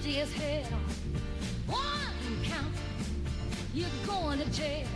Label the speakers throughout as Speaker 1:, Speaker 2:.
Speaker 1: guilty as hell. One count, you're going to jail.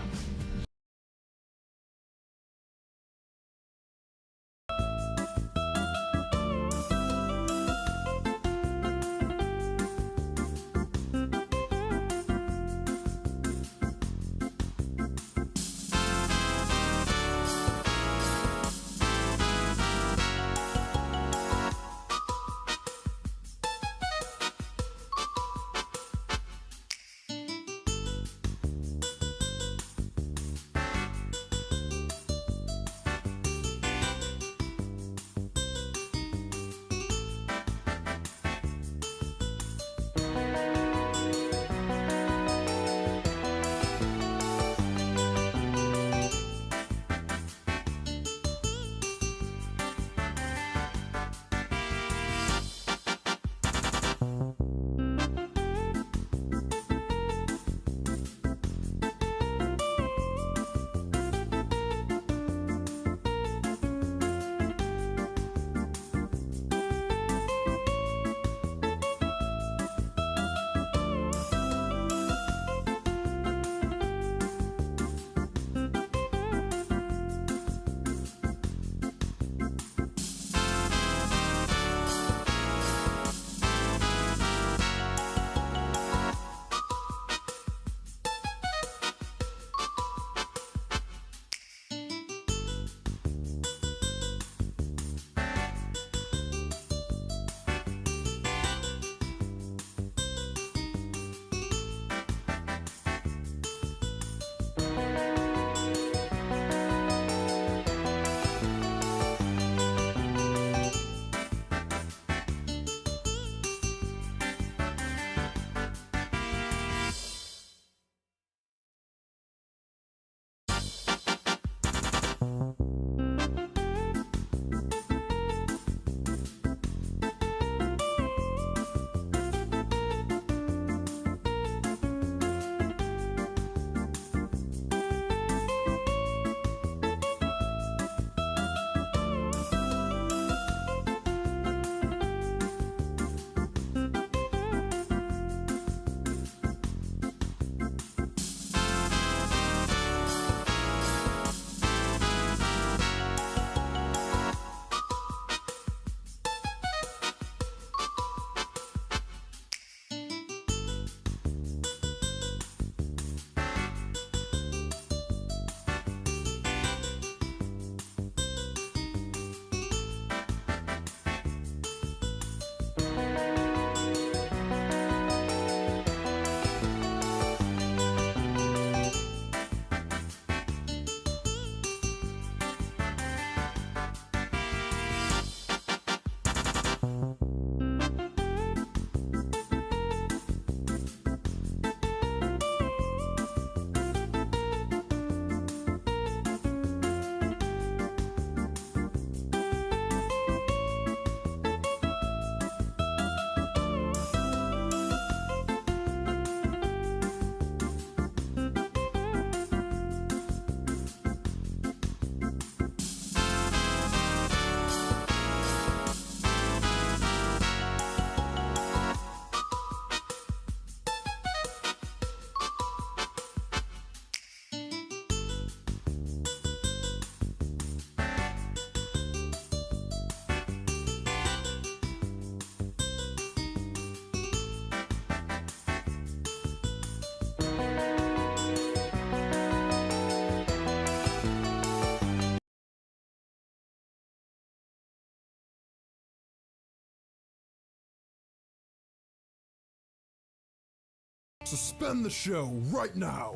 Speaker 2: Suspend the show right now.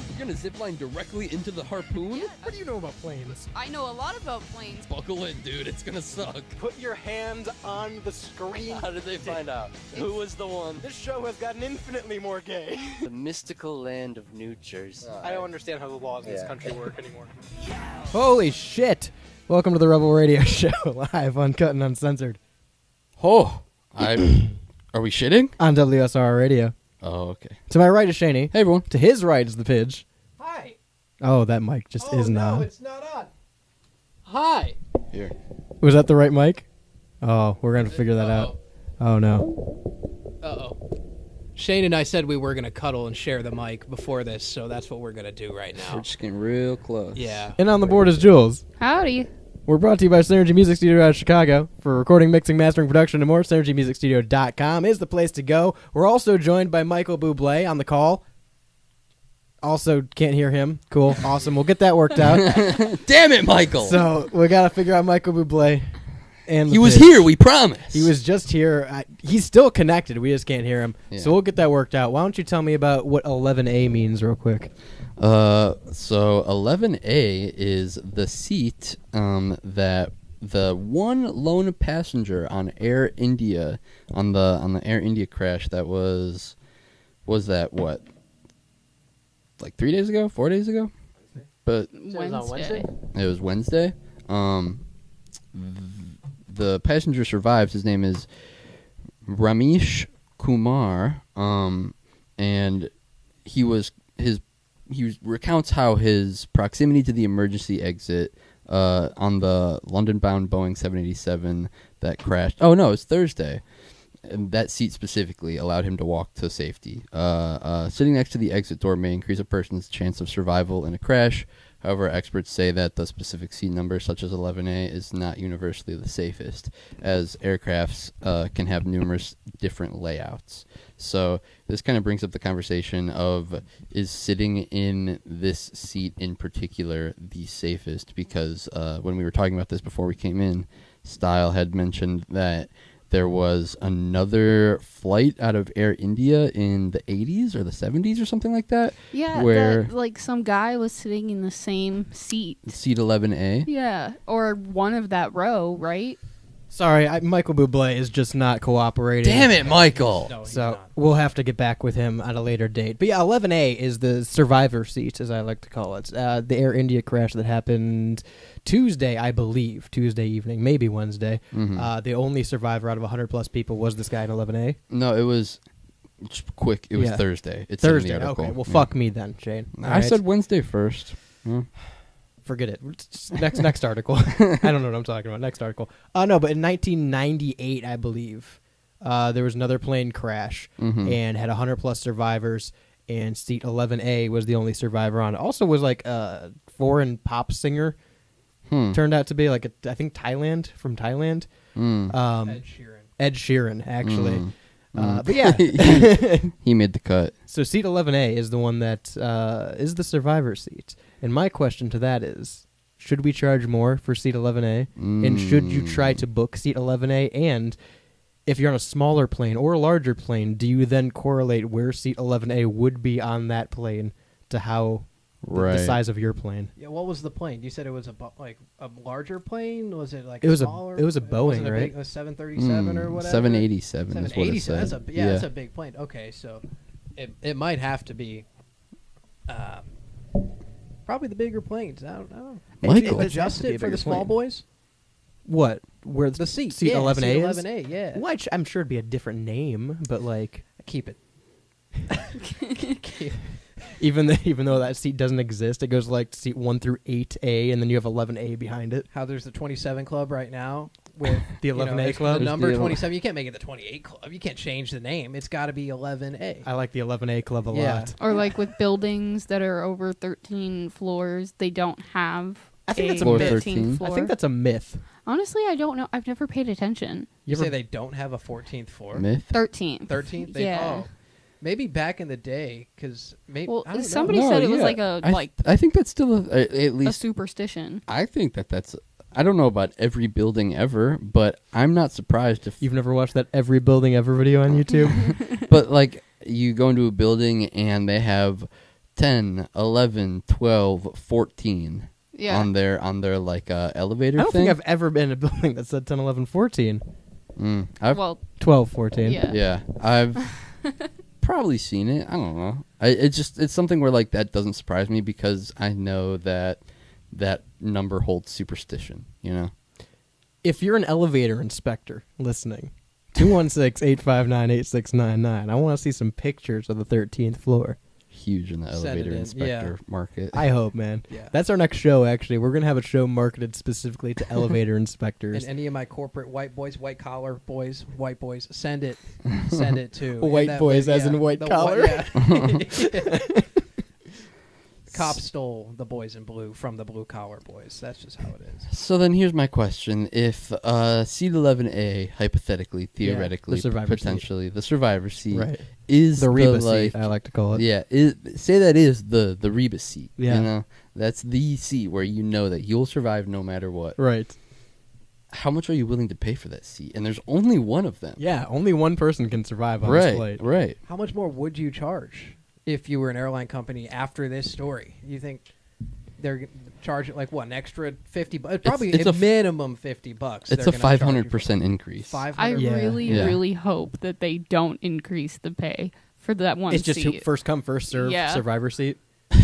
Speaker 3: You're gonna zipline directly into the harpoon?
Speaker 4: What do you know about planes?
Speaker 5: I know a lot about planes.
Speaker 3: Buckle in, dude. It's gonna suck.
Speaker 4: Put your hand on the screen.
Speaker 3: How did they find out? Who was the one?
Speaker 4: This show has gotten infinitely more gay.
Speaker 3: The mystical land of New Jersey.
Speaker 4: I don't understand how the laws in this country work anymore.
Speaker 6: Holy shit! Welcome to the Rebel Radio Show, live, uncut, and uncensored.
Speaker 3: Oh, are we shitting?
Speaker 6: On WSR Radio.
Speaker 3: Oh, okay.
Speaker 6: To my right is Shaney.
Speaker 3: Hey, everyone.
Speaker 6: To his right is the Pidge.
Speaker 4: Hi.
Speaker 6: Oh, that mic just isn't on.
Speaker 4: It's not on.
Speaker 3: Hi. Here.
Speaker 6: Was that the right mic? Oh, we're going to figure that out. Oh, no.
Speaker 5: Uh-oh. Shane and I said we were going to cuddle and share the mic before this, so that's what we're going to do right
Speaker 3: We're
Speaker 5: now.
Speaker 3: just getting real close.
Speaker 5: Yeah.
Speaker 6: And on the board is Jules.
Speaker 7: Howdy.
Speaker 6: We're brought to you by Synergy Music Studio out of Chicago. For recording, mixing, mastering, production, and more, SynergyMusicStudio.com is the place to go. We're also joined by Michael Bublé on the call. Also, can't hear him. Cool. Awesome. We'll get that worked out.
Speaker 3: Damn it, Michael!
Speaker 6: So, we got to figure out Michael Bublé. And
Speaker 3: he was
Speaker 6: pitch.
Speaker 3: here, we promise.
Speaker 6: He was just here. He's still connected. We just can't hear him.
Speaker 3: Yeah.
Speaker 6: So, we'll get that worked out. Why don't you tell me about what 11A means real quick?
Speaker 3: So 11A is the seat that the one lone passenger on Air India on the Air India crash that was that what, like 3 days ago, 4 days ago? But
Speaker 7: Wednesday.
Speaker 3: it was Wednesday. The passenger survives. His name is Ramesh Kumar. And he recounts how his proximity to the emergency exit on the London-bound Boeing 787 that crashed. Oh no, it's Thursday. And that seat specifically allowed him to walk to safety. Sitting next to the exit door may increase a person's chance of survival in a crash. However, experts say that the specific seat number, such as 11A, is not universally the safest, as aircrafts can have numerous different layouts. So this kind of brings up the conversation of, is sitting in this seat in particular the safest? Because when we were talking about this before we came in, Style had mentioned that there was another flight out of Air India in the 80s or the 70s or something like that.
Speaker 7: Yeah,
Speaker 3: where
Speaker 7: like some guy was sitting in the same seat.
Speaker 3: seat 11A.
Speaker 7: Yeah, or one of that row, right?
Speaker 6: Sorry, Michael Bublé is just not cooperating.
Speaker 3: Damn it, Michael!
Speaker 5: No, he's
Speaker 6: So
Speaker 5: not.
Speaker 6: we'll have to get back with him at a later date. But yeah, 11A is the survivor seat, as I like to call it. The Air India crash that happened Tuesday, I believe. Tuesday evening, maybe Wednesday.
Speaker 3: Mhm.
Speaker 6: The only survivor out of 100-plus people was this guy in 11A.
Speaker 3: No, it was just quick. It was
Speaker 6: Yeah.
Speaker 3: Thursday. It said in
Speaker 6: Thursday.
Speaker 3: the article.
Speaker 6: Okay, well,
Speaker 3: Yeah.
Speaker 6: fuck me then, Shane.
Speaker 3: I
Speaker 6: All right?
Speaker 3: said Wednesday first. Yeah.
Speaker 6: Forget it. Next article. I don't know what I'm talking about. Next article. No, but in 1998, I believe, there was another plane crash
Speaker 3: Mhm.
Speaker 6: and had 100-plus survivors, and seat 11A was the only survivor on it. Also was like a foreign pop singer. Turned out to be like, I think from Thailand.
Speaker 5: Ed Sheeran.
Speaker 6: Ed Sheeran, actually.
Speaker 3: Mm.
Speaker 6: But yeah.
Speaker 3: He made the cut.
Speaker 6: So seat 11A is the one that is the survivor seat. And my question to that is, should we charge more for seat 11A? And should you try to book seat 11A? And if you're on a smaller plane or a larger plane, do you then correlate where seat 11A would be on that plane to how the size of your plane?
Speaker 5: Yeah, what was the plane? You said it was a larger plane? Was it like
Speaker 6: It was a-
Speaker 5: smaller?
Speaker 6: it was a
Speaker 5: wasn't
Speaker 6: Boeing,
Speaker 5: big,
Speaker 6: right?
Speaker 5: a 737 or whatever?
Speaker 3: 787 is what it
Speaker 5: 787.
Speaker 3: said.
Speaker 5: That's a big plane. Okay, so it might have to be probably the bigger planes. I don't know.
Speaker 3: Michael.
Speaker 5: Maybe adjust
Speaker 6: It has to be a
Speaker 5: it for
Speaker 6: bigger
Speaker 5: the small
Speaker 6: plane.
Speaker 5: boys.
Speaker 6: What? Where
Speaker 5: The seat.
Speaker 6: Seat
Speaker 5: yeah,
Speaker 6: 11A
Speaker 5: seat
Speaker 6: is?
Speaker 5: 11A, yeah.
Speaker 6: Well, I'm sure it'd be a different name, but like,
Speaker 5: Keep it.
Speaker 6: even though that seat doesn't exist, it goes like seat 1 through 8A, and then you have 11A behind it.
Speaker 5: How there's the 27 club right now with
Speaker 6: The 11A club?
Speaker 5: The
Speaker 3: There's
Speaker 5: number
Speaker 3: the
Speaker 5: 27. You can't make it the 28 club. You can't change the name. It's got to be 11A.
Speaker 6: I like the 11A club a
Speaker 5: Yeah.
Speaker 6: lot.
Speaker 7: Or like with buildings that are over 13 floors, they don't have
Speaker 6: I think that's a
Speaker 3: Floor
Speaker 6: myth.
Speaker 3: 13.
Speaker 7: floor.
Speaker 6: I think that's a myth.
Speaker 7: Honestly, I don't know. I've never paid attention.
Speaker 5: You
Speaker 6: ever-
Speaker 5: say they don't have a 14th floor?
Speaker 3: Myth?
Speaker 7: 13.
Speaker 5: 13th?
Speaker 7: Yeah.
Speaker 5: Oh, maybe back in the day, because maybe.
Speaker 7: Well,
Speaker 5: I don't
Speaker 7: somebody
Speaker 5: know.
Speaker 7: said it was
Speaker 3: yeah.
Speaker 7: like a
Speaker 3: I think that's still at
Speaker 7: a
Speaker 3: least.
Speaker 7: superstition.
Speaker 3: I think that's. I don't know about every building ever, but I'm not surprised if.
Speaker 6: You've never watched that Every Building Ever video on YouTube?
Speaker 3: But like you go into a building and they have 10, 11, 12, 14
Speaker 7: Yeah.
Speaker 3: on their like elevator
Speaker 6: I don't
Speaker 3: thing.
Speaker 6: think I've ever been in a building that said 10, 11, 14.
Speaker 3: I've
Speaker 6: 12, 14.
Speaker 7: Yeah.
Speaker 3: yeah, I've probably seen it. I don't know. It's something where like that doesn't surprise me because I know that number holds superstition. You know.
Speaker 6: If you're an elevator inspector listening, 216-859-8699. I want to see some pictures of the 13th floor.
Speaker 3: huge in the
Speaker 5: Send it
Speaker 3: elevator
Speaker 5: in,
Speaker 3: inspector market.
Speaker 6: I hope, man.
Speaker 5: Yeah.
Speaker 6: That's our next show. Actually, we're gonna have a show marketed specifically to elevator inspectors.
Speaker 5: And any of my corporate white boys, white collar boys, white boys, send it to
Speaker 6: White
Speaker 5: in that
Speaker 6: boys
Speaker 5: way-
Speaker 6: as in white
Speaker 5: the
Speaker 6: collar?
Speaker 5: yeah. Cops stole the boys in blue from the blue collar boys. That's just how it is.
Speaker 3: So then here's my question. If seat 11A, hypothetically, theoretically,
Speaker 6: the survivor seat.
Speaker 3: potentially, the survivor seat
Speaker 6: Right.
Speaker 3: is
Speaker 6: The Reba
Speaker 3: like,
Speaker 6: seat, I like to call it.
Speaker 3: Yeah, say that is the Reba seat.
Speaker 6: Yeah.
Speaker 3: You know? That's the seat where you know that you'll survive no matter what.
Speaker 6: Right.
Speaker 3: How much are you willing to pay for that seat? And there's only one of them.
Speaker 6: Yeah, only one person can survive on this
Speaker 3: Right,
Speaker 6: flight.
Speaker 3: right.
Speaker 5: How much more would you charge if you were an airline company after this story? You think they're charging like what, an extra $50? Probably
Speaker 3: it's
Speaker 5: a
Speaker 3: a f-
Speaker 5: minimum $50.
Speaker 3: It's a 500% increase.
Speaker 5: 500.
Speaker 7: I
Speaker 6: Yeah.
Speaker 7: really,
Speaker 3: Yeah.
Speaker 7: really hope that they don't increase the pay for that one
Speaker 6: It's just
Speaker 7: seat.
Speaker 6: first come, first serve
Speaker 7: Yeah.
Speaker 6: survivor seat.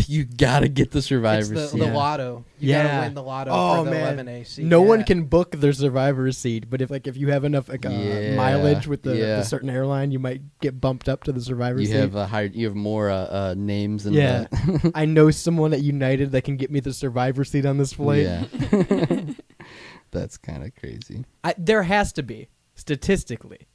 Speaker 3: You gotta get the survivor
Speaker 5: It's
Speaker 3: seat.
Speaker 5: the
Speaker 6: Yeah.
Speaker 5: lotto. You
Speaker 6: Yeah.
Speaker 5: gotta win the lotto
Speaker 6: Oh,
Speaker 5: for the
Speaker 6: man.
Speaker 5: 11A seat.
Speaker 6: No one
Speaker 5: Yeah.
Speaker 6: can book their survivor seat, but if you have enough
Speaker 3: Yeah,
Speaker 6: mileage with the
Speaker 3: yeah.
Speaker 6: certain airline, you might get bumped up to the survivor
Speaker 3: You
Speaker 6: seat.
Speaker 3: have you have more names and
Speaker 6: Yeah. I know someone at United that can get me the survivor seat on this flight.
Speaker 3: Yeah. That's kind of crazy.
Speaker 6: There has to be, statistically,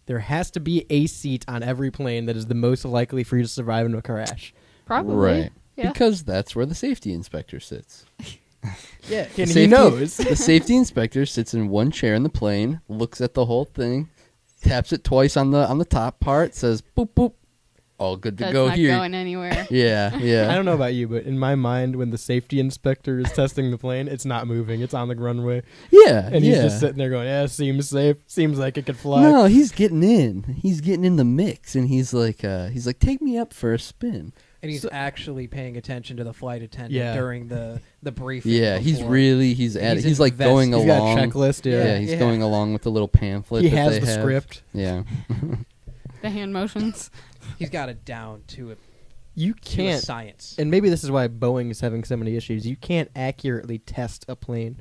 Speaker 6: there has to be a seat on every plane that is the most likely for you to survive in a crash.
Speaker 7: Probably.
Speaker 3: Right.
Speaker 7: Yeah.
Speaker 3: Because that's where the safety inspector sits.
Speaker 5: Yeah.
Speaker 6: And
Speaker 3: The
Speaker 6: he
Speaker 3: safety-
Speaker 6: knows.
Speaker 3: The safety inspector sits in one chair in the plane, looks at the whole thing, taps it twice on the top part, says boop boop, all good to
Speaker 7: That's
Speaker 3: go
Speaker 7: not
Speaker 3: here.
Speaker 7: going anywhere.
Speaker 3: Yeah, yeah.
Speaker 6: I don't know about you, but in my mind, when the safety inspector is testing the plane, it's not moving. It's on the runway.
Speaker 3: Yeah,
Speaker 6: And
Speaker 3: yeah.
Speaker 6: he's just sitting there going, yeah, seems safe. Seems like it could fly.
Speaker 3: No, he's getting in. He's getting in the mix, and he's like, take me up for a spin.
Speaker 5: And he's actually paying attention to the flight attendant
Speaker 6: Yeah.
Speaker 5: during the briefing.
Speaker 3: Yeah, he's
Speaker 5: before.
Speaker 3: really he's like
Speaker 5: invested.
Speaker 3: going
Speaker 6: He's got
Speaker 3: along.
Speaker 6: a checklist.
Speaker 3: Yeah,
Speaker 6: Yeah.
Speaker 3: he's
Speaker 5: Yeah.
Speaker 3: going along with the little pamphlet.
Speaker 6: He
Speaker 3: that
Speaker 6: has
Speaker 3: they
Speaker 6: the
Speaker 3: have.
Speaker 6: script.
Speaker 3: Yeah,
Speaker 7: The hand motions.
Speaker 5: He's got it down to a
Speaker 6: You
Speaker 5: to a
Speaker 6: can't,
Speaker 5: science.
Speaker 6: and maybe this is why Boeing is having so many issues. You can't accurately test a plane.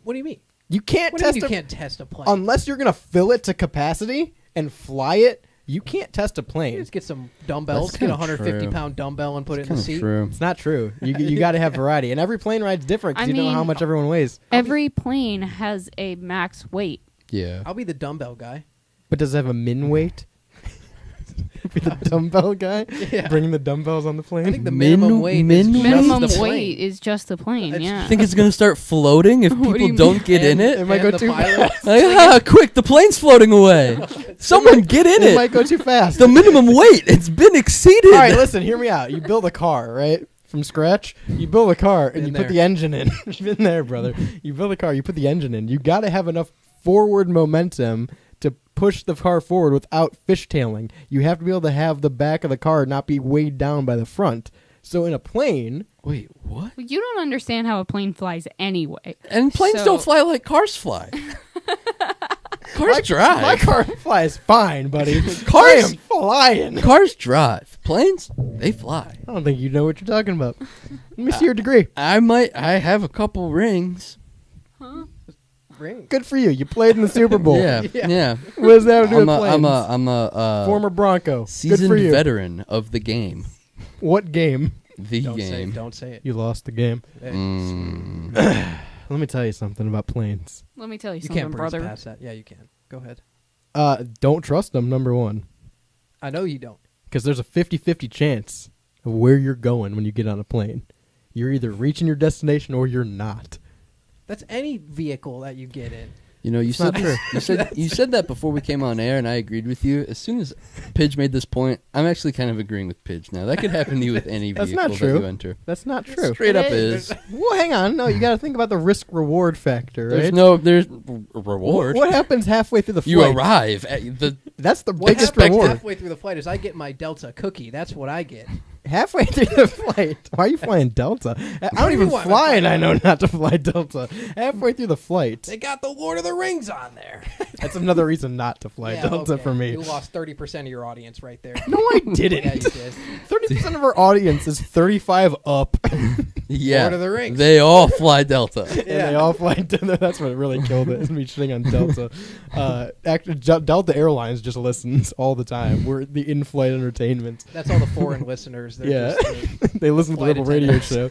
Speaker 5: What do you mean?
Speaker 6: You can't
Speaker 5: What do you
Speaker 6: test
Speaker 5: mean you
Speaker 6: a
Speaker 5: can't test a plane?
Speaker 6: unless you're gonna fill it to capacity and fly it. You can't test a
Speaker 5: You
Speaker 6: plane.
Speaker 5: just get some dumbbells,
Speaker 3: That's
Speaker 5: get a
Speaker 3: kinda
Speaker 5: 150-pound dumbbell and put it in the
Speaker 3: kind of
Speaker 5: seat.
Speaker 3: true.
Speaker 6: It's not true. You got to have variety, and every plane ride's different because
Speaker 7: I
Speaker 6: you don't know how
Speaker 7: mean-
Speaker 6: much everyone weighs.
Speaker 7: Every plane has a max weight.
Speaker 3: Yeah,
Speaker 5: I'll be the dumbbell guy.
Speaker 6: But does it have a min weight? Be the dumbbell guy,
Speaker 5: Yeah.
Speaker 6: bringing the dumbbells on the plane.
Speaker 5: I think the minimum weight is just
Speaker 7: Minimum
Speaker 5: the
Speaker 7: weight
Speaker 5: plane.
Speaker 7: is just the plane.
Speaker 5: It's-
Speaker 7: Yeah.
Speaker 3: think it's gonna start floating if
Speaker 7: What do
Speaker 3: people
Speaker 7: you
Speaker 3: don't get in it.
Speaker 6: It might
Speaker 5: and
Speaker 6: go
Speaker 5: the
Speaker 6: too
Speaker 5: pilot-
Speaker 3: Like, quick! The plane's floating away. Someone get in
Speaker 6: It
Speaker 3: it.
Speaker 6: might go too fast.
Speaker 3: The minimum weight. It's been exceeded.
Speaker 6: All right, listen, hear me out. You build a car, right? From scratch. You build a car and
Speaker 5: Been
Speaker 6: you
Speaker 5: there.
Speaker 6: put the engine in. You've been there, brother. You build a car, you put the engine in. You got to have enough forward momentum to push the car forward without fishtailing. You have to be able to have the back of the car not be weighed down by the front. So in a plane,
Speaker 3: Wait, what?
Speaker 7: You don't understand how a plane flies anyway.
Speaker 3: And planes
Speaker 7: So-
Speaker 3: don't fly like cars fly. Cars drive.
Speaker 6: my car flies fine, buddy.
Speaker 3: Cars-
Speaker 6: I am flying.
Speaker 3: Cars drive. Planes, they fly.
Speaker 6: I don't think you know what you're talking about. Let me see your degree.
Speaker 3: I have a couple rings.
Speaker 5: Ring.
Speaker 6: Good for you. You played in the Super Bowl.
Speaker 3: Yeah, yeah.
Speaker 6: What does that have to do
Speaker 3: I'm
Speaker 6: with
Speaker 3: a,
Speaker 6: planes?
Speaker 3: I'm a
Speaker 6: Former Bronco. Good for
Speaker 3: seasoned
Speaker 6: you.
Speaker 3: veteran of the game.
Speaker 6: What game?
Speaker 3: The
Speaker 5: Don't say
Speaker 3: game.
Speaker 5: it. Don't say it.
Speaker 6: You lost the game.
Speaker 3: Mm.
Speaker 6: Let me tell you something about planes.
Speaker 7: Let me tell you
Speaker 5: You
Speaker 7: something,
Speaker 5: can't breeze
Speaker 7: brother.
Speaker 5: past that. Yeah, you can. Go ahead.
Speaker 6: Don't trust them, number one.
Speaker 5: I know you don't.
Speaker 6: Because there's a 50-50 chance of where you're going when you get on a plane. You're either reaching your destination or you're not.
Speaker 5: That's any vehicle that you get in.
Speaker 3: You know, you
Speaker 6: It's
Speaker 3: said
Speaker 6: not true.
Speaker 3: you said that before we came on air, and I agreed with you. As soon as Pidge made this point, I'm actually kind of agreeing with Pidge now. That could happen to you with any
Speaker 6: That's
Speaker 3: vehicle
Speaker 6: not true.
Speaker 3: that you enter.
Speaker 6: That's not true.
Speaker 3: Straight up
Speaker 7: It
Speaker 3: is.
Speaker 6: Well, hang on. No, you got to think about the risk-reward factor, right?
Speaker 3: There's reward.
Speaker 6: What happens halfway through the flight?
Speaker 3: You arrive at the.
Speaker 6: That's the
Speaker 5: What
Speaker 6: biggest
Speaker 5: happens
Speaker 6: reward.
Speaker 5: halfway through the flight is I get my Delta cookie. That's what I get.
Speaker 6: Halfway through the flight. Why are you flying Delta? I
Speaker 5: do
Speaker 6: don't
Speaker 5: you
Speaker 6: even
Speaker 5: want?
Speaker 6: fly, and I know not to fly Delta. Halfway through the flight.
Speaker 5: They got the Lord of the Rings on there.
Speaker 6: That's another reason not to fly
Speaker 5: Yeah,
Speaker 6: Delta
Speaker 5: okay.
Speaker 6: for me.
Speaker 5: You lost 30% of your audience right there.
Speaker 6: No, I didn't.
Speaker 5: Yeah, you did.
Speaker 6: 30% of our audience is 35 up.
Speaker 3: Yeah,
Speaker 5: Lord of the Rings.
Speaker 3: they all fly Delta.
Speaker 6: And they all fly Delta. That's what really killed it. Is me shitting on Delta. Actually, Delta Airlines just listens all the time. We're the in-flight entertainment.
Speaker 5: That's all the foreign listeners. They're
Speaker 6: Yeah,
Speaker 5: just,
Speaker 6: they listen to the
Speaker 5: flight
Speaker 6: local radio show.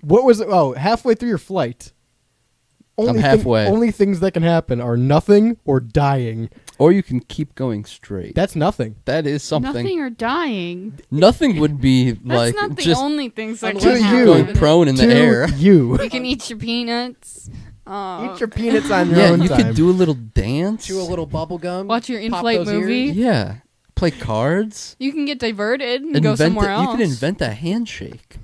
Speaker 6: What was it? Oh, halfway through your flight.
Speaker 3: I'm halfway.
Speaker 6: Only things that can happen are nothing or dying.
Speaker 3: Or you can keep going straight.
Speaker 6: That's nothing.
Speaker 3: That is something.
Speaker 7: Nothing or dying.
Speaker 3: Nothing would be
Speaker 7: That's
Speaker 3: like
Speaker 7: not the
Speaker 3: just
Speaker 7: only things that
Speaker 5: Unless
Speaker 7: can
Speaker 6: To
Speaker 5: you're
Speaker 6: you.
Speaker 3: going
Speaker 7: happen.
Speaker 3: prone in the
Speaker 6: To
Speaker 3: air.
Speaker 6: you.
Speaker 7: You can eat your peanuts.
Speaker 6: Eat your peanuts on your
Speaker 3: Yeah,
Speaker 6: own
Speaker 3: you
Speaker 6: time.
Speaker 3: could do a little dance.
Speaker 5: chew a little bubble gum.
Speaker 7: Watch your
Speaker 5: pop
Speaker 7: in-flight
Speaker 5: those ears.
Speaker 7: movie.
Speaker 3: Yeah, play cards.
Speaker 7: You can get diverted and go somewhere else.
Speaker 3: You can invent a handshake.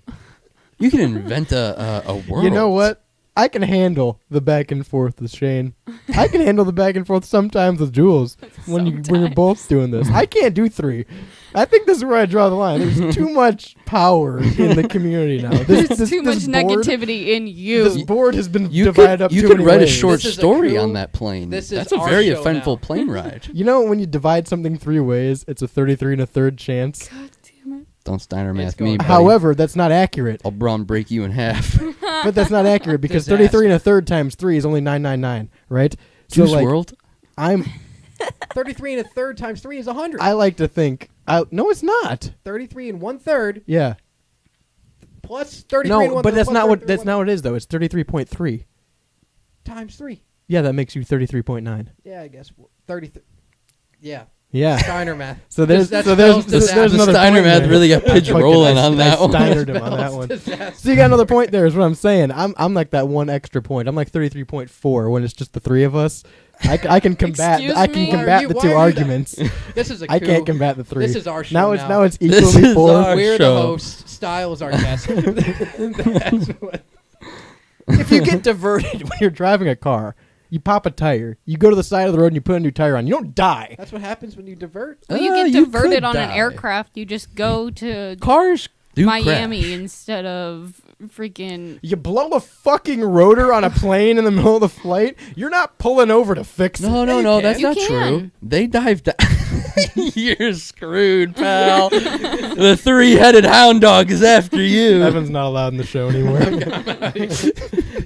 Speaker 3: You can invent a world.
Speaker 6: You know what? I can handle the back and forth with Shane. I can handle the back and forth sometimes with Jules when you're both doing this. I can't do 3. I think this is where I draw the line. There's too much power in the community now.
Speaker 7: There's too
Speaker 6: this
Speaker 7: much
Speaker 6: board-
Speaker 7: negativity in you.
Speaker 6: This board has been
Speaker 3: You
Speaker 6: divided
Speaker 3: could
Speaker 6: up
Speaker 3: you
Speaker 6: too
Speaker 3: could
Speaker 6: many
Speaker 3: write a
Speaker 6: ways.
Speaker 3: short
Speaker 5: This is a
Speaker 3: story
Speaker 5: coup.
Speaker 3: on that plane.
Speaker 5: This is
Speaker 3: That's a
Speaker 5: our
Speaker 3: very
Speaker 5: show
Speaker 3: eventful
Speaker 5: now.
Speaker 3: plane ride.
Speaker 6: You know when you divide something 3 ways, it's a 33 1/3 chance.
Speaker 7: God damn it.
Speaker 3: Don't Steiner
Speaker 5: It's
Speaker 3: math
Speaker 5: going
Speaker 3: me.
Speaker 5: down.
Speaker 3: buddy.
Speaker 6: However, that's not accurate.
Speaker 3: I'll Braun break you in half.
Speaker 6: But that's not accurate because
Speaker 5: Disaster.
Speaker 6: 33 1/3 times 3 is only 999, right?
Speaker 3: Juice
Speaker 6: like,
Speaker 3: World.
Speaker 6: I'm
Speaker 5: 33 1/3 times 3 is 100.
Speaker 6: I like to think no, it's not.
Speaker 5: 33 1/3
Speaker 6: Yeah.
Speaker 5: plus 33
Speaker 6: No,
Speaker 5: 1/3
Speaker 6: but that's
Speaker 5: plus
Speaker 6: not what
Speaker 5: 33
Speaker 6: that's not what it is though. It's 33.3.
Speaker 5: times 3.
Speaker 6: Yeah, that makes you 33.9.
Speaker 5: Yeah, I guess 30. Yeah,
Speaker 6: Yeah.
Speaker 5: Steiner math.
Speaker 6: So there's
Speaker 5: That's
Speaker 6: so there's,
Speaker 5: spells
Speaker 6: there's,
Speaker 5: disaster.
Speaker 6: there's
Speaker 3: The
Speaker 6: another
Speaker 3: Steiner
Speaker 6: point
Speaker 3: math
Speaker 6: there.
Speaker 3: really got pitch
Speaker 6: Fucking-
Speaker 3: rolling
Speaker 6: I-
Speaker 3: on that
Speaker 6: I
Speaker 3: one.
Speaker 6: Steinered him on that one.
Speaker 5: Disaster.
Speaker 6: So you got another point there is what I'm saying. I'm like that one extra point. I'm like 33.4 when it's just the 3 of us. I can combat
Speaker 7: Excuse
Speaker 6: I can
Speaker 7: me?
Speaker 6: combat the
Speaker 5: Why
Speaker 6: 2
Speaker 5: are you
Speaker 6: arguments.
Speaker 5: This is a
Speaker 6: I
Speaker 5: coup.
Speaker 6: can't combat the 3.
Speaker 5: This is our show
Speaker 6: now.
Speaker 5: now.
Speaker 6: It's
Speaker 3: This
Speaker 6: equally
Speaker 3: is
Speaker 6: 4.
Speaker 3: our
Speaker 5: We're
Speaker 3: show.
Speaker 5: the host. Styles our guest. That's what.
Speaker 6: If you get diverted when you're driving a car, you pop a tire, you go to the side of the road and you put a new tire on. You don't die.
Speaker 5: That's what happens when you divert.
Speaker 7: When you get
Speaker 3: You
Speaker 7: diverted
Speaker 3: could
Speaker 7: on an
Speaker 3: die.
Speaker 7: aircraft, you just go to
Speaker 3: Cars do
Speaker 7: Miami
Speaker 3: crash.
Speaker 7: instead of freaking.
Speaker 6: You blow a fucking rotor on a plane in the middle of the flight. You're not pulling over to fix it.
Speaker 3: No,
Speaker 5: you
Speaker 3: that's
Speaker 5: can.
Speaker 3: not
Speaker 7: You
Speaker 3: true.
Speaker 7: can.
Speaker 3: They dive down. You're screwed, pal. The 3-headed hound dog is after you.
Speaker 6: Evan's not allowed in the show anymore.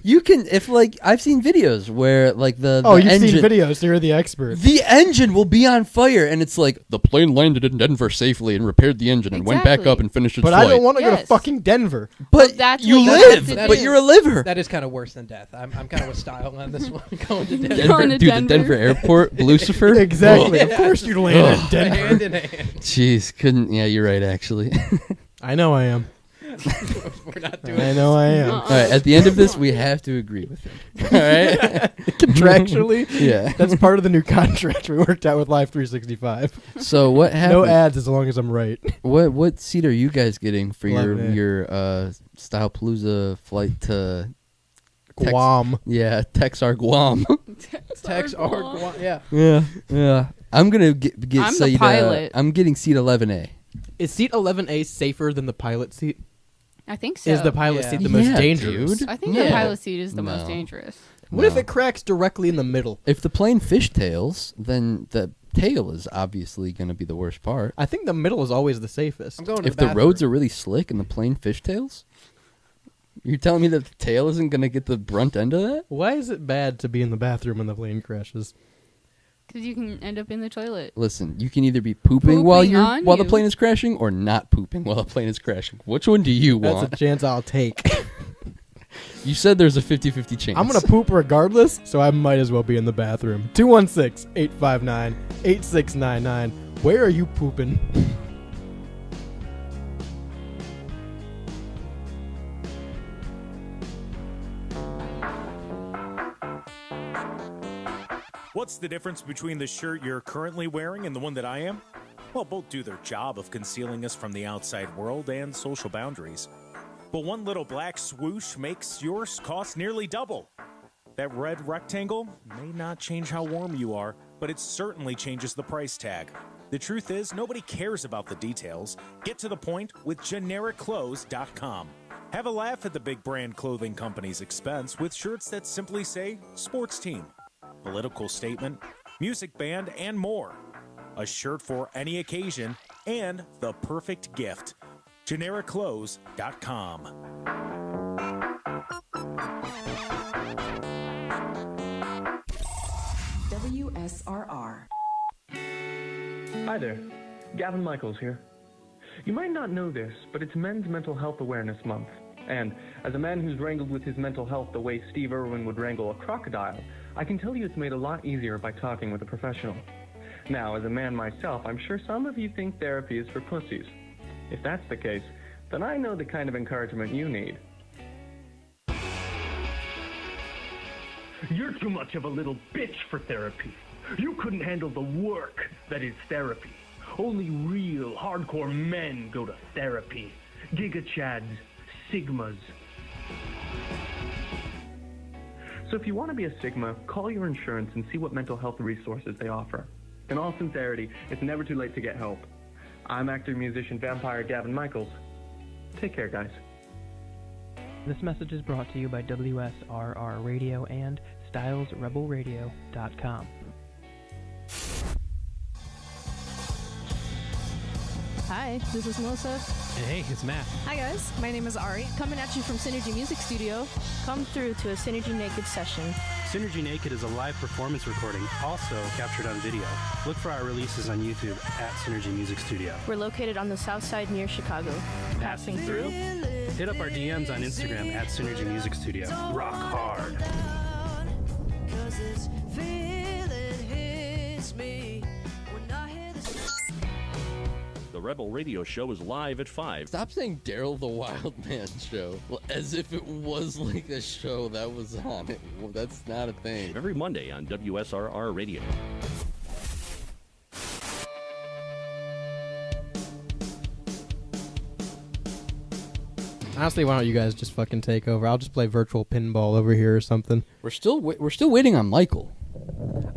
Speaker 3: You can, if like, I've seen videos where like the
Speaker 6: Oh, you've
Speaker 3: engine,
Speaker 6: seen videos, so you're the expert.
Speaker 3: the engine will be on fire, and it's like the plane landed in Denver safely and repaired the engine and went back
Speaker 7: Exactly.
Speaker 3: up and finished its
Speaker 6: But
Speaker 3: flight.
Speaker 6: I don't want to go to
Speaker 7: Yes.
Speaker 6: fucking Denver.
Speaker 3: But
Speaker 7: That's
Speaker 3: you
Speaker 7: what you
Speaker 3: live.
Speaker 7: have to
Speaker 3: But
Speaker 7: do.
Speaker 3: you're a liver.
Speaker 5: That is kind of worse than death. I'm kind of with style on this one. Going to death.
Speaker 3: Denver,
Speaker 7: Going to
Speaker 3: dude,
Speaker 7: Denver.
Speaker 3: the Denver airport, Lucifer.
Speaker 6: Exactly.
Speaker 3: Ugh.
Speaker 6: Of course you'd land in
Speaker 3: Ugh.
Speaker 6: Denver.
Speaker 5: Hand in hand.
Speaker 3: Jeez, couldn't. Yeah, you're right. Actually.
Speaker 6: I know I am.
Speaker 5: We're not doing
Speaker 6: I know I am.
Speaker 3: All right. At the end of this, we have to agree with him. All right.
Speaker 6: Contractually,
Speaker 3: Yeah.
Speaker 6: that's part of the new contract we worked out with Live 365.
Speaker 3: So what happened?
Speaker 6: No ads as long as I'm right.
Speaker 3: What seat are you guys getting for your
Speaker 6: 11A.
Speaker 3: your Stylepalooza flight to Tex-
Speaker 6: Guam.
Speaker 3: Texar Guam?
Speaker 5: Tex or yeah.
Speaker 3: yeah. I'm gonna get
Speaker 7: I'm the
Speaker 3: seat.
Speaker 7: pilot.
Speaker 3: I'm getting seat 11A.
Speaker 6: Is seat 11A safer than the pilot seat?
Speaker 7: I think so.
Speaker 6: Is the pilot
Speaker 5: Yeah.
Speaker 6: seat the most
Speaker 3: Yeah,
Speaker 6: dangerous?
Speaker 3: dude.
Speaker 7: I think
Speaker 3: No.
Speaker 7: the pilot seat is the
Speaker 3: No.
Speaker 7: most dangerous.
Speaker 6: What if
Speaker 3: No.
Speaker 6: it cracks directly in the middle?
Speaker 3: If the plane fishtails, then the tail is obviously gonna be the worst part.
Speaker 6: I think the middle is always the safest.
Speaker 5: I'm going to
Speaker 3: If
Speaker 5: the
Speaker 3: the roads are really slick and the plane fishtails, you're telling me that the tail isn't gonna get the brunt end of that?
Speaker 6: Why is it bad to be in the bathroom when the plane crashes?
Speaker 7: Because you can end up in the toilet.
Speaker 3: Listen, you can either be pooping while
Speaker 7: Pooping
Speaker 3: you're
Speaker 7: on
Speaker 3: while the
Speaker 7: you.
Speaker 3: plane is crashing, or not pooping while the plane is crashing. Which one do you
Speaker 6: That's
Speaker 3: want?
Speaker 6: a chance I'll take.
Speaker 3: You said there's a 50-50 chance.
Speaker 6: I'm going to poop regardless, so I might as well be in the bathroom. 216-859-8699. Where are you pooping?
Speaker 8: What's the difference between the shirt you're currently wearing and the one that I am? Well, both do their job of concealing us from the outside world and social boundaries. But one little black swoosh makes yours cost nearly double. That red rectangle may not change how warm you are, but it certainly changes the price tag. The truth is, nobody cares about the details. Get to the point with GenericClothes.com. Have a laugh at the big brand clothing company's expense with shirts that simply say sports team, political statement, music band, and more. A shirt for any occasion and the perfect gift. GenericClothes.com.
Speaker 9: WSRR.
Speaker 10: Hi there, Gavin Michaels here. You might not know this, but it's Men's Mental Health Awareness Month. And as a man who's wrangled with his mental health the way Steve Irwin would wrangle a crocodile, I can tell you it's made a lot easier by talking with a professional. Now, as a man myself, I'm sure some of you think therapy is for pussies. If that's the case, then I know the kind of encouragement you need. You're too much of a little bitch for therapy. You couldn't handle the work that is therapy. Only real, hardcore men go to therapy. Giga Chads, Sigmas. So if you want to be a Sigma, call your insurance and see what mental health resources they offer. In all sincerity, it's never too late to get help. I'm actor, musician, vampire Gavin Michaels. Take care, guys.
Speaker 11: This message is brought to you by WSRR Radio and StylesRebelRadio.com.
Speaker 12: Hi, this is Melissa.
Speaker 13: And hey, it's Matt.
Speaker 14: Hi guys, my name is Ari.
Speaker 12: Coming at you from Synergy Music Studio. Come through to a Synergy Naked session.
Speaker 13: Synergy Naked is a live performance recording, also captured on video. Look for our releases on YouTube at Synergy Music Studio.
Speaker 12: We're located on the south side near Chicago.
Speaker 13: Passing through? Hit up our DMs on Instagram at Synergy Music Studio. Rock hard.
Speaker 15: The Rebel Radio Show is live at 5.
Speaker 3: Stop saying Daryl the Wild Man Show as if it was like a show that was on it. Well, that's not a thing.
Speaker 15: Every Monday on WSRR Radio.
Speaker 6: Honestly, why don't you guys just fucking take over? I'll just play virtual pinball over here or something.
Speaker 3: We're still waiting on Michael.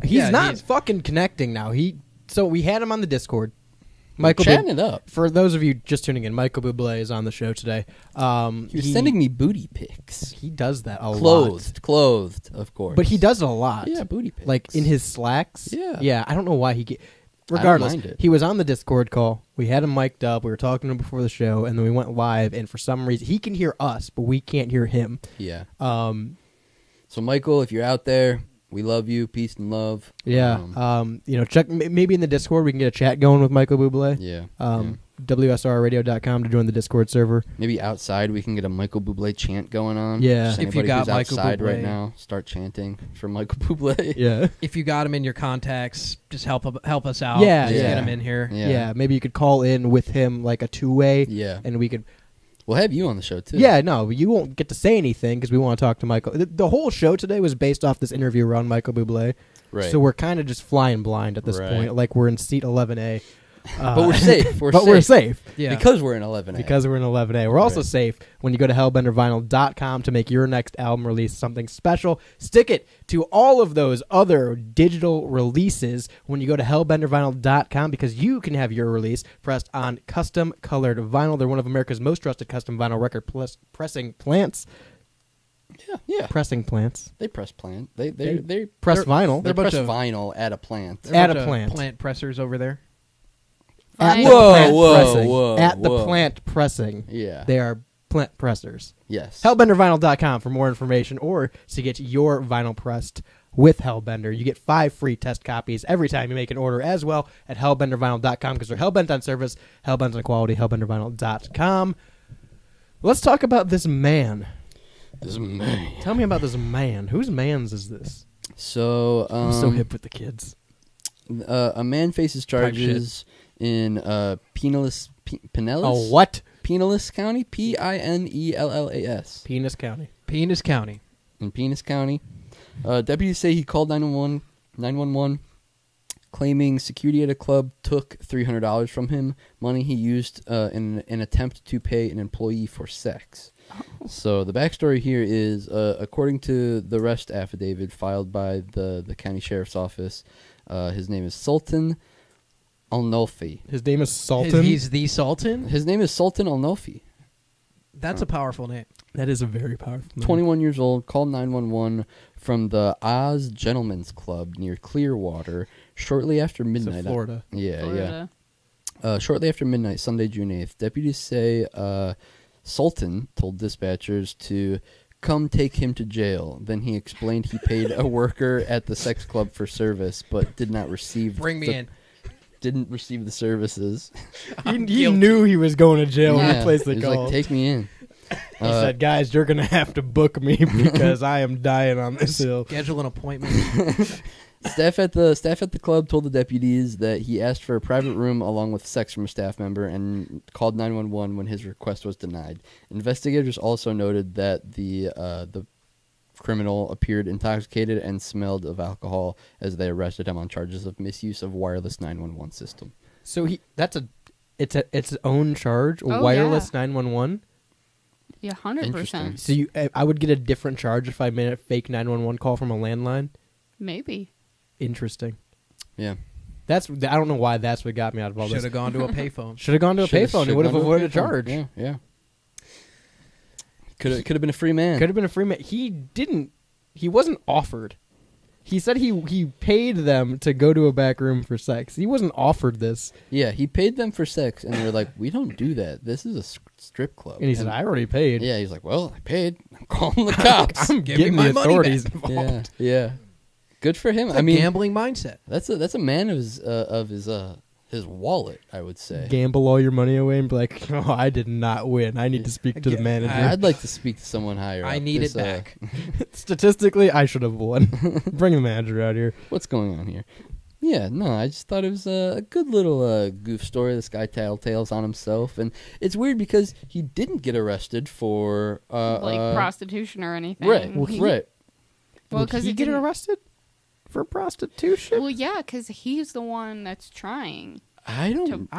Speaker 6: He's not fucking connecting now. So we had him on the Discord. Michael
Speaker 3: chatting it up.
Speaker 6: For those of you just tuning in, Michael Bublé is on the show today.
Speaker 3: He was sending me booty pics.
Speaker 6: He does that a lot.
Speaker 3: Clothed, of course.
Speaker 6: But he does it a lot.
Speaker 3: Yeah, booty pics.
Speaker 6: Like in his slacks.
Speaker 3: Yeah.
Speaker 6: Yeah, I don't know why he regardless, he was on the Discord call. We had him mic'd up. We were talking to him before the show, and then we went live, and for some reason, he can hear us, but we can't hear him.
Speaker 3: Yeah. So, Michael, if you're out there, we love you. Peace and love.
Speaker 6: Yeah. Check maybe in the Discord we can get a chat going with Michael Bublé.
Speaker 3: Yeah.
Speaker 6: WSRradio.com to join the Discord server.
Speaker 3: Maybe outside we can get a Michael Bublé chant going on.
Speaker 6: Yeah.
Speaker 3: Just
Speaker 5: if you got
Speaker 3: who's
Speaker 5: Michael
Speaker 3: outside
Speaker 5: Bublé
Speaker 3: right now, start chanting for Michael Bublé.
Speaker 6: Yeah.
Speaker 5: If you got him in your contacts, just help us out.
Speaker 6: Yeah.
Speaker 5: Just get him in here.
Speaker 6: Yeah. Maybe you could call in with him like a two-way.
Speaker 3: Yeah.
Speaker 6: And we could.
Speaker 3: We'll have you on the show, too.
Speaker 6: Yeah, no, you won't get to say anything because we want to talk to Michael. The whole show today was based off this interview around Michael Bublé.
Speaker 3: Right.
Speaker 6: So we're kind of just flying blind at this point. Like we're in seat 11A.
Speaker 3: But we're safe.
Speaker 6: We're safe.
Speaker 5: Yeah.
Speaker 3: Because we're in 11A.
Speaker 6: Because we're in 11A. We're also safe when you go to hellbendervinyl.com to make your next album release something special. Stick it to all of those other digital releases when you go to hellbendervinyl.com because you can have your release pressed on custom colored vinyl. They're one of America's most trusted custom vinyl record pressing plants.
Speaker 3: Yeah.
Speaker 6: Pressing plants.
Speaker 3: They press plant. They
Speaker 6: press vinyl.
Speaker 3: They press vinyl at a plant.
Speaker 6: At a plant.
Speaker 5: Plant pressers over there.
Speaker 6: At the plant pressing.
Speaker 3: Yeah.
Speaker 6: They are plant pressers.
Speaker 3: Yes.
Speaker 6: Hellbendervinyl.com for more information or to get your vinyl pressed with Hellbender. You get 5 free test copies every time you make an order as well at hellbendervinyl.com because they're hellbent on service, hellbent on quality, hellbendervinyl.com. Let's talk about this man.
Speaker 3: This man.
Speaker 6: Tell me about this man. Whose man's is this?
Speaker 3: So,
Speaker 6: I'm so hip with the kids.
Speaker 3: A man faces charges in Pinellas.
Speaker 6: Oh, what?
Speaker 3: Pinellas County? Pinellas.
Speaker 6: Penis County.
Speaker 5: Penis County.
Speaker 3: In Penis County. Deputies say he called 911, claiming security at a club took $300 from him, money he used in an attempt to pay an employee for sex. So the backstory here is, according to the arrest affidavit filed by the county sheriff's office, his name is Sultan Al-Nolfi.
Speaker 6: His name is Sultan?
Speaker 5: He's the Sultan?
Speaker 3: His name is Sultan Al-Nolfi.
Speaker 5: That's a powerful name.
Speaker 6: That is a very powerful name.
Speaker 3: 21 years old, called 911 from the Oz Gentlemen's Club near Clearwater shortly after midnight.
Speaker 6: Florida.
Speaker 3: Yeah. Shortly after midnight, Sunday, June 8th, deputies say Sultan told dispatchers to come take him to jail. Then he explained he paid a worker at the sex club for service, but did not receive. Didn't receive the services.
Speaker 6: He knew he was going to jail when he placed the
Speaker 3: He's
Speaker 6: call.
Speaker 3: like, take me in.
Speaker 6: He said, guys, you're going to have to book me because I am dying on this hill.
Speaker 5: Schedule an appointment.
Speaker 3: Staff at the club told the deputies that he asked for a private room along with sex from a staff member and called 911 when his request was denied. Investigators also noted that the criminal appeared intoxicated and smelled of alcohol as they arrested him on charges of misuse of wireless 911 system.
Speaker 6: So it's its own charge,
Speaker 7: Oh,
Speaker 6: wireless
Speaker 7: yeah.
Speaker 6: 911.
Speaker 7: Yeah, 100%.
Speaker 6: So I would get a different charge if I made a fake 911 call from a landline.
Speaker 7: Maybe.
Speaker 6: Interesting.
Speaker 3: Yeah.
Speaker 6: I don't know why that's what got me out of all this.
Speaker 5: Should have gone to a payphone.
Speaker 6: Should have gone to a payphone. It would have avoided a charge.
Speaker 3: Yeah. Could have been a free man.
Speaker 6: Could have been a free man. He wasn't offered. He said he paid them to go to a back room for sex. He wasn't offered this.
Speaker 3: Yeah, he paid them for sex, and they're like, we don't do that. This is a strip club.
Speaker 6: And he said, I already paid.
Speaker 3: Yeah, he's like, well, I paid. I'm calling the cops.
Speaker 6: I'm getting the authorities
Speaker 3: Yeah,
Speaker 6: involved.
Speaker 3: yeah. Good for him.
Speaker 5: It's
Speaker 3: I mean,
Speaker 5: gambling mindset.
Speaker 3: That's a man of his wallet, I would say.
Speaker 6: Gamble all your money away and be like, oh, I did not win. I need to speak to the manager.
Speaker 3: I'd like to speak to someone higher.
Speaker 5: I
Speaker 3: up.
Speaker 5: need
Speaker 3: This,
Speaker 5: it back.
Speaker 6: Statistically, I should have won. Bring the manager out here.
Speaker 3: What's going on here? Yeah, no, I just thought it was a good little goof story. This guy tales on himself, and it's weird because he didn't get arrested for
Speaker 7: prostitution or anything.
Speaker 3: Right,
Speaker 7: Well,
Speaker 6: Would
Speaker 7: because
Speaker 6: he get arrested for prostitution?
Speaker 7: Well, yeah, because he's the one that's trying.
Speaker 3: I don't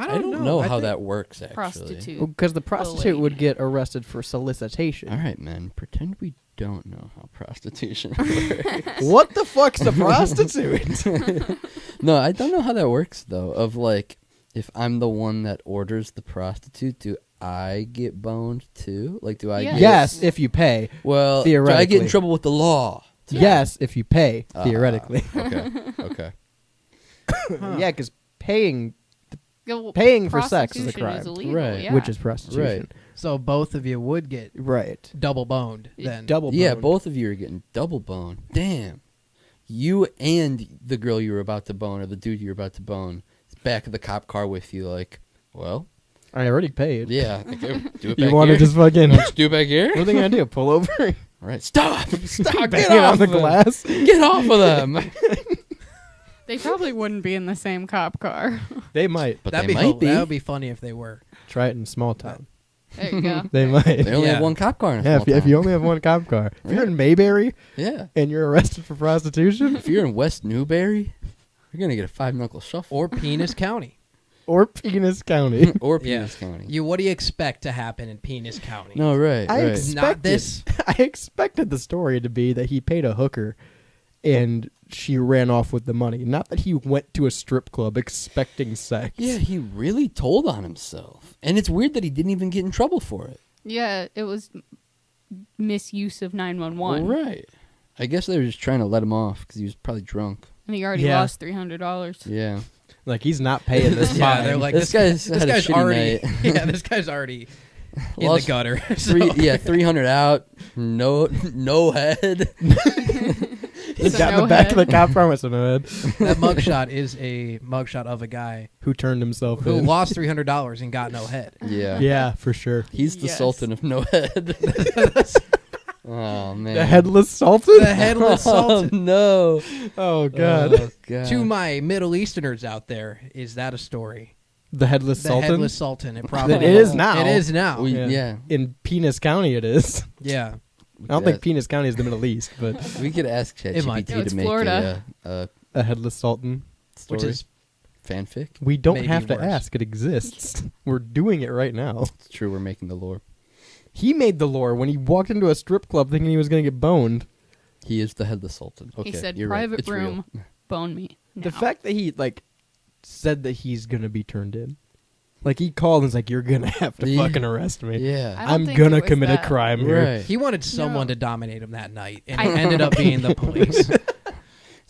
Speaker 3: know how that works, actually.
Speaker 7: Prostitute.
Speaker 6: Because the prostitute would get arrested for solicitation.
Speaker 3: All right, man. Pretend we don't know how prostitution works.
Speaker 6: What the fuck's a prostitute?
Speaker 3: No, I don't know how that works, though. Of, like, if I'm the one that orders the prostitute, do I get boned, too? Like, do I get...
Speaker 6: Yes, if you pay.
Speaker 3: Well, do
Speaker 6: theoretically.
Speaker 3: I get in trouble with the law?
Speaker 6: Yes, if you pay, theoretically.
Speaker 3: Okay.
Speaker 6: Yeah, because paying
Speaker 7: Well,
Speaker 6: for sex is a
Speaker 7: prostitution
Speaker 6: crime.
Speaker 7: is illegal,
Speaker 3: Right.
Speaker 7: yeah.
Speaker 6: Which is prostitution.
Speaker 3: Right.
Speaker 5: So both of you would get double boned then.
Speaker 3: Yeah, both of you are getting double boned. Damn. You and the girl you were about to bone or the dude you were about to bone is back of the cop car with you like, well...
Speaker 6: I already paid.
Speaker 3: Yeah. Like, do it back
Speaker 6: You want to
Speaker 3: here?
Speaker 6: just fucking...
Speaker 3: Just do it back here?
Speaker 6: What are they going to do? Pull over?
Speaker 3: All right. Stop.
Speaker 6: Bang
Speaker 3: Get
Speaker 6: it
Speaker 3: off
Speaker 6: on the
Speaker 3: of them.
Speaker 6: glass?
Speaker 3: Get off of them.
Speaker 7: They probably wouldn't be in the same cop car.
Speaker 6: They might.
Speaker 3: But
Speaker 5: That'd
Speaker 3: they might be.
Speaker 5: That would be funny if they were.
Speaker 6: Try it in small town.
Speaker 7: There you go.
Speaker 6: They might.
Speaker 3: They only have one cop car in a
Speaker 6: Yeah,
Speaker 3: small
Speaker 6: if you
Speaker 3: town.
Speaker 6: only have one cop car. If you're in Mayberry
Speaker 3: Yeah.
Speaker 6: and you're arrested for prostitution,
Speaker 3: If you're in West Newbury, you're going to get a 5-knuckle shuffle.
Speaker 5: Or Penis County.
Speaker 6: or Penis County.
Speaker 3: Or Penis County.
Speaker 5: What do you expect to happen in Penis County?
Speaker 3: No, right.
Speaker 6: I
Speaker 3: right.
Speaker 6: expected
Speaker 5: Not this.
Speaker 6: I expected the story to be that he paid a hooker and she ran off with the money. Not that he went to a strip club expecting sex.
Speaker 3: Yeah, he really told on himself. And it's weird that he didn't even get in trouble for it.
Speaker 7: Yeah, it was misuse of 911.
Speaker 3: Right. I guess they were just trying to let him off because he was probably drunk.
Speaker 7: And he already
Speaker 6: Yeah.
Speaker 7: lost $300.
Speaker 3: Yeah.
Speaker 6: Like, he's not paying this
Speaker 5: Yeah,
Speaker 6: fine.
Speaker 5: they're like,
Speaker 3: This guy's
Speaker 5: this
Speaker 3: had a
Speaker 5: guy's
Speaker 3: shitty
Speaker 5: already.
Speaker 3: night.
Speaker 5: Yeah, this guy's already in the
Speaker 3: Lost
Speaker 5: gutter.
Speaker 3: $300 out. No head.
Speaker 6: He got in the back of the cop car with no head.
Speaker 5: That mugshot is a mugshot of a guy
Speaker 6: Who turned himself
Speaker 5: who
Speaker 6: in.
Speaker 5: lost $300 and got no head.
Speaker 3: Yeah.
Speaker 6: Yeah, for sure.
Speaker 3: He's the
Speaker 7: Yes.
Speaker 3: Sultan of no head. Oh, man.
Speaker 6: The headless sultan?
Speaker 5: The headless
Speaker 3: Oh,
Speaker 5: sultan.
Speaker 3: no.
Speaker 6: Oh, God.
Speaker 3: Oh, God.
Speaker 5: To my Middle Easterners out there, is that a story?
Speaker 6: The headless
Speaker 5: The
Speaker 6: sultan?
Speaker 5: headless sultan. It probably
Speaker 6: It is now.
Speaker 5: It is now.
Speaker 3: Yeah.
Speaker 6: In Penis County, it is.
Speaker 5: Yeah.
Speaker 6: I don't think Penis County is the Middle East, but
Speaker 3: We could ask
Speaker 5: It might be.
Speaker 3: ChatGPT
Speaker 7: It's
Speaker 3: to make
Speaker 7: Florida.
Speaker 6: a headless sultan.
Speaker 3: story.
Speaker 5: Which is
Speaker 3: fanfic.
Speaker 6: We don't
Speaker 5: Maybe
Speaker 6: have to
Speaker 5: worse.
Speaker 6: ask. It exists. We're doing it right now.
Speaker 3: It's true. We're making the lore.
Speaker 6: He made the lore when he walked into a strip club thinking he was going to get boned.
Speaker 3: He is the headless sultan. Okay,
Speaker 7: He said,
Speaker 3: you're right.
Speaker 7: private
Speaker 3: It's real.
Speaker 7: room, bone me.
Speaker 6: The
Speaker 7: now."
Speaker 6: fact that he said that he's going to be turned in. Like, he called and was like, you're going to have to
Speaker 3: Yeah.
Speaker 6: fucking arrest me.
Speaker 3: Yeah.
Speaker 7: I don't
Speaker 6: I'm
Speaker 7: think
Speaker 6: going to
Speaker 7: it was
Speaker 6: commit a
Speaker 7: that.
Speaker 6: crime here.
Speaker 3: Right.
Speaker 5: he wanted someone
Speaker 7: No.
Speaker 5: to dominate him that night, and
Speaker 7: I-
Speaker 5: it ended up being the police.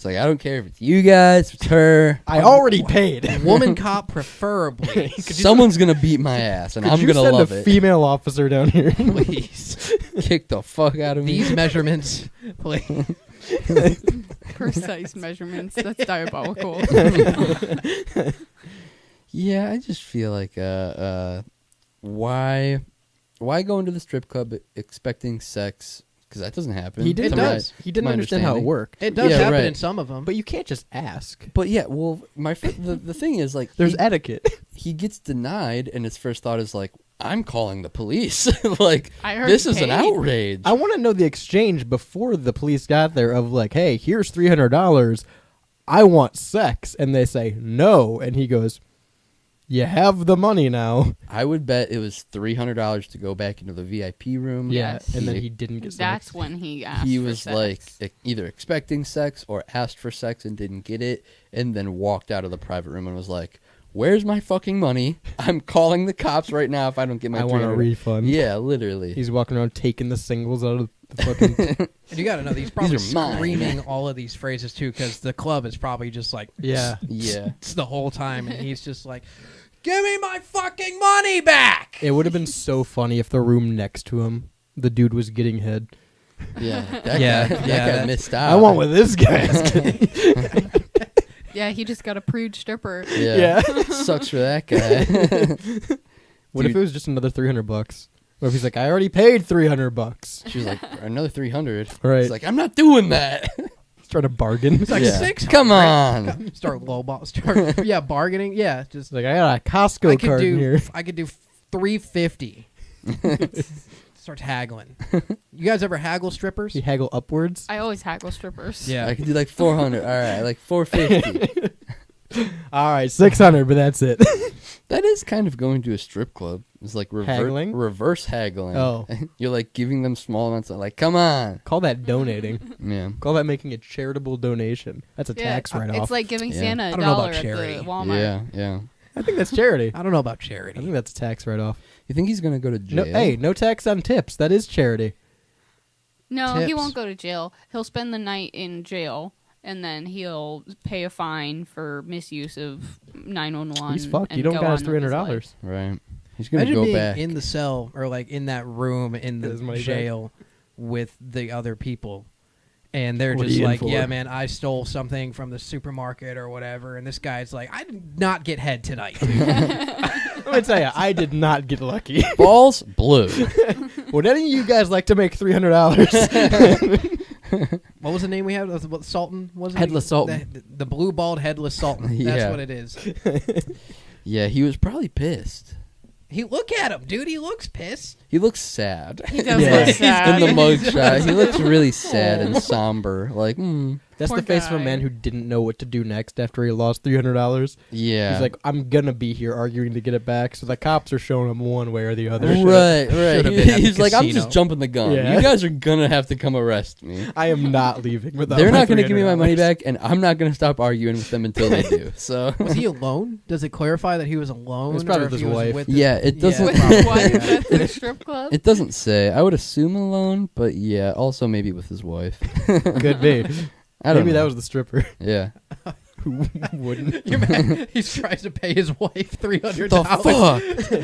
Speaker 3: It's like, I don't care if it's you guys, if it's her.
Speaker 6: I already paid.
Speaker 5: Woman cop preferably.
Speaker 3: Someone's gonna beat my ass, and I'm
Speaker 6: you
Speaker 3: gonna
Speaker 6: send
Speaker 3: love
Speaker 6: a
Speaker 3: it.
Speaker 6: female officer down here.
Speaker 5: Please.
Speaker 3: Kick the fuck out of me.
Speaker 5: These measurements, please.
Speaker 7: Precise measurements. That's diabolical.
Speaker 3: Yeah, I just feel like why go into the strip club expecting sex? Because that doesn't happen.
Speaker 6: He didn't.
Speaker 3: to my-
Speaker 6: He didn't
Speaker 3: my
Speaker 6: understand how it
Speaker 3: understanding.
Speaker 6: worked.
Speaker 5: It does
Speaker 3: Yeah,
Speaker 5: happen
Speaker 3: right.
Speaker 5: in some of them.
Speaker 6: But you can't just ask.
Speaker 3: But yeah, well, the thing is, like,
Speaker 6: There's etiquette.
Speaker 3: he gets denied, and his first thought is like, I'm calling the police. Like,
Speaker 7: I heard
Speaker 3: this
Speaker 7: he
Speaker 3: is an
Speaker 7: paid.
Speaker 3: outrage.
Speaker 6: I want to know the exchange before the police got there of like, hey, here's $300. I want sex. And they say no. And he goes, you have the money now.
Speaker 3: I would bet it was $300 to go back into the VIP room.
Speaker 7: Yes.
Speaker 6: And then he didn't get sex.
Speaker 7: That's when he asked
Speaker 3: He
Speaker 7: for
Speaker 3: was
Speaker 7: sex.
Speaker 3: like either expecting sex or asked for sex and didn't get it, and then walked out of the private room and was like, "Where's my fucking money? I'm calling the cops right now if I don't get my
Speaker 6: I want a
Speaker 3: $300."
Speaker 6: refund.
Speaker 3: Yeah, literally.
Speaker 6: He's walking around taking the singles out of the fucking...
Speaker 5: And you got to know, he's probably
Speaker 3: These are mine.
Speaker 5: screaming all of these phrases too, because the club is probably just like,
Speaker 6: Yeah.
Speaker 3: Yeah.
Speaker 5: it's the whole time, and he's just like, "Give me my fucking money back!"
Speaker 6: It would have been so funny if the room next to him, the dude was getting head.
Speaker 3: Yeah, that
Speaker 5: Yeah,
Speaker 3: guy, that
Speaker 5: yeah,
Speaker 3: guy
Speaker 5: that-
Speaker 3: missed out.
Speaker 6: I want with this guy.
Speaker 7: Yeah, he just got a prude stripper.
Speaker 3: Yeah, sucks for that guy.
Speaker 6: What if it was just another $300? Or if he's like, I already paid $300.
Speaker 3: She was like, another 300.
Speaker 6: Right.
Speaker 3: He's like, I'm not doing that.
Speaker 6: He's trying to bargain.
Speaker 5: It's like
Speaker 3: Yeah.
Speaker 5: 600.
Speaker 3: Come on.
Speaker 5: Start lowball. Start, yeah, bargaining. Yeah, just
Speaker 6: Like, I got a Costco
Speaker 5: I could
Speaker 6: card
Speaker 5: do.
Speaker 6: in here.
Speaker 5: I could do $350. Start haggling. You guys ever haggle strippers?
Speaker 6: You haggle upwards.
Speaker 7: I always haggle strippers.
Speaker 5: Yeah.
Speaker 3: I could do like 400. All right, like 450.
Speaker 6: All right, 600, but that's it.
Speaker 3: That is kind of going to a strip club. It's like
Speaker 6: Haggling?
Speaker 3: reverse haggling.
Speaker 6: Oh.
Speaker 3: You're like giving them small amounts of like, come on.
Speaker 6: Call that donating.
Speaker 3: Yeah.
Speaker 6: Call that making a charitable donation. That's a
Speaker 7: Yeah,
Speaker 6: tax write-off.
Speaker 7: It's like giving
Speaker 3: Yeah.
Speaker 7: Santa
Speaker 5: I
Speaker 7: a
Speaker 5: don't know about
Speaker 7: dollar at
Speaker 5: charity.
Speaker 7: the Walmart.
Speaker 3: Yeah.
Speaker 6: I think that's charity.
Speaker 5: I don't know about
Speaker 6: I
Speaker 5: charity.
Speaker 6: think that's a tax write-off.
Speaker 3: You think he's going to go to
Speaker 6: No,
Speaker 3: jail?
Speaker 6: hey, no tax on tips. That is charity.
Speaker 7: No, he
Speaker 5: Tips.
Speaker 7: won't go to jail. He'll spend the night in jail, and then he'll pay a fine for misuse of 911.
Speaker 6: He's fucked.
Speaker 7: and
Speaker 6: You don't
Speaker 7: go
Speaker 6: got his
Speaker 7: on with his life.
Speaker 6: $300.
Speaker 3: Right. He's going to
Speaker 5: Imagine
Speaker 3: go
Speaker 5: being
Speaker 3: back.
Speaker 5: in the cell or like in that room in
Speaker 6: Get his
Speaker 5: the
Speaker 6: money back.
Speaker 5: jail with the other people, and they're
Speaker 6: What are
Speaker 5: just
Speaker 6: you in
Speaker 5: like,
Speaker 6: for?
Speaker 5: "Yeah, man, I stole something from the supermarket or whatever," and this guy's like, "I did not get head tonight." Dude.
Speaker 6: Let me tell you, I did not get lucky.
Speaker 3: Balls blue.
Speaker 6: Would any of you guys like to make $300?
Speaker 5: What was the name we had? Was it Sultan? Was it
Speaker 6: Headless Sultan.
Speaker 5: The blue bald headless Sultan. That's
Speaker 3: Yeah.
Speaker 5: what it is.
Speaker 3: Yeah, he was probably pissed.
Speaker 5: He look at him, dude. He looks pissed.
Speaker 3: He looks sad.
Speaker 7: He does
Speaker 6: Yeah.
Speaker 7: look sad.
Speaker 3: In the mugshot, he looks really sad and somber. Like,
Speaker 6: That's
Speaker 7: Poor
Speaker 6: the face of a
Speaker 7: guy.
Speaker 6: man who didn't know what to do next after he lost $300.
Speaker 3: yeah.
Speaker 6: He's like, I'm gonna be here arguing to get it back. So the cops are showing him one way or the other.
Speaker 3: right.
Speaker 5: should've been at the
Speaker 3: He's like, I'm
Speaker 5: casino.
Speaker 3: just jumping the gun.
Speaker 6: Yeah.
Speaker 3: You guys are gonna have to come arrest me.
Speaker 6: I am not leaving without.
Speaker 3: They're
Speaker 6: my
Speaker 3: not gonna give me my money
Speaker 6: $300.
Speaker 3: back, and I'm not gonna stop arguing with them until they do. So
Speaker 5: Was he alone? Does it clarify that he was alone?
Speaker 6: It was probably
Speaker 5: or if
Speaker 6: with
Speaker 5: he
Speaker 6: his
Speaker 5: was
Speaker 6: wife.
Speaker 5: with
Speaker 3: Yeah, it doesn't-
Speaker 5: probably,
Speaker 7: Wife
Speaker 5: yeah.
Speaker 7: at the strip club.
Speaker 3: it doesn't say. I would assume alone, but yeah, also maybe with his wife.
Speaker 6: Could be.
Speaker 3: I don't
Speaker 6: Maybe
Speaker 3: know.
Speaker 6: that was the stripper.
Speaker 3: Yeah.
Speaker 6: Who wouldn't?
Speaker 5: You're mad. He tries to pay his wife $300
Speaker 3: The fuck?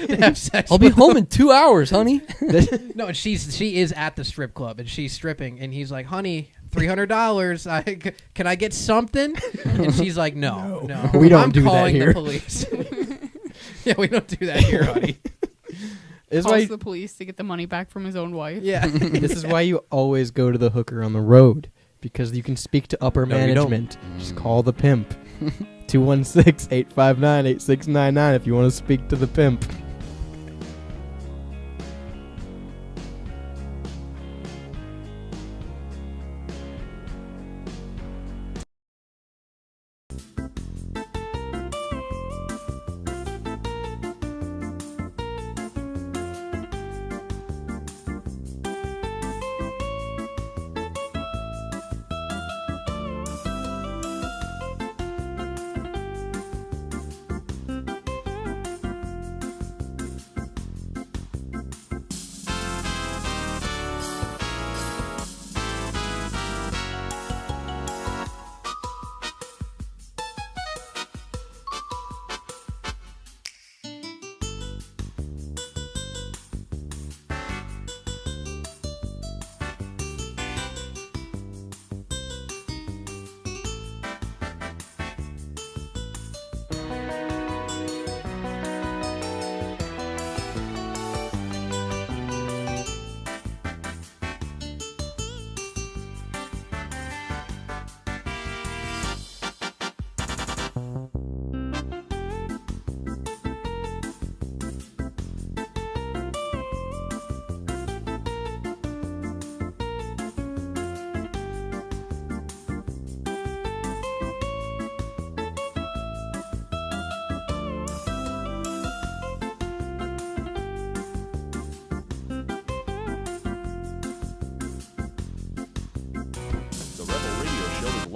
Speaker 5: to have sex.
Speaker 3: I'll be
Speaker 5: with
Speaker 3: home
Speaker 5: him.
Speaker 3: in 2 hours, honey.
Speaker 5: No, and she is at the strip club and she's stripping, and he's like, "Honey, $300. Can I get something?" And she's like, "No, no,
Speaker 6: We don't
Speaker 5: I'm
Speaker 6: do that
Speaker 5: calling
Speaker 6: here."
Speaker 5: the police." Yeah, we don't do that here, honey.
Speaker 6: This is
Speaker 7: Calls
Speaker 6: why.
Speaker 7: the police to get the money back from his own wife.
Speaker 5: Yeah.
Speaker 6: This is why you always go to the hooker on the road, because you can speak to upper
Speaker 5: No, you don't.
Speaker 6: management. Just call the pimp. 216-859-8699 if you want to speak to the pimp.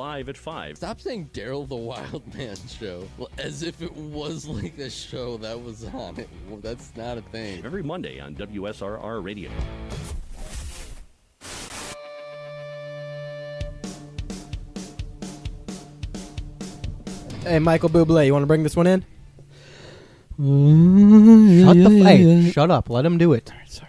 Speaker 15: live at 5.
Speaker 3: Stop saying Daryl the Wild Man show as if it was like a show that was on it. Well, that's not a thing.
Speaker 15: Every Monday on WSRR Radio.
Speaker 6: Hey, Michael Bublé, you want to bring this one in? Shut up. Let him do it.
Speaker 3: Sorry.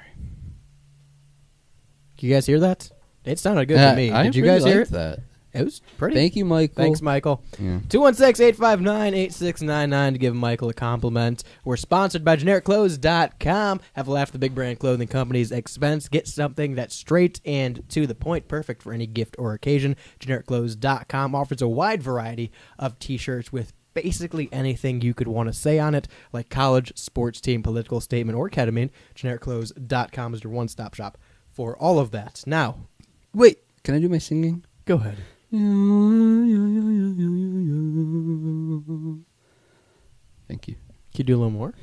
Speaker 6: Can you guys hear that? It sounded good to me. Did you guys hear it?
Speaker 3: That?
Speaker 6: It was pretty.
Speaker 3: Thank you, Michael.
Speaker 6: Thanks, Michael.
Speaker 3: Yeah.
Speaker 6: 216-859-8699 to give Michael a compliment. We're sponsored by GenericClothes.com. Have a laugh at the big brand clothing company's expense. Get something that's straight and to the point, perfect for any gift or occasion. GenericClothes.com offers a wide variety of T-shirts with basically anything you could want to say on it, like college, sports team, political statement, or ketamine. GenericClothes.com is your one-stop shop for all of that. Now,
Speaker 3: wait, can I do my singing?
Speaker 6: Go ahead.
Speaker 3: Thank you.
Speaker 6: Can you do a little more?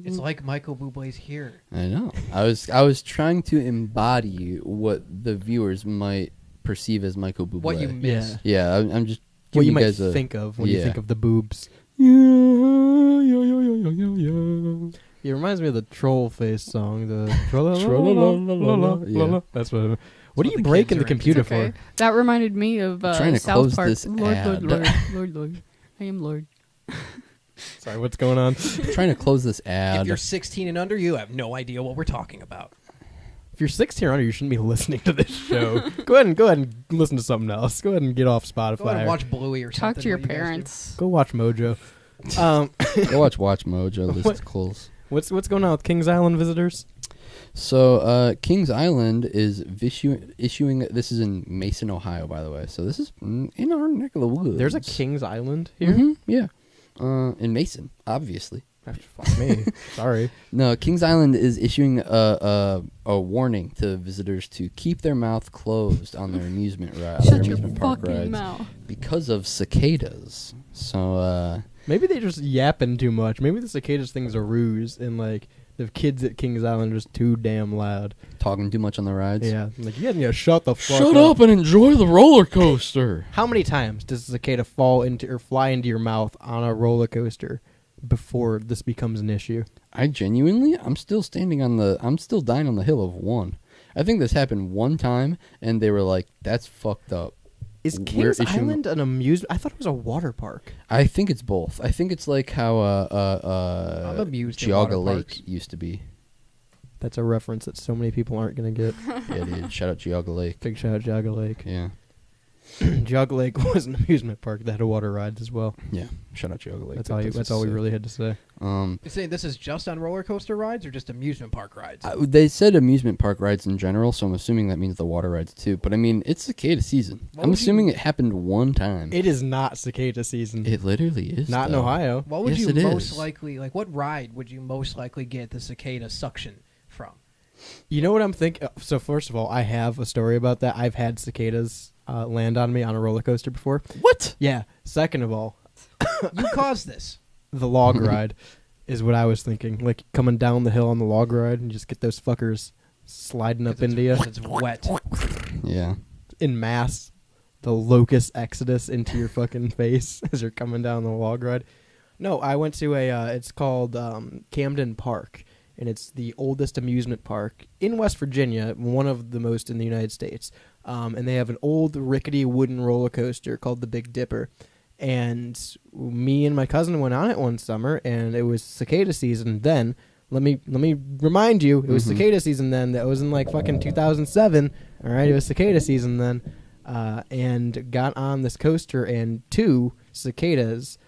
Speaker 5: It's like Michael Bublé's here.
Speaker 3: I know. I was trying to embody what the viewers might perceive as Michael Bublé.
Speaker 5: What you miss.
Speaker 3: Yeah, I'm just
Speaker 6: what
Speaker 3: giving
Speaker 6: you
Speaker 3: guys
Speaker 6: might think of when you think of the boobs. It reminds me of the Troll Face song. The yeah, that's what. What are you breaking the computer for?
Speaker 7: That reminded me of
Speaker 3: trying to
Speaker 7: South
Speaker 3: close
Speaker 7: Park.
Speaker 3: this
Speaker 7: Lord,
Speaker 3: ad.
Speaker 7: Lord. I am Lord.
Speaker 6: Sorry, what's going on?
Speaker 3: Trying to close this ad.
Speaker 5: If you're 16 and under, you have no idea what we're talking about.
Speaker 6: If you're 16 or under, you shouldn't be listening to this show. Go ahead and listen to something else. Go ahead and get off Spotify.
Speaker 5: Go ahead and watch Bluey or something.
Speaker 7: Talk to your
Speaker 5: what you guys do.
Speaker 7: parents.
Speaker 6: Go watch Mojo.
Speaker 3: Go watch Mojo. List close.
Speaker 6: What's going on with Kings Island visitors?
Speaker 3: So Kings Island is issuing. This is in Mason, Ohio, by the way. So this is in our neck of the woods.
Speaker 6: There's a Kings Island here.
Speaker 3: Mm-hmm, yeah, in Mason, obviously.
Speaker 6: Fuck me. Sorry.
Speaker 3: No, Kings Island is issuing a warning to visitors to keep their mouth closed on their amusement park rides
Speaker 7: mouth.
Speaker 3: because of cicadas. So
Speaker 6: maybe they just yapping too much. Maybe the cicadas thing's a ruse, and like the kids at Kings Island are just too damn loud,
Speaker 3: talking too much on the rides.
Speaker 6: Yeah, like you gotta shut the fuck
Speaker 3: Shut up and enjoy the roller coaster.
Speaker 6: How many times does a cicada fall into or fly into your mouth on a roller coaster before this becomes an issue?
Speaker 3: I'm still dying on the hill of one. I think this happened one time, and they were like, "That's fucked up."
Speaker 6: Is Kings Island an amusement? I thought it was a water park.
Speaker 3: I think it's both. I think it's like how
Speaker 5: I'm amused in
Speaker 3: Geauga
Speaker 5: water
Speaker 3: Lake
Speaker 5: parks.
Speaker 3: used to be.
Speaker 6: That's a reference that so many people aren't gonna get.
Speaker 3: Yeah, dude. Shout out Geauga Lake.
Speaker 6: Big shout out Geauga Lake.
Speaker 3: Yeah.
Speaker 6: Geauga Lake was an amusement park that had water rides as well.
Speaker 3: Yeah. Shout out Geauga Lake.
Speaker 6: That's all we really had to say.
Speaker 5: You saying this is just on roller coaster rides or just amusement park rides?
Speaker 3: They said amusement park rides in general, so I'm assuming that means the water rides too. But I mean, it's cicada season. I'm assuming it happened one time.
Speaker 6: It is not cicada season.
Speaker 3: It literally is.
Speaker 6: Not in
Speaker 3: though.
Speaker 6: Ohio.
Speaker 5: What would
Speaker 3: Yes,
Speaker 5: you
Speaker 3: it
Speaker 5: most
Speaker 3: is.
Speaker 5: likely what ride would you most likely get the cicada suction from?
Speaker 6: You know what I'm thinking? So first of all, I have a story about that. I've had cicadas land on me on a roller coaster before.
Speaker 3: What?
Speaker 6: Yeah. Second of all,
Speaker 5: You caused this.
Speaker 6: the log ride is what I was thinking. Like coming down the hill on the log ride and just get those fuckers sliding up into you
Speaker 5: It's wet.
Speaker 3: Yeah.
Speaker 6: in mass. The locust exodus into your fucking face as you're coming down the log ride. No, I went to it's called Camden Park. And it's the oldest amusement park in West Virginia, one of the most in the United States. And they have an old rickety wooden roller coaster called the Big Dipper. And me and my cousin went on it one summer, and it was cicada season then. Let me remind you, it was cicada season then. That was in like fucking 2007. All right, it was cicada season then. And got on this coaster, and 2 cicadas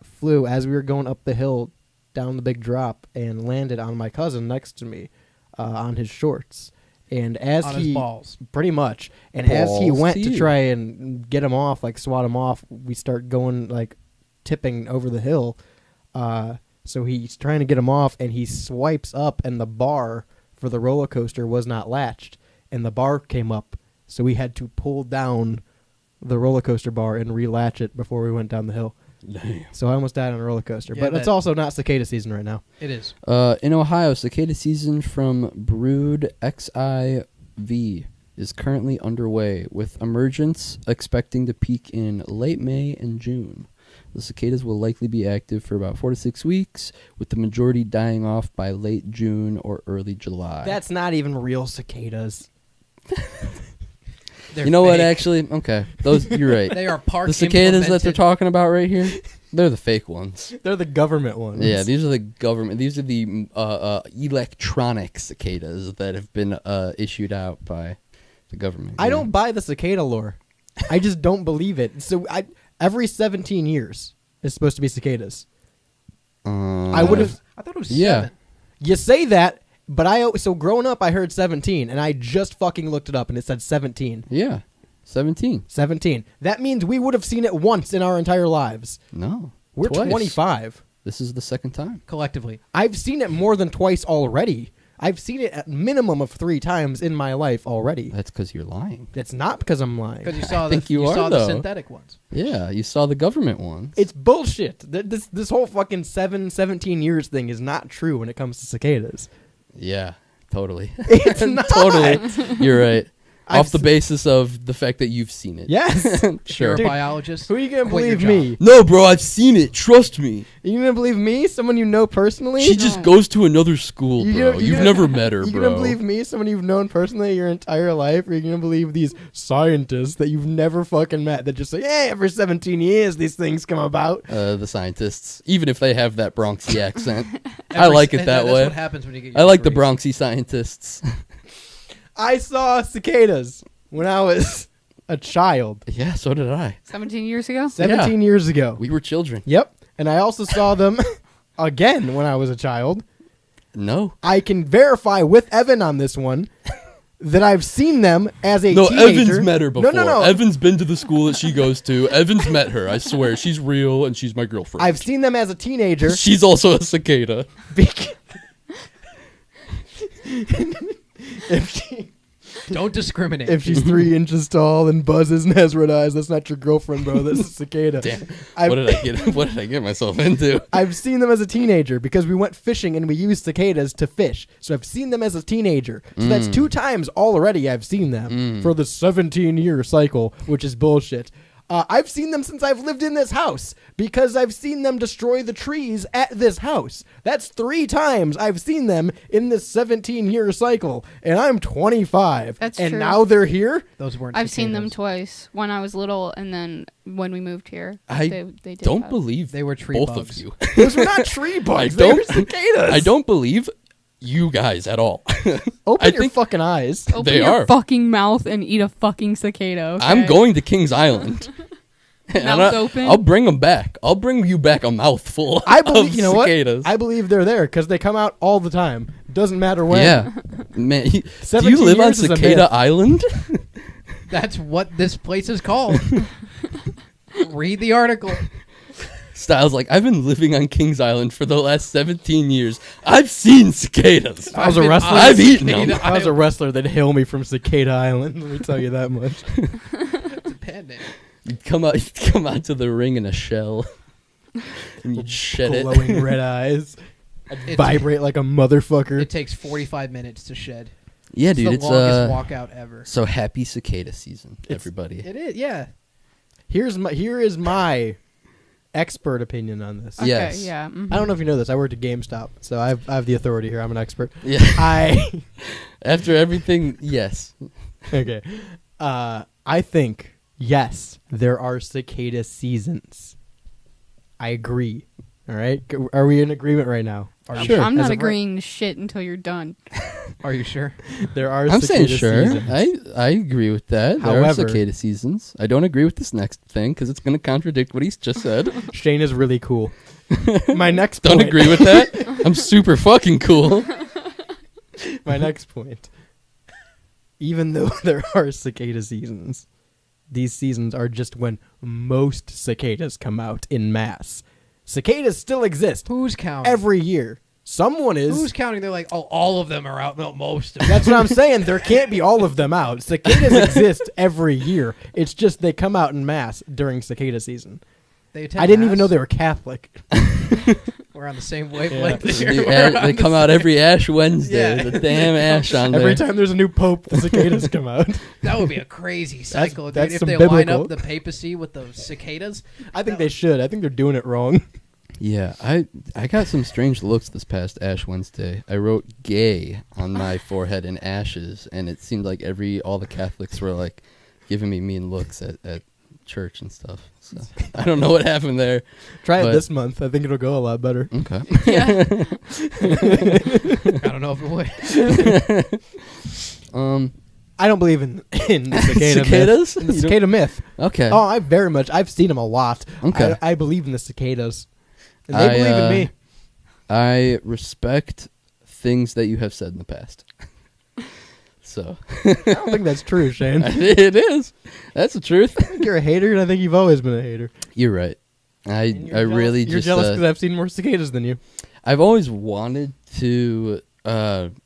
Speaker 6: flew as we were going up the hill down the big drop and landed on my cousin next to me on his shorts. And as
Speaker 5: On
Speaker 6: he
Speaker 5: his balls.
Speaker 6: pretty much, and as he
Speaker 3: Balls
Speaker 6: went
Speaker 3: to
Speaker 6: to
Speaker 3: you.
Speaker 6: try and get him off, like swat him off, we start going like tipping over the hill. So he's trying to get him off, and he swipes up, and the bar for the roller coaster was not latched, and the bar came up, so we had to pull down the roller coaster bar and relatch it before we went down the hill.
Speaker 3: Damn.
Speaker 6: So I almost died on a roller coaster.
Speaker 5: Yeah,
Speaker 6: but it's
Speaker 5: that-
Speaker 6: also not cicada season right now.
Speaker 5: It is.
Speaker 3: In Ohio, cicada season from Brood XIV is currently underway, with emergence expecting to peak in late May and June. The cicadas will likely be active for about 4 to 6 weeks, with the majority dying off by late June or early July.
Speaker 6: That's not even real cicadas.
Speaker 5: They're
Speaker 3: You know what?
Speaker 5: fake.
Speaker 3: Actually, okay, those you're right.
Speaker 5: They are part
Speaker 3: The cicadas that they're
Speaker 5: implemented.
Speaker 3: talking about right here, they're the fake ones.
Speaker 6: They're the government ones.
Speaker 3: Yeah, these are the government. These are the electronic cicadas that have been issued out by the government.
Speaker 6: I don't buy the cicada lore. I just don't believe it. So every 17 years is supposed to be cicadas. I would have.
Speaker 5: I thought it was
Speaker 3: Yeah.
Speaker 5: 7.
Speaker 6: You say that, but so growing up, I heard 17, and I just fucking looked it up, and it said 17.
Speaker 3: Yeah, 17.
Speaker 6: 17. That means we would have seen it once in our entire lives.
Speaker 3: No,
Speaker 6: We're
Speaker 3: twice.
Speaker 6: 25.
Speaker 3: This is the second time.
Speaker 5: Collectively.
Speaker 6: I've seen it more than twice already. I've seen it at minimum of 3 times in my life already.
Speaker 3: That's because you're lying.
Speaker 6: That's not because I'm lying.
Speaker 5: Because you saw
Speaker 3: I think you are,
Speaker 5: saw the
Speaker 3: though.
Speaker 5: synthetic ones.
Speaker 3: Yeah, you saw the government ones.
Speaker 6: It's bullshit. This whole fucking 17 years thing is not true when it comes to cicadas.
Speaker 3: Yeah, totally.
Speaker 6: It's not.
Speaker 3: Totally. You're right.
Speaker 6: I've
Speaker 3: Off the basis of the fact that you've seen it.
Speaker 6: Yes.
Speaker 3: Sure.
Speaker 5: You're a
Speaker 6: Dude,
Speaker 5: biologist.
Speaker 6: Who are you going to
Speaker 5: Quit your
Speaker 6: believe me?
Speaker 3: No, bro, I've seen it. Trust me.
Speaker 6: Are you going to believe me? Someone you know personally?
Speaker 3: She just goes to another school, bro. You've never met her,
Speaker 6: You
Speaker 3: bro.
Speaker 6: going to believe me? Someone you've known personally your entire life? Or are you going to believe these scientists that you've never fucking met that just say, hey, every 17 years these things come about?
Speaker 3: The scientists, even if they have that Bronxy accent. I like it that
Speaker 5: that's
Speaker 3: way.
Speaker 5: what happens when you get your
Speaker 3: I like the
Speaker 5: degrees.
Speaker 3: Bronxy scientists.
Speaker 6: I saw cicadas when I was a child.
Speaker 3: Yeah, so did I.
Speaker 7: 17 years ago?
Speaker 6: 17 years ago.
Speaker 3: We were children.
Speaker 6: Yep. And I also saw them again when I was a child.
Speaker 3: No.
Speaker 6: I can verify with Evan on this one that I've seen them as a
Speaker 3: No,
Speaker 6: teenager.
Speaker 3: Evan's met her before.
Speaker 6: No.
Speaker 3: Evan's been to the school that she goes to. Evan's met her. I swear. She's real and she's my girlfriend.
Speaker 6: I've seen them as a teenager.
Speaker 3: She's also a cicada.
Speaker 6: If she...
Speaker 5: Don't discriminate.
Speaker 6: If she's 3 inches tall and buzzes and has red eyes, that's not your girlfriend, bro. That's a cicada.
Speaker 3: Damn. What did I get myself into?
Speaker 6: I've seen them as a teenager because we went fishing and we used cicadas to fish. So I've seen them as a teenager. So that's 2 times already I've seen them for the 17-year cycle, which is bullshit. I've seen them since I've lived in this house because I've seen them destroy the trees at this house. That's 3 times I've seen them in this 17-year cycle, and I'm 25.
Speaker 7: That's
Speaker 6: and
Speaker 7: true.
Speaker 6: now they're here?
Speaker 5: Those weren't
Speaker 7: I've seen them
Speaker 5: cicadas.
Speaker 7: twice. When I was little and then when we moved here.
Speaker 3: I
Speaker 7: they did
Speaker 3: don't
Speaker 7: that.
Speaker 3: believe
Speaker 5: They were tree
Speaker 3: both
Speaker 5: bugs.
Speaker 3: of you.
Speaker 6: Those were not tree bugs.
Speaker 3: I
Speaker 6: They
Speaker 3: don't-
Speaker 6: were cicadas.
Speaker 3: I don't believe you guys at all.
Speaker 6: Open
Speaker 3: I
Speaker 6: your
Speaker 3: think
Speaker 6: fucking eyes.
Speaker 7: Open
Speaker 3: They
Speaker 7: your
Speaker 3: are.
Speaker 7: fucking mouth and eat a fucking cicada. Okay?
Speaker 3: I'm going to Kings Island. And
Speaker 7: Mouth open?
Speaker 3: I'll bring them back. I'll bring you back a mouthful
Speaker 6: I believe,
Speaker 3: of
Speaker 6: you know
Speaker 3: cicadas.
Speaker 6: what? I believe they're there because they come out all the time. Doesn't matter when.
Speaker 3: Yeah. Man, do
Speaker 6: 17
Speaker 3: you live on
Speaker 6: years is a
Speaker 3: Cicada
Speaker 6: myth.
Speaker 3: Island?
Speaker 5: That's what this place is called. Read the article.
Speaker 3: Styles like, I've been living on Kings Island for the last 17 years. I've seen cicadas.
Speaker 6: If I was a wrestler,
Speaker 3: I've eaten them.
Speaker 6: If I was a wrestler, they'd hail me from Cicada Island. Let me tell you that much.
Speaker 5: It's a pen name.
Speaker 3: You'd come out to the ring in a shell. And you'd shed it.
Speaker 6: Glowing red eyes. I'd
Speaker 5: It's-
Speaker 6: vibrate like a motherfucker.
Speaker 5: It takes 45 minutes to shed.
Speaker 3: Yeah,
Speaker 5: It's
Speaker 3: dude,
Speaker 5: the
Speaker 3: it's
Speaker 5: longest walkout ever.
Speaker 3: So happy cicada season, everybody.
Speaker 5: It is, yeah.
Speaker 6: Here is my expert opinion on this.
Speaker 7: Okay,
Speaker 3: Yes.
Speaker 7: yeah.
Speaker 6: I don't know if you know this. I worked at GameStop, so I have the authority here. I'm an expert.
Speaker 3: Yeah. After everything, yes.
Speaker 6: Okay. I think, yes, there are cicada seasons. I agree. All right? Are we in agreement right now?
Speaker 3: Sure.
Speaker 7: I'm
Speaker 6: As
Speaker 7: not
Speaker 6: of
Speaker 7: agreeing to shit until you're done.
Speaker 5: Are you sure?
Speaker 6: There are
Speaker 3: I'm saying
Speaker 6: cicada
Speaker 3: sure.
Speaker 6: seasons.
Speaker 3: I agree with that. There are
Speaker 6: However-
Speaker 3: cicada seasons. I don't agree with this next thing because it's going to contradict what he's just said.
Speaker 6: Shane is really cool. My next
Speaker 3: Don't
Speaker 6: point.
Speaker 3: agree with that. I'm super fucking cool.
Speaker 6: My next point. Even though there are cicada seasons, these seasons are just when most cicadas come out in mass. Cicadas still exist
Speaker 5: Who's counting?
Speaker 6: every year. Someone is.
Speaker 5: Who's counting? They're like, oh, all of them are out. No, most of them.
Speaker 6: That's what I'm saying. There can't be all of them out. Cicadas exist every year. It's just they come out in mass during cicada season.
Speaker 5: They attend
Speaker 6: I didn't even
Speaker 5: Mass.
Speaker 6: know they were Catholic.
Speaker 5: We're on the same wavelength.
Speaker 3: They come out every Ash Wednesday.
Speaker 5: Yeah.
Speaker 3: The damn Ash on there.
Speaker 6: Every time there's a new pope, the cicadas come out.
Speaker 5: That would be a crazy cycle, dude.
Speaker 6: that's
Speaker 5: If
Speaker 6: some
Speaker 5: they line
Speaker 6: biblical.
Speaker 5: up the papacy with the cicadas.
Speaker 6: I think they should. I think they're doing it wrong.
Speaker 3: Yeah, I got some strange looks this past Ash Wednesday. I wrote "gay" on my forehead in ashes, and it seemed like all the Catholics were like giving me mean looks at church and stuff. So I don't know what happened there.
Speaker 6: Try it
Speaker 3: but-
Speaker 6: this month. I think it'll go a lot better.
Speaker 3: Okay.
Speaker 5: I don't know if it would.
Speaker 6: I don't believe in the cicada
Speaker 3: Cicadas?
Speaker 6: myth. In the
Speaker 3: You don't-
Speaker 6: cicada myth.
Speaker 3: Okay.
Speaker 6: Oh, I've seen them a lot.
Speaker 3: Okay.
Speaker 6: I believe in the cicadas. And they believe in me.
Speaker 3: I respect things that you have said in the past. So
Speaker 6: I don't think that's true, Shane. I
Speaker 3: it is. That's the truth.
Speaker 6: think you're a hater, and I think you've always been a hater.
Speaker 3: You're right. I really
Speaker 6: You're
Speaker 3: just
Speaker 6: jealous because I've seen more cicadas than you.
Speaker 3: I've always wanted to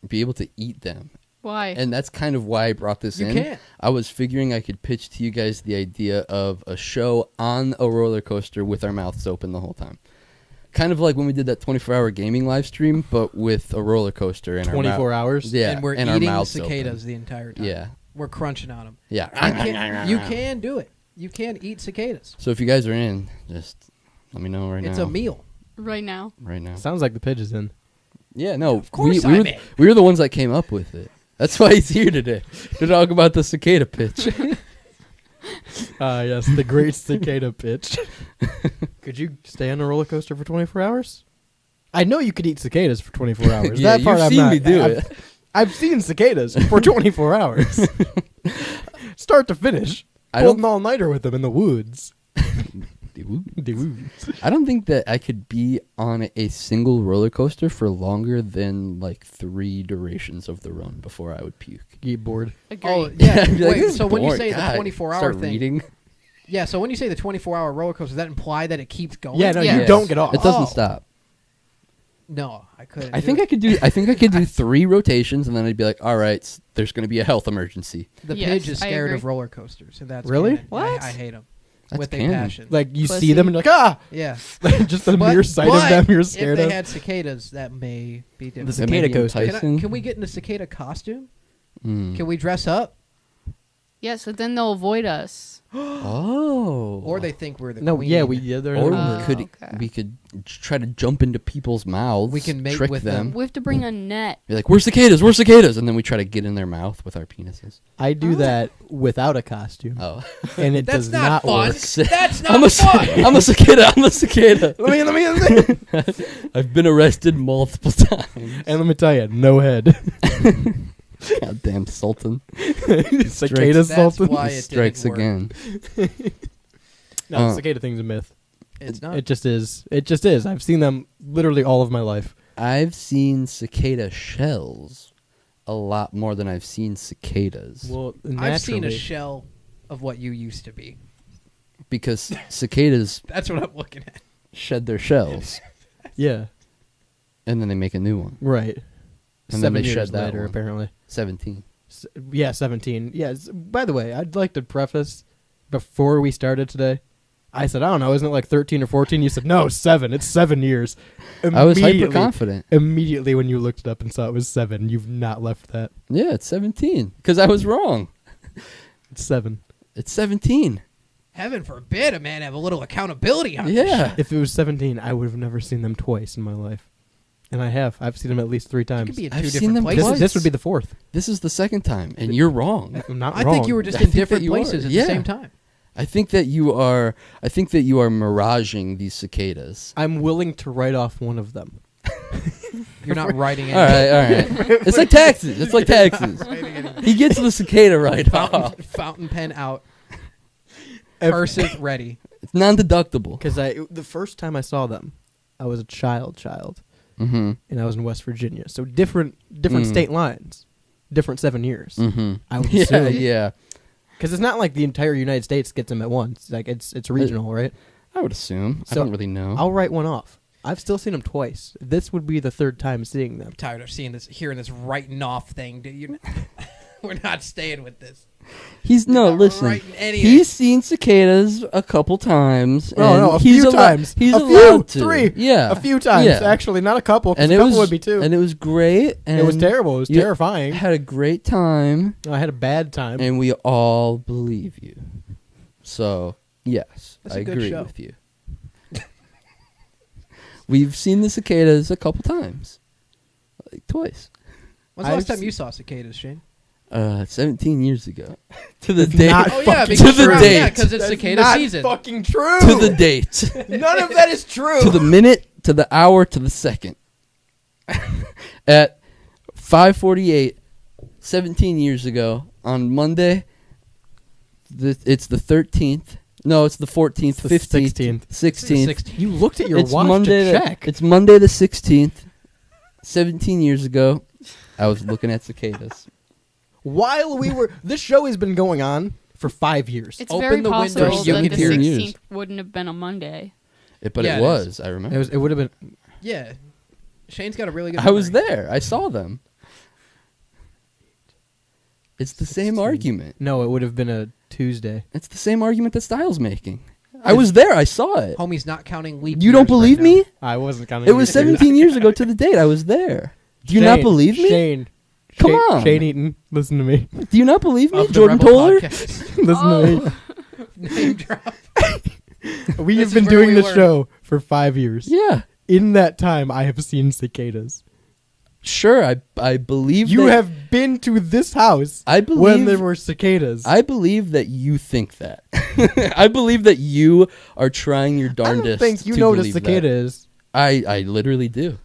Speaker 3: be able to eat them.
Speaker 7: Why?
Speaker 3: And that's kind of why I brought this
Speaker 5: You
Speaker 3: in.
Speaker 5: can't.
Speaker 3: I was figuring I could pitch to you guys the idea of a show on a roller coaster with our mouths open the whole time. Kind of like when we did that 24-hour gaming live stream, but with a roller coaster in
Speaker 6: 24 hours?
Speaker 3: Yeah,
Speaker 5: And we're
Speaker 3: our
Speaker 5: eating
Speaker 3: mouths
Speaker 5: cicadas
Speaker 3: open.
Speaker 5: the entire time.
Speaker 3: Yeah.
Speaker 5: We're crunching on them.
Speaker 3: Yeah.
Speaker 5: You can do it. You can eat cicadas.
Speaker 3: So if you guys are in, just let me know right now.
Speaker 5: It's a meal.
Speaker 7: Right now.
Speaker 3: Right now.
Speaker 6: Sounds like the pitch is in.
Speaker 3: Yeah, no. Of
Speaker 5: course
Speaker 3: we
Speaker 5: I'm
Speaker 3: were,
Speaker 5: in.
Speaker 3: we were the ones that came up with it. That's why he's here today, to talk about the cicada pitch.
Speaker 6: Yes, the great cicada pitch. Could you stay on a roller coaster for 24 hours? I know you could eat cicadas for 24 hours.
Speaker 3: Yeah,
Speaker 6: that part
Speaker 3: you've
Speaker 6: I'm
Speaker 3: seen
Speaker 6: not.
Speaker 3: me do it.
Speaker 6: I've seen cicadas for 24 hours. Start to finish.
Speaker 3: I
Speaker 6: Pulled
Speaker 3: don't-
Speaker 6: an all-nighter with them in the woods.
Speaker 3: The woods. I don't think that I could be on a single roller coaster for longer than like 3 durations of the run before I would puke.
Speaker 6: Get bored.
Speaker 7: Agreed.
Speaker 5: Oh, yeah.
Speaker 3: I'd be like,
Speaker 5: Wait,
Speaker 3: this is
Speaker 5: so when you
Speaker 3: boring.
Speaker 5: say
Speaker 3: God,
Speaker 5: the 24-hour
Speaker 3: start
Speaker 5: thing.
Speaker 3: reading.
Speaker 5: Yeah, so when you say the 24-hour roller coaster, does that imply that it keeps going?
Speaker 6: Yeah, no,
Speaker 7: Yeah.
Speaker 6: you don't get off.
Speaker 3: It doesn't
Speaker 5: Oh.
Speaker 3: stop.
Speaker 5: No, I couldn't.
Speaker 3: I think I could do 3 rotations, and then I'd be like, all right, there's going to be a health emergency.
Speaker 5: The
Speaker 7: Yes,
Speaker 5: Pidge is
Speaker 7: I
Speaker 5: scared
Speaker 7: agree.
Speaker 5: of roller coasters, and that's
Speaker 6: Really?
Speaker 5: canon.
Speaker 7: What?
Speaker 5: I hate them
Speaker 3: That's
Speaker 5: with a
Speaker 3: canon.
Speaker 5: passion.
Speaker 6: Like, you
Speaker 7: Pussy.
Speaker 6: see them and you're like, ah!
Speaker 5: yeah,
Speaker 6: Just the mere sight of them you're scared
Speaker 5: if they
Speaker 6: of.
Speaker 5: had cicadas, that may be different.
Speaker 6: The
Speaker 3: That may
Speaker 6: cicada
Speaker 3: be
Speaker 6: coaster.
Speaker 3: enticing.
Speaker 5: Can we get in a cicada costume?
Speaker 3: Mm.
Speaker 5: Can we dress up?
Speaker 7: Yeah, so then they'll avoid us.
Speaker 3: Oh.
Speaker 5: Or they think we're the
Speaker 6: No,
Speaker 5: queen.
Speaker 6: yeah, they're
Speaker 3: Or
Speaker 7: Oh, okay.
Speaker 3: we could try to jump into people's mouths.
Speaker 5: We can mate
Speaker 3: trick
Speaker 5: with
Speaker 3: them.
Speaker 5: them.
Speaker 7: We have to bring a net.
Speaker 3: Be like, we're cicadas, we're cicadas, and then we try to get in their mouth with our penises.
Speaker 6: I do that without a costume.
Speaker 3: Oh,
Speaker 6: And it
Speaker 5: That's
Speaker 6: does
Speaker 5: not fun.
Speaker 6: work.
Speaker 5: That's not
Speaker 3: I'm a
Speaker 5: fun.
Speaker 3: I'm a cicada. I'm a cicada.
Speaker 6: Let me.
Speaker 3: I've been arrested multiple times.
Speaker 6: And let me tell you, no head.
Speaker 3: Goddamn Sultan.
Speaker 6: Cicada
Speaker 5: That's
Speaker 6: sultan.
Speaker 5: why
Speaker 3: He
Speaker 5: it
Speaker 3: strikes
Speaker 5: didn't work.
Speaker 3: again.
Speaker 6: No, the cicada thing's a myth.
Speaker 5: It's not.
Speaker 6: It just is. It just is. I've seen them literally all of my life.
Speaker 3: I've seen cicada shells a lot more than I've seen cicadas.
Speaker 6: Well,
Speaker 5: I've seen a
Speaker 6: naturally-
Speaker 5: shell of what you used to be.
Speaker 3: Because cicadas
Speaker 5: That's what I'm looking at.
Speaker 3: shed their shells,
Speaker 6: Yeah,
Speaker 3: and then they make a new one.
Speaker 6: right.
Speaker 3: And then
Speaker 6: 7
Speaker 3: they
Speaker 6: years
Speaker 3: shed that
Speaker 6: later,
Speaker 3: one.
Speaker 6: apparently.
Speaker 3: 17.
Speaker 6: Yeah, 17. Yeah. By the way, I'd like to preface before we started today. I said, I don't know, isn't it like 13 or 14? You said, no, 7. It's 7 years.
Speaker 3: I was
Speaker 6: Immediately-
Speaker 3: hyper confident.
Speaker 6: Immediately when you looked it up and saw it was 7, you've not left that.
Speaker 3: Yeah, it's 17. Because I was wrong.
Speaker 6: It's 7.
Speaker 3: It's 17.
Speaker 5: Heaven forbid a man have a little accountability on this
Speaker 3: Yeah.
Speaker 5: shit.
Speaker 6: If it was 17, I would have never seen them twice in my life. And I have. I've seen them at least 3
Speaker 5: You
Speaker 6: times.
Speaker 5: could be in
Speaker 3: I've
Speaker 5: two
Speaker 3: seen
Speaker 5: different
Speaker 3: them
Speaker 5: places.
Speaker 3: twice.
Speaker 6: This would be the 4th.
Speaker 3: This is the second time, and you're wrong.
Speaker 6: I'm not
Speaker 5: I
Speaker 6: wrong.
Speaker 5: think you were just
Speaker 3: I
Speaker 5: in
Speaker 3: think that
Speaker 5: different
Speaker 3: you are.
Speaker 5: places at
Speaker 3: Yeah.
Speaker 5: the same time.
Speaker 3: I think that you are miraging these cicadas.
Speaker 6: I'm willing to write off one of them.
Speaker 5: You're not writing
Speaker 3: All right. It's like taxes. It's like taxes. He gets the cicada right off.
Speaker 5: Fountain pen out. Cursive ready.
Speaker 3: It's non-deductible.
Speaker 6: Because the first time I saw them, I was a child,
Speaker 3: Mm-hmm.
Speaker 6: and I was in West Virginia. So different state lines, different 7 years.
Speaker 3: Mm-hmm.
Speaker 6: I would
Speaker 3: Yeah,
Speaker 6: assume.
Speaker 3: yeah.
Speaker 6: Because it's not like the entire United States gets them at once. Like it's regional, right?
Speaker 3: I would assume. I
Speaker 6: So
Speaker 3: don't really know.
Speaker 6: I'll write one off. I've still seen them twice. This would be the 3rd time seeing them.
Speaker 5: I'm tired of hearing this writing off thing. Dude. We're not staying with this.
Speaker 3: Listen.
Speaker 5: writing anything.
Speaker 3: He's seen cicadas a couple times.
Speaker 6: Oh, no,
Speaker 3: and
Speaker 6: a
Speaker 3: he's
Speaker 6: few times.
Speaker 3: He's
Speaker 6: a
Speaker 3: allowed
Speaker 6: few,
Speaker 3: to.
Speaker 6: 3.
Speaker 3: Yeah.
Speaker 6: A few times.
Speaker 3: Yeah.
Speaker 6: Actually, not a couple. 'Cause
Speaker 3: And
Speaker 6: a
Speaker 3: it
Speaker 6: couple
Speaker 3: was
Speaker 6: would be 2.
Speaker 3: And it was great. And
Speaker 6: it was terrible. It was
Speaker 3: you
Speaker 6: terrifying.
Speaker 3: Had a great time.
Speaker 6: I had a bad time.
Speaker 3: And we all believe you. So, yes,
Speaker 5: That's
Speaker 3: I
Speaker 5: a good
Speaker 3: agree
Speaker 5: show.
Speaker 3: with you. We've seen the cicadas a couple times. Like twice.
Speaker 5: When's the last time you saw cicadas, Shane?
Speaker 3: 17 years ago. To the date.
Speaker 6: not
Speaker 5: Oh yeah,
Speaker 6: fucking
Speaker 5: because
Speaker 3: to the date.
Speaker 5: Yeah, because it's cicada
Speaker 6: not
Speaker 5: season.
Speaker 6: fucking true.
Speaker 3: To the date.
Speaker 6: None of that is true.
Speaker 3: To the minute, to the hour, to the second. At 5:48, 17 years ago, on Monday, it's the 13th. No, it's the 14th,
Speaker 6: the
Speaker 3: 15th, 16th.
Speaker 6: You looked at your
Speaker 3: It's
Speaker 6: watch
Speaker 3: Monday.
Speaker 6: to check.
Speaker 3: It's Monday the 16th. 17 years ago, I was looking at cicadas.
Speaker 6: While we were, this show has been going on for 5 years.
Speaker 7: It's
Speaker 5: Open
Speaker 7: very
Speaker 5: the
Speaker 7: possible
Speaker 5: windows,
Speaker 3: you
Speaker 7: that
Speaker 3: can
Speaker 7: the
Speaker 3: hear
Speaker 7: 16th
Speaker 3: news.
Speaker 7: wouldn't have been a Monday.
Speaker 3: But
Speaker 5: Yeah,
Speaker 3: it
Speaker 5: it
Speaker 3: was. I remember.
Speaker 6: It would have been.
Speaker 5: Yeah, Shane's got a really good.
Speaker 3: I was
Speaker 5: memory.
Speaker 3: there. I saw them. It's the same argument.
Speaker 6: No, it would have been a Tuesday.
Speaker 3: It's the same argument that Styles making. I was there. I saw it.
Speaker 5: Homie's not counting leap.
Speaker 3: You don't
Speaker 5: years
Speaker 3: believe
Speaker 5: right
Speaker 3: me?
Speaker 6: I wasn't counting.
Speaker 3: It was
Speaker 6: these years.
Speaker 3: 17 years ago to the date. I was there. Do you not
Speaker 6: Shane,
Speaker 3: believe me?
Speaker 6: Shane.
Speaker 3: Come
Speaker 6: Shane,
Speaker 3: on.
Speaker 6: Shane Eaton, listen to me.
Speaker 3: Do you not believe me?
Speaker 5: Of the
Speaker 3: Jordan
Speaker 5: Rebel
Speaker 3: Toller?
Speaker 5: podcast.
Speaker 6: Listen to
Speaker 5: Name drop.
Speaker 6: me. We
Speaker 5: This
Speaker 6: have been
Speaker 5: is where
Speaker 6: doing
Speaker 5: we
Speaker 6: this
Speaker 5: were.
Speaker 6: show for 5 years.
Speaker 3: Yeah.
Speaker 6: In that time, I have seen cicadas.
Speaker 3: Sure, I believe
Speaker 6: You
Speaker 3: that,
Speaker 6: have been to this house
Speaker 3: I
Speaker 6: when
Speaker 3: believe
Speaker 6: there were cicadas.
Speaker 3: I believe that you think that. I believe that you are trying your
Speaker 6: I
Speaker 3: darndest.
Speaker 6: don't think you
Speaker 3: to
Speaker 6: know what a
Speaker 3: believe
Speaker 6: cicada
Speaker 3: that.
Speaker 6: is.
Speaker 3: I literally do.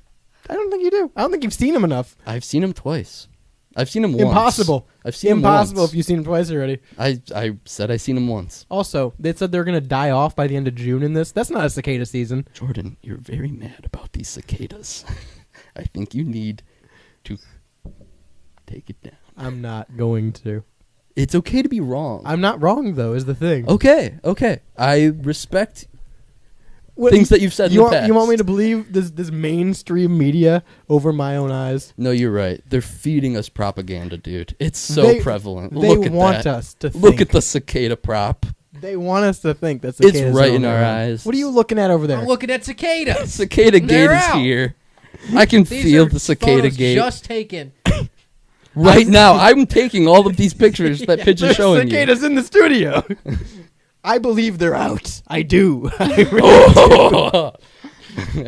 Speaker 6: I don't think you do. I don't think you've seen them enough.
Speaker 3: I've seen him twice. I've seen him once.
Speaker 6: Impossible.
Speaker 3: I've seen him
Speaker 6: Impossible
Speaker 3: once.
Speaker 6: if you've seen them twice already.
Speaker 3: I said I seen him once.
Speaker 6: Also, they said they're going to die off by the end of June in this. That's not a cicada season.
Speaker 3: Jordan, you're very mad about these cicadas. I think you need to take it down.
Speaker 6: I'm not going to.
Speaker 3: It's okay to be wrong.
Speaker 6: I'm not wrong, though, is the thing.
Speaker 3: Okay. I respect
Speaker 6: What-
Speaker 3: things that you've said
Speaker 6: you
Speaker 3: in
Speaker 6: want,
Speaker 3: the past.
Speaker 6: You want me to believe this mainstream media over my own eyes?
Speaker 3: No, you're right. They're feeding us propaganda, dude. It's so
Speaker 6: They-
Speaker 3: prevalent.
Speaker 6: they
Speaker 3: Look at
Speaker 6: want
Speaker 3: that.
Speaker 6: us to
Speaker 3: Look
Speaker 6: think.
Speaker 3: at the cicada prop.
Speaker 6: They want us to think that cicadas
Speaker 3: It's right
Speaker 6: are
Speaker 3: in our
Speaker 6: around.
Speaker 3: eyes.
Speaker 6: What are you looking at over there?
Speaker 5: I'm looking at cicadas.
Speaker 3: Cicada gate
Speaker 5: They're
Speaker 3: is
Speaker 5: out.
Speaker 3: here. I can
Speaker 5: These
Speaker 3: feel
Speaker 5: are
Speaker 3: the cicada
Speaker 5: photos
Speaker 3: gate
Speaker 5: just taken.
Speaker 3: right now. I'm taking all of these pictures that Pitch is
Speaker 6: There's
Speaker 3: showing you.
Speaker 6: cicadas in the studio. I believe they're out. I do. I really
Speaker 3: Oh.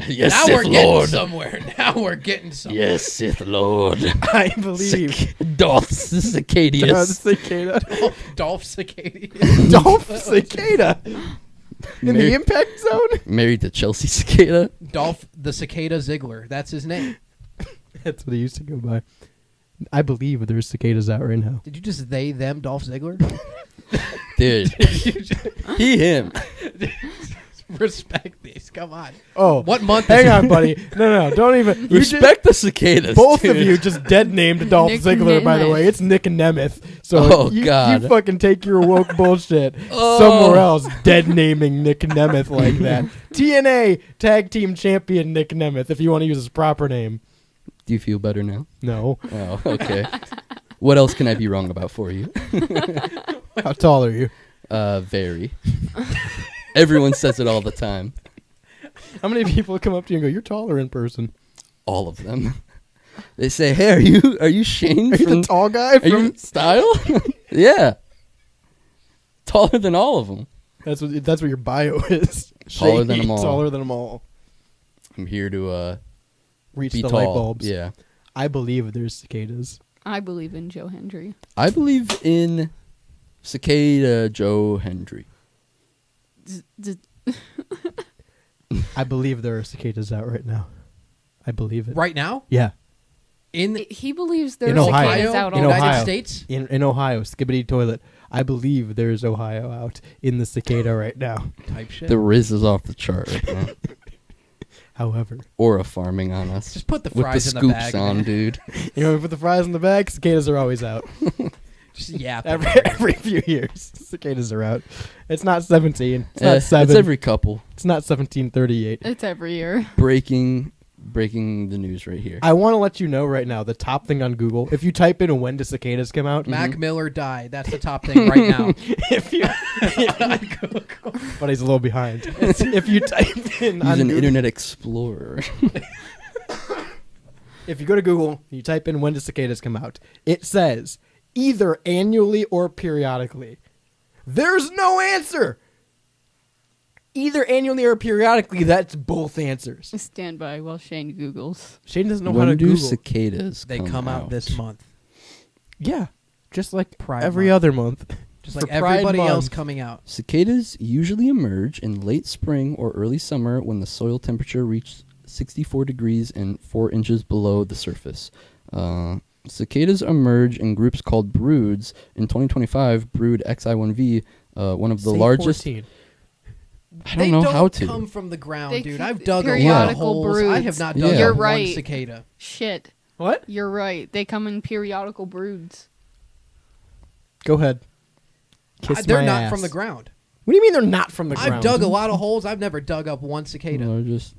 Speaker 3: Yes,
Speaker 5: Now
Speaker 3: Sith
Speaker 5: we're getting
Speaker 3: Lord.
Speaker 5: somewhere. Now we're getting somewhere.
Speaker 3: Yes, Sith Lord.
Speaker 6: I believe.
Speaker 3: Dolph Cicadius.
Speaker 6: Cicada.
Speaker 5: Dolph Cicada.
Speaker 6: Dolph Cicada. In
Speaker 3: Mar-
Speaker 6: the impact zone?
Speaker 3: Married to Chelsea Cicada.
Speaker 5: Dolph the Cicada Ziggler. That's his name.
Speaker 6: That's what he used to go by. I believe there's cicadas out right now.
Speaker 5: Did you just they them Dolph Ziggler?
Speaker 3: Dude. He, him.
Speaker 5: Respect these. Come on.
Speaker 6: Oh.
Speaker 5: What month?
Speaker 6: Hang
Speaker 5: is
Speaker 6: on,
Speaker 5: it?
Speaker 6: buddy. No, don't even. you
Speaker 3: Respect the cicadas.
Speaker 6: Both
Speaker 3: dude.
Speaker 6: of you just dead named Dolph
Speaker 7: Nick
Speaker 6: Ziggler, by the
Speaker 7: Nemeth.
Speaker 6: way. It's Nick Nemeth. So
Speaker 3: Oh,
Speaker 6: you,
Speaker 3: God.
Speaker 6: you fucking take your woke bullshit
Speaker 3: Oh.
Speaker 6: somewhere else, dead naming Nick Nemeth like that. TNA Tag Team Champion Nick Nemeth, if you want to use his proper name.
Speaker 3: Do you feel better now?
Speaker 6: No.
Speaker 3: Oh, okay. What else can I be wrong about for you?
Speaker 6: How tall are you?
Speaker 3: Very. Everyone says it all the time.
Speaker 6: How many people come up to you and go, "You're taller in person"?
Speaker 3: All of them. They say, "Hey, are you Shane
Speaker 6: Are you
Speaker 3: from
Speaker 6: the tall guy
Speaker 3: Are you
Speaker 6: from?
Speaker 3: Style?" Yeah. Taller than all of them.
Speaker 6: That's what your bio is.
Speaker 3: Taller than them all.
Speaker 6: Taller than them all.
Speaker 3: I'm here to
Speaker 6: Reach
Speaker 3: be
Speaker 6: the
Speaker 3: tall.
Speaker 6: light bulbs.
Speaker 3: Yeah.
Speaker 6: I believe there's cicadas.
Speaker 7: I believe in Joe Hendry.
Speaker 3: I believe in Cicada Joe Hendry.
Speaker 6: I believe there are cicadas out right now. I believe it.
Speaker 5: Right now?
Speaker 6: Yeah.
Speaker 5: In
Speaker 7: He believes
Speaker 6: In
Speaker 7: there's
Speaker 6: Ohio.
Speaker 7: cicadas out
Speaker 6: In
Speaker 7: all
Speaker 5: United
Speaker 7: the
Speaker 6: Ohio.
Speaker 7: time.
Speaker 5: States?
Speaker 6: In Ohio, Skibbity Toilet. I believe there's Ohio out in the cicada right now.
Speaker 5: Type shit.
Speaker 3: The Riz is off the chart right now.
Speaker 6: However,
Speaker 3: Aura farming on us.
Speaker 5: Just put the
Speaker 3: with
Speaker 5: fries
Speaker 3: the
Speaker 5: in the
Speaker 3: scoops
Speaker 5: bag,
Speaker 3: on,
Speaker 5: man.
Speaker 3: dude.
Speaker 6: you know, we put the fries in the bag. Cicadas are always out.
Speaker 5: Just yap.
Speaker 6: every few years, cicadas are out. It's not 17. It's not 7.
Speaker 3: It's every couple.
Speaker 6: It's not 1738.
Speaker 7: It's every year.
Speaker 3: Breaking breaking the news right here.
Speaker 6: I want to let you know right now, the top thing on Google, if you type in when do cicadas come out,
Speaker 5: Mac Miller died. That's the top thing right now.
Speaker 6: if you, but he's a little behind. If you type in,
Speaker 3: He's
Speaker 6: on
Speaker 3: an
Speaker 6: Google,
Speaker 3: internet explorer.
Speaker 6: if you go to Google, and you type in when do cicadas come out, it says either annually or periodically. There's no answer. Either annually or periodically, that's both answers.
Speaker 7: Stand by while Shane Googles.
Speaker 6: Shane doesn't know
Speaker 3: When
Speaker 6: how to
Speaker 3: do
Speaker 6: Google.
Speaker 3: cicadas
Speaker 5: They come out this month.
Speaker 6: Yeah, just like
Speaker 5: Pride
Speaker 6: every
Speaker 5: month.
Speaker 6: other month.
Speaker 5: Just like
Speaker 6: For Pride
Speaker 5: everybody else
Speaker 6: month.
Speaker 5: coming out.
Speaker 3: Cicadas usually emerge in late spring or early summer when the soil temperature reaches 64 degrees and 4 inches below the surface. Cicadas emerge in groups called broods. In 2025, brood XI1V, one of the
Speaker 6: Say
Speaker 3: largest...
Speaker 6: 14.
Speaker 3: I don't know how to.
Speaker 5: They don't come from the ground,
Speaker 7: They
Speaker 5: dude.
Speaker 7: c-
Speaker 5: I've dug a lot of
Speaker 7: periodical
Speaker 5: holes. I
Speaker 7: broods.
Speaker 5: have not dug
Speaker 7: You're
Speaker 5: up one
Speaker 7: right.
Speaker 5: cicada.
Speaker 7: Shit.
Speaker 6: What?
Speaker 7: You're right. They come in periodical broods.
Speaker 6: Go ahead. Kiss
Speaker 5: They're
Speaker 6: my
Speaker 5: not
Speaker 6: ass.
Speaker 5: from the ground.
Speaker 6: What do you mean they're not from the ground?
Speaker 5: I've dug a lot of holes. I've never dug up one cicada.
Speaker 3: Largest.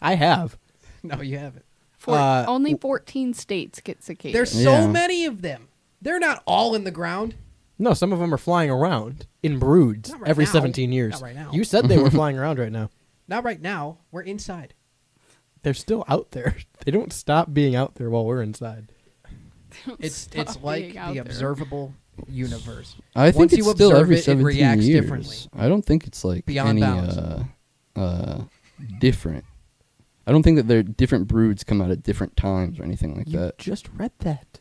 Speaker 6: I have.
Speaker 5: No, you haven't.
Speaker 7: Only 14 states get cicadas.
Speaker 5: There's so many of them. They're not all in the ground.
Speaker 6: No, some of them are flying around in broods
Speaker 5: Not right
Speaker 6: every
Speaker 5: now.
Speaker 6: 17 years.
Speaker 5: Not right now.
Speaker 6: You said they were flying around right now.
Speaker 5: Not right now. We're inside.
Speaker 6: They're still out there. They don't stop being out there while we're inside.
Speaker 5: It's
Speaker 7: Stop
Speaker 5: like
Speaker 7: being out
Speaker 5: the
Speaker 7: there.
Speaker 5: observable universe.
Speaker 3: I think
Speaker 5: Once
Speaker 3: it's
Speaker 5: you
Speaker 3: still
Speaker 5: observe
Speaker 3: every
Speaker 5: it,
Speaker 3: 17
Speaker 5: it reacts
Speaker 3: years.
Speaker 5: differently.
Speaker 3: I don't think it's like
Speaker 5: Beyond
Speaker 3: any
Speaker 5: bounds.
Speaker 3: different. I don't think that their different broods come out at different times or anything like
Speaker 6: You
Speaker 3: that.
Speaker 6: just read that.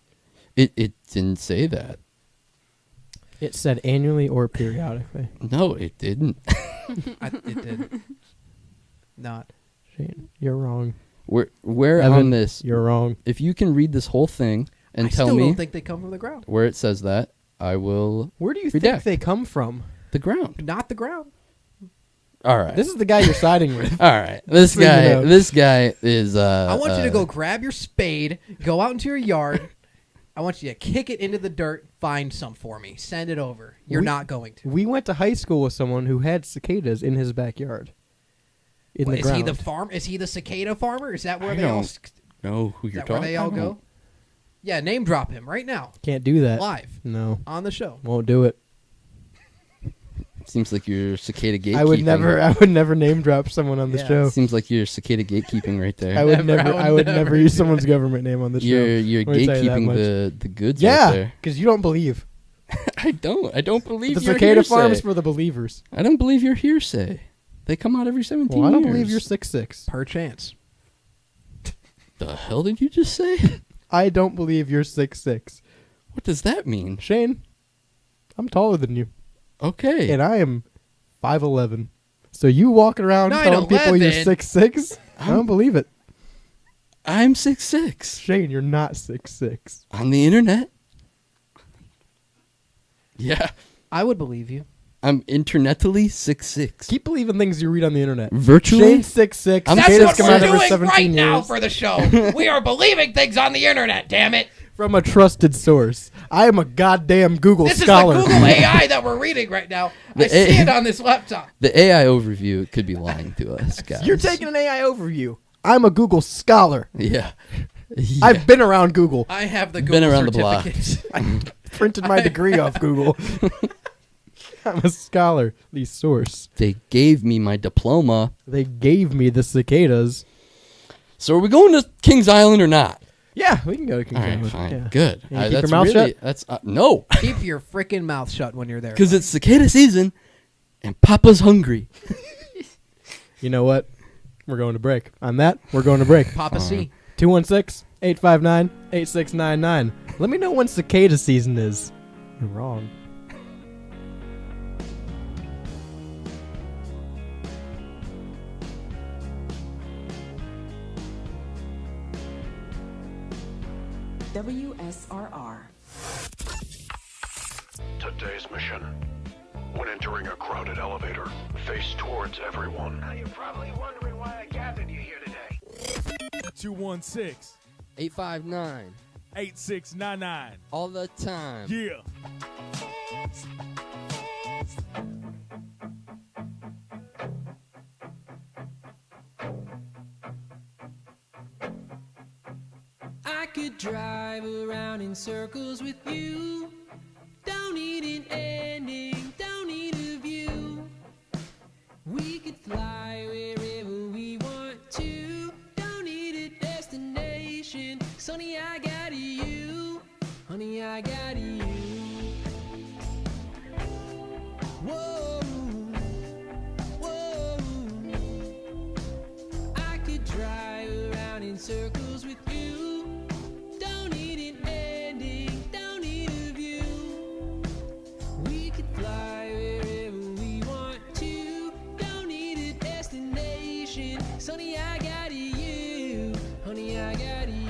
Speaker 3: It didn't say that.
Speaker 6: It said annually or periodically.
Speaker 3: No, it didn't.
Speaker 5: It did. Not.
Speaker 6: Shane, you're wrong.
Speaker 3: Where
Speaker 6: Evan,
Speaker 3: on this?
Speaker 6: You're wrong.
Speaker 3: If you can read this whole thing and
Speaker 5: I
Speaker 3: tell
Speaker 5: still
Speaker 3: me
Speaker 5: don't think they come from the ground.
Speaker 3: where it says that, I will.
Speaker 6: Where do you
Speaker 3: redact.
Speaker 6: think they come from?
Speaker 3: The ground.
Speaker 5: Not the ground.
Speaker 3: All right.
Speaker 6: This is the guy you're siding with.
Speaker 3: All right. This
Speaker 6: So you
Speaker 3: guy.
Speaker 6: know.
Speaker 3: This guy is.
Speaker 5: I want you to go grab your spade, go out into your yard. I want you to kick it into the dirt, find some for me, send it over. You're
Speaker 6: We-
Speaker 5: not going to.
Speaker 6: We went to high school with someone who had cicadas in his backyard. In
Speaker 5: What,
Speaker 6: the
Speaker 5: is
Speaker 6: ground.
Speaker 5: he the farm? Is he the cicada farmer? Is that where
Speaker 3: I
Speaker 5: they all?
Speaker 3: don't know who
Speaker 5: Is
Speaker 3: you're
Speaker 5: that where
Speaker 3: talking.
Speaker 5: they all
Speaker 3: I
Speaker 5: go?
Speaker 3: don't-
Speaker 5: Yeah, name drop him right now,
Speaker 6: Can't do that.
Speaker 5: live
Speaker 6: No.
Speaker 5: on the show.
Speaker 6: Won't do it.
Speaker 3: Seems like you're cicada gatekeeping.
Speaker 6: I would never name drop someone on the
Speaker 5: Yeah.
Speaker 6: show.
Speaker 3: Seems like you're cicada gatekeeping right there.
Speaker 6: I would
Speaker 5: Never,
Speaker 6: never I would never use someone's government name on the show.
Speaker 3: You're
Speaker 6: Let me tell you that
Speaker 3: gatekeeping
Speaker 6: much.
Speaker 3: the goods right
Speaker 6: Yeah,
Speaker 3: there.
Speaker 6: because you don't believe.
Speaker 3: I don't believe
Speaker 6: The
Speaker 3: your
Speaker 6: cicada
Speaker 3: hearsay.
Speaker 6: farm is for the believers.
Speaker 3: I don't believe your hearsay. They come out every 17
Speaker 6: Well, I don't
Speaker 3: years.
Speaker 6: believe you're 6'6".
Speaker 5: Perchance.
Speaker 3: The hell did you just say?
Speaker 6: I don't believe you're 6'6".
Speaker 3: What does that mean?
Speaker 6: Shane, I'm taller than you,
Speaker 3: Okay.
Speaker 6: and I am 5'11". So you walking around telling people you're
Speaker 5: 9'11".
Speaker 6: 6'6"? I don't believe it.
Speaker 3: I'm 6'6".
Speaker 6: Shane, you're not 6'6".
Speaker 3: On the internet? Yeah.
Speaker 5: I would believe you.
Speaker 3: I'm internetally 6'6".
Speaker 6: Keep believing things you read on the internet.
Speaker 3: Virtually?
Speaker 6: Shane's 6'6".
Speaker 3: I'm
Speaker 5: That's
Speaker 3: Cicadas
Speaker 5: what
Speaker 3: come
Speaker 5: we're
Speaker 3: out every
Speaker 5: doing
Speaker 6: 17
Speaker 5: right now
Speaker 6: years.
Speaker 5: for the show. We are believing things on the internet. Damn it!
Speaker 6: From a trusted source. I am a goddamn Google
Speaker 5: This
Speaker 6: scholar.
Speaker 5: is the Google AI that we're reading right now. I
Speaker 3: The
Speaker 5: see
Speaker 3: A-
Speaker 5: it on this laptop.
Speaker 3: The AI overview could be lying to us, guys.
Speaker 6: You're taking an AI overview. I'm a Google scholar.
Speaker 3: Yeah.
Speaker 6: I've been around Google.
Speaker 5: I have the
Speaker 3: Been
Speaker 5: Google
Speaker 3: around the block.
Speaker 5: certificates.
Speaker 6: I printed my degree off Google. I'm a scholarly source.
Speaker 3: They gave me my diploma.
Speaker 6: They gave me the cicadas.
Speaker 3: So are we going to Kings Island or not?
Speaker 6: Yeah, we can go to Kings
Speaker 3: All right,
Speaker 6: Island.
Speaker 3: fine.
Speaker 6: Yeah.
Speaker 3: Good.
Speaker 6: You keep
Speaker 3: that's
Speaker 6: your mouth
Speaker 3: really,
Speaker 6: shut?
Speaker 3: That's no.
Speaker 5: Keep your freaking mouth shut when you're there.
Speaker 3: Because it's cicada season and Papa's hungry.
Speaker 6: You know what? We're going to break. On that, we're going to break.
Speaker 5: Papa C.
Speaker 6: 216-859-8699. Let me know when cicada season is. You're wrong.
Speaker 9: WSRR.
Speaker 14: Today's mission. When entering a crowded elevator, face towards everyone.
Speaker 16: Now you're probably wondering why I gathered you here today.
Speaker 2: 216
Speaker 3: 859
Speaker 2: 8699.
Speaker 3: all the time.
Speaker 2: Yeah.
Speaker 9: drive around in circles with you. Don't need an ending, don't need a view. We could fly wherever we want to. Don't need a destination. 'Cause honey, I got you. Honey, I got you. Whoa, whoa. I could drive around in circles with you. Don't need an ending, don't need a view. We could fly wherever we want to. Don't need a destination. 'Cause honey, I got you. Honey, I got you.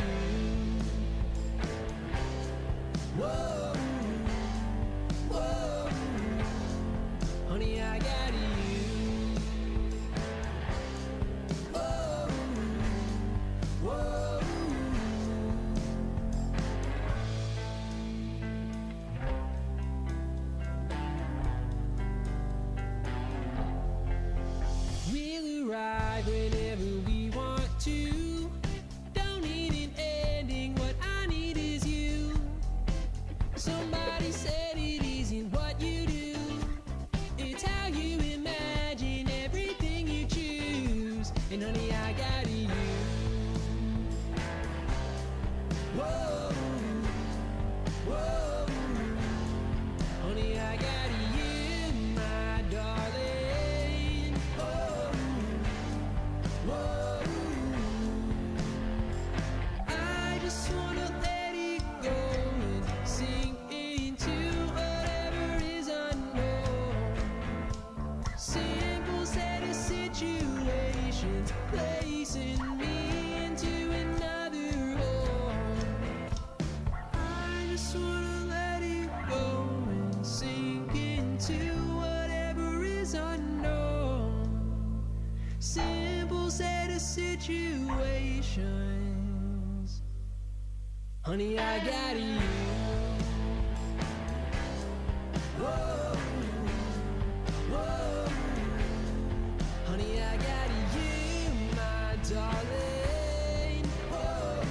Speaker 9: Whoa, whoa. Honey, I got you. Whoa, whoa. We'll arrive whenever we want to. Don't need an ending, what I need is you. Somebody said it isn't what you do, it's how you imagine everything you choose. And honey, I got you. Whoa, whoa. Honey, I got you, my darling. Whoa, whoa. I just wanna let it go and sink into whatever is unknown. Simple set of situations, placing me into another home. I just wanna let it go and sink into whatever is unknown. Simple set of situations. Honey, I got you. Whoa, whoa. Honey, I got you, my darling. Whoa,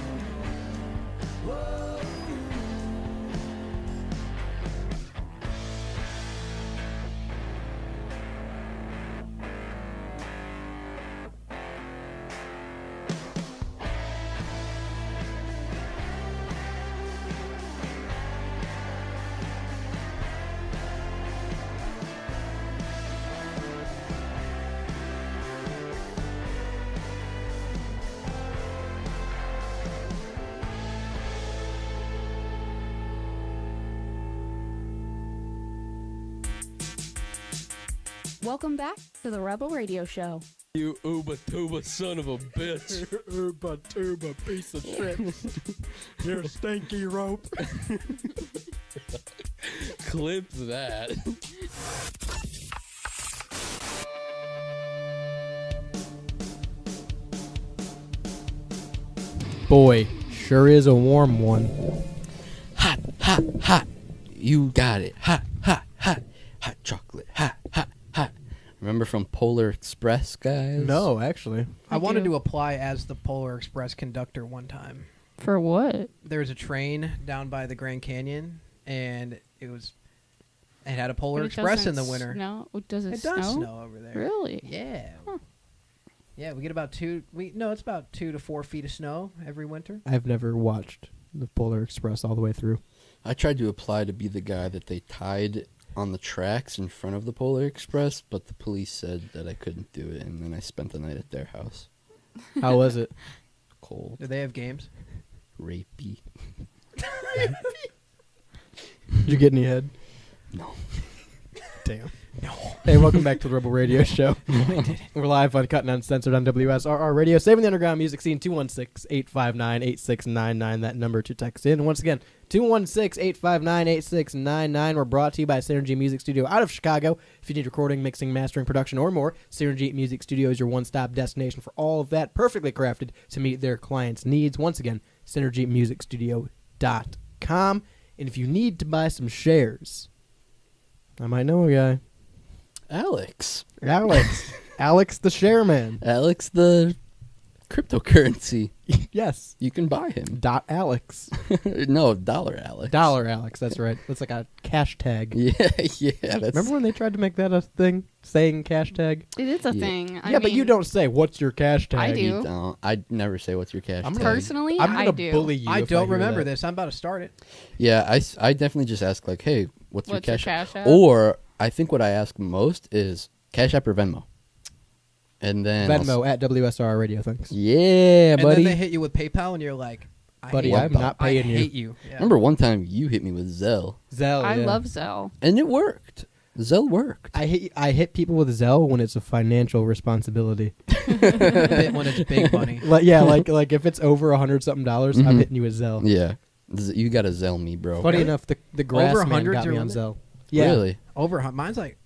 Speaker 9: whoa.
Speaker 7: Welcome back to the Rebel Radio Show.
Speaker 3: You Uba Tuba son of a bitch.
Speaker 2: Uba tuba piece of shit. You stinky rope.
Speaker 3: Clip that.
Speaker 6: Boy, sure is a warm one.
Speaker 3: Hot, hot, hot. You got it. Hot, hot, hot. Hot chocolate. Hot, hot, hot. Remember from Polar Express, guys?
Speaker 6: No, actually.
Speaker 5: I wanted to apply as the Polar Express conductor one time.
Speaker 7: For what?
Speaker 5: There was a train down by the Grand Canyon, and it had a Polar Express in the winter.
Speaker 7: It does
Speaker 5: does snow over there.
Speaker 7: Really?
Speaker 5: Yeah. Yeah, we get about it's about 2 to 4 feet of snow every winter.
Speaker 6: I've never watched the Polar Express all the way through.
Speaker 3: I tried to apply to be the guy that they tied on the tracks in front of the Polar Express, but the police said that I couldn't do it, and then I spent the night at their house.
Speaker 6: How was it?
Speaker 3: Cold.
Speaker 5: Do they have games?
Speaker 3: Rapey.
Speaker 6: Did you get any head?
Speaker 3: No.
Speaker 6: Damn. No. Hey, welcome back to the Rebel Radio Show. We're live on Cut and Uncensored on WSRR Radio, saving the underground music scene. 216-859-8699. That number to text in. And once again, 216-859-8699. We're brought to you by Synergy Music Studio out of Chicago. If you need recording, mixing, mastering, production, or more, Synergy Music Studio is your one-stop destination for all of that, perfectly crafted to meet their clients' needs. Once again, synergymusicstudio.com. And if you need to buy some shares, I might know a guy.
Speaker 3: Alex.
Speaker 6: Alex the Shareman.
Speaker 3: Alex the cryptocurrency.
Speaker 6: Yes.
Speaker 3: You can buy him.
Speaker 6: Alex.
Speaker 3: No, Dollar Alex.
Speaker 6: Dollar Alex, that's right. That's like a cash tag.
Speaker 3: Yeah, yeah. That's...
Speaker 6: Remember when they tried to make that a thing? Saying cash tag?
Speaker 7: It is a thing.
Speaker 6: Yeah, but you don't say, what's your cash tag?
Speaker 7: I do.
Speaker 3: You don't. I never say what's your cash tag.
Speaker 7: Personally,
Speaker 6: I'm
Speaker 7: I
Speaker 6: gonna
Speaker 7: do.
Speaker 6: bully you.
Speaker 5: I
Speaker 6: if
Speaker 5: don't
Speaker 6: hear
Speaker 5: remember
Speaker 6: that.
Speaker 5: this. I'm about to start it.
Speaker 3: Yeah, I definitely just ask like, hey, what's your cash
Speaker 7: app?
Speaker 3: Or I think what I ask most is Cash App or Venmo. And then
Speaker 6: Venmo at WSR Radio, thanks.
Speaker 3: Yeah,
Speaker 5: And
Speaker 3: buddy.
Speaker 5: then they hit you with PayPal, and you're like,
Speaker 6: Buddy, I'm not paying
Speaker 5: I
Speaker 6: you.
Speaker 5: hate you. Yeah.
Speaker 3: Remember one time you hit me with Zelle.
Speaker 6: Zelle,
Speaker 7: I
Speaker 6: yeah.
Speaker 7: love Zelle.
Speaker 3: And it worked. Zelle worked.
Speaker 6: I hit people with Zelle when it's a financial responsibility.
Speaker 5: When it's big money.
Speaker 6: like if it's over $100-something, I'm hitting you with Zelle.
Speaker 3: Yeah. You got to Zelle me, bro.
Speaker 6: Funny enough, the grass
Speaker 5: Over
Speaker 6: man
Speaker 5: 100's
Speaker 6: got me
Speaker 5: your
Speaker 6: on
Speaker 5: limit?
Speaker 6: Zelle. Yeah.
Speaker 3: Really?
Speaker 5: Mine's like,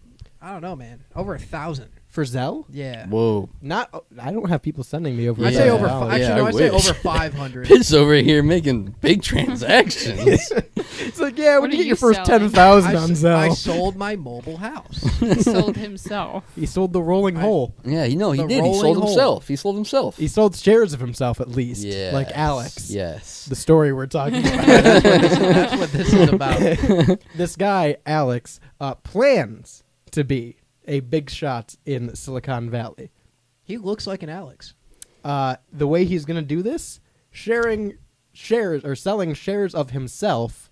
Speaker 5: I don't know, man. Over 1,000.
Speaker 6: For Zelle?
Speaker 5: Yeah.
Speaker 3: Whoa.
Speaker 6: I don't have people sending me over.
Speaker 5: I say over.
Speaker 6: $1,000.
Speaker 5: Actually,
Speaker 3: Yeah,
Speaker 5: no,
Speaker 3: I
Speaker 5: I say
Speaker 3: wish.
Speaker 5: over 500.
Speaker 3: Piss over here making big transactions.
Speaker 6: It's like, yeah, when
Speaker 7: What
Speaker 6: you
Speaker 7: are
Speaker 6: get your
Speaker 7: you
Speaker 6: first
Speaker 7: selling?
Speaker 6: 10,000 on Zelle.
Speaker 5: I sold my mobile house.
Speaker 7: He sold himself.
Speaker 6: He sold the rolling hole.
Speaker 3: Yeah, he
Speaker 5: The
Speaker 3: did. He
Speaker 5: rolling
Speaker 3: sold
Speaker 5: hole.
Speaker 3: himself. He sold himself.
Speaker 6: He sold shares of himself at least.
Speaker 3: Yeah.
Speaker 6: Like Alex.
Speaker 3: Yes.
Speaker 6: The story we're talking about.
Speaker 5: That's what this is about.
Speaker 6: This guy, Alex, plans to be a big shot in Silicon Valley.
Speaker 5: He looks like an Alex.
Speaker 6: The way he's going to do this, sharing shares or selling shares of himself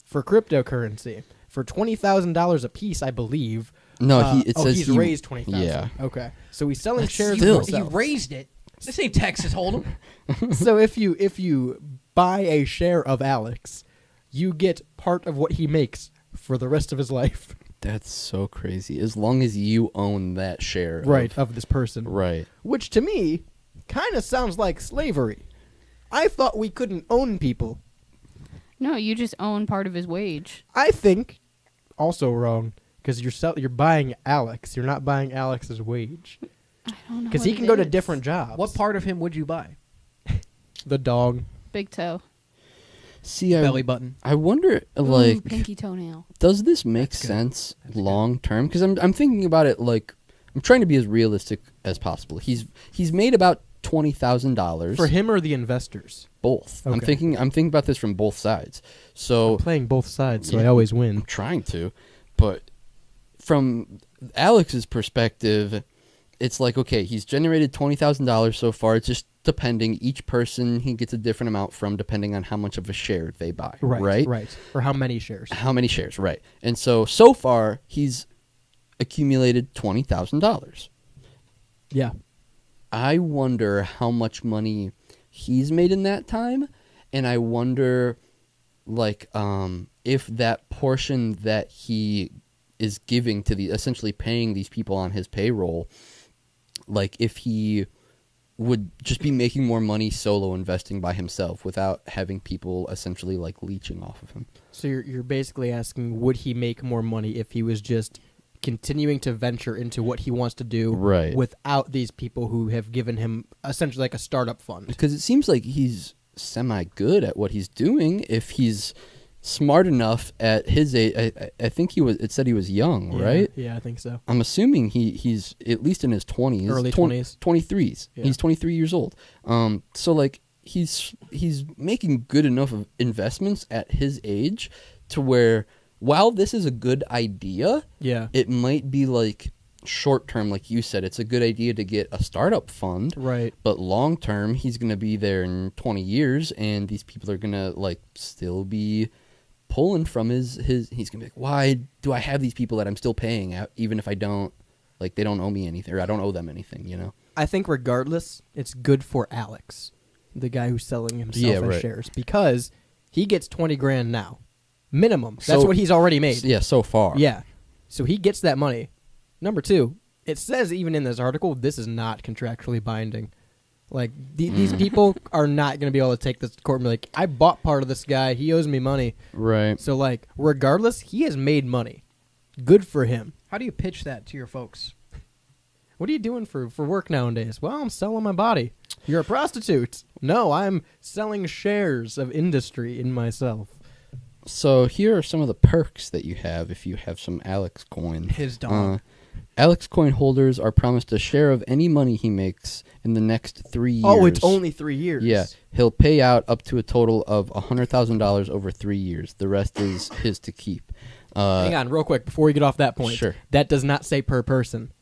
Speaker 6: for cryptocurrency for $20,000 a piece, I believe.
Speaker 3: No, it says
Speaker 6: he's
Speaker 3: he
Speaker 6: raised 20,000.
Speaker 3: Yeah.
Speaker 6: Okay, so he's selling
Speaker 3: That's
Speaker 6: shares
Speaker 3: still-
Speaker 6: of
Speaker 5: He
Speaker 6: himself.
Speaker 5: raised it. This ain't Texas Hold'em.
Speaker 6: So if you buy a share of Alex, you get part of what he makes for the rest of his life.
Speaker 3: That's so crazy. As long as you own that share.
Speaker 6: Of this person.
Speaker 3: Right.
Speaker 6: Which to me kind of sounds like slavery. I thought we couldn't own people.
Speaker 7: No, you just own part of his wage.
Speaker 6: I think also wrong because you're buying Alex. You're not buying Alex's wage
Speaker 7: I don't know.
Speaker 6: because he
Speaker 7: what
Speaker 6: can
Speaker 7: it
Speaker 6: go to
Speaker 7: is.
Speaker 6: different jobs.
Speaker 5: What part of him would you buy?
Speaker 6: The dog.
Speaker 7: Big toe.
Speaker 3: See,
Speaker 5: Belly button.
Speaker 3: I wonder,
Speaker 7: Ooh,
Speaker 3: like,
Speaker 7: pinky toenail.
Speaker 3: does this make sense long term? Because I'm thinking about it like I'm trying to be as realistic as possible. He's made about $20,000
Speaker 6: For him or the investors?
Speaker 3: both. I'm
Speaker 6: Okay.
Speaker 3: thinking about this from both sides. So
Speaker 6: I'm playing both sides, so
Speaker 3: Yeah.
Speaker 6: I always win.
Speaker 3: I'm trying to, but from Alex's perspective, it's like, okay, he's generated $20,000 so far. It's just depending. Each person, he gets a different amount from depending on how much of a share they buy. Right?
Speaker 6: Or how many shares?
Speaker 3: How many shares, right. And so far, he's accumulated $20,000.
Speaker 6: Yeah.
Speaker 3: I wonder how much money he's made in that time, and I wonder, like, if that portion that he is giving to essentially paying these people on his payroll, like, if he would just be making more money solo investing by himself without having people essentially, like, leeching off of him.
Speaker 6: So you're basically asking, would he make more money if he was just continuing to venture into what he wants to do
Speaker 3: Right.
Speaker 6: without these people who have given him essentially like a startup fund?
Speaker 3: Because it seems like he's semi-good at what he's doing if he's smart enough at his age. I think it said he was young, right?
Speaker 6: Yeah, I think so.
Speaker 3: I'm assuming he's at least in his 20s.
Speaker 6: Early 20s.
Speaker 3: 23s.
Speaker 6: Yeah.
Speaker 3: He's 23 years old. So, like, he's making good enough of investments at his age to where, while this is a good idea,
Speaker 6: Yeah.
Speaker 3: it might be, like, short-term, like you said. It's a good idea to get a startup fund.
Speaker 6: Right.
Speaker 3: But long-term, he's going to be there in 20 years, and these people are going to, like, still be pulling from his he's going to be like, why do I have these people that I'm still paying out, even if I don't, like, they don't owe me anything, or I don't owe them anything, you know?
Speaker 6: I think regardless, it's good for Alex, the guy who's selling himself as
Speaker 3: right.
Speaker 6: shares, because he gets 20 grand now. Minimum. That's
Speaker 3: So-
Speaker 6: what he's already made.
Speaker 3: Yeah, so far.
Speaker 6: Yeah. So he gets that money. Number two, it says even in this article, this is not contractually binding. Like, these people are not going to be able to take this to court and be like, I bought part of this guy. He owes me money.
Speaker 3: Right.
Speaker 6: So, like, regardless, he has made money. Good for him.
Speaker 5: How do you pitch that to your folks?
Speaker 6: What are you doing for work nowadays? Well, I'm selling my body. You're a prostitute. No, I'm selling shares of industry in myself.
Speaker 3: So here are some of the perks that you have if you have some Alex coin.
Speaker 5: His dog.
Speaker 3: Alex coin holders are promised a share of any money he makes in the next 3 years.
Speaker 6: Oh, it's only 3 years.
Speaker 3: Yeah, he'll pay out up to a total of $100,000 over 3 years. The rest is his to keep.
Speaker 6: Hang on, real quick, before we get off that point.
Speaker 3: Sure.
Speaker 6: That does not say per person.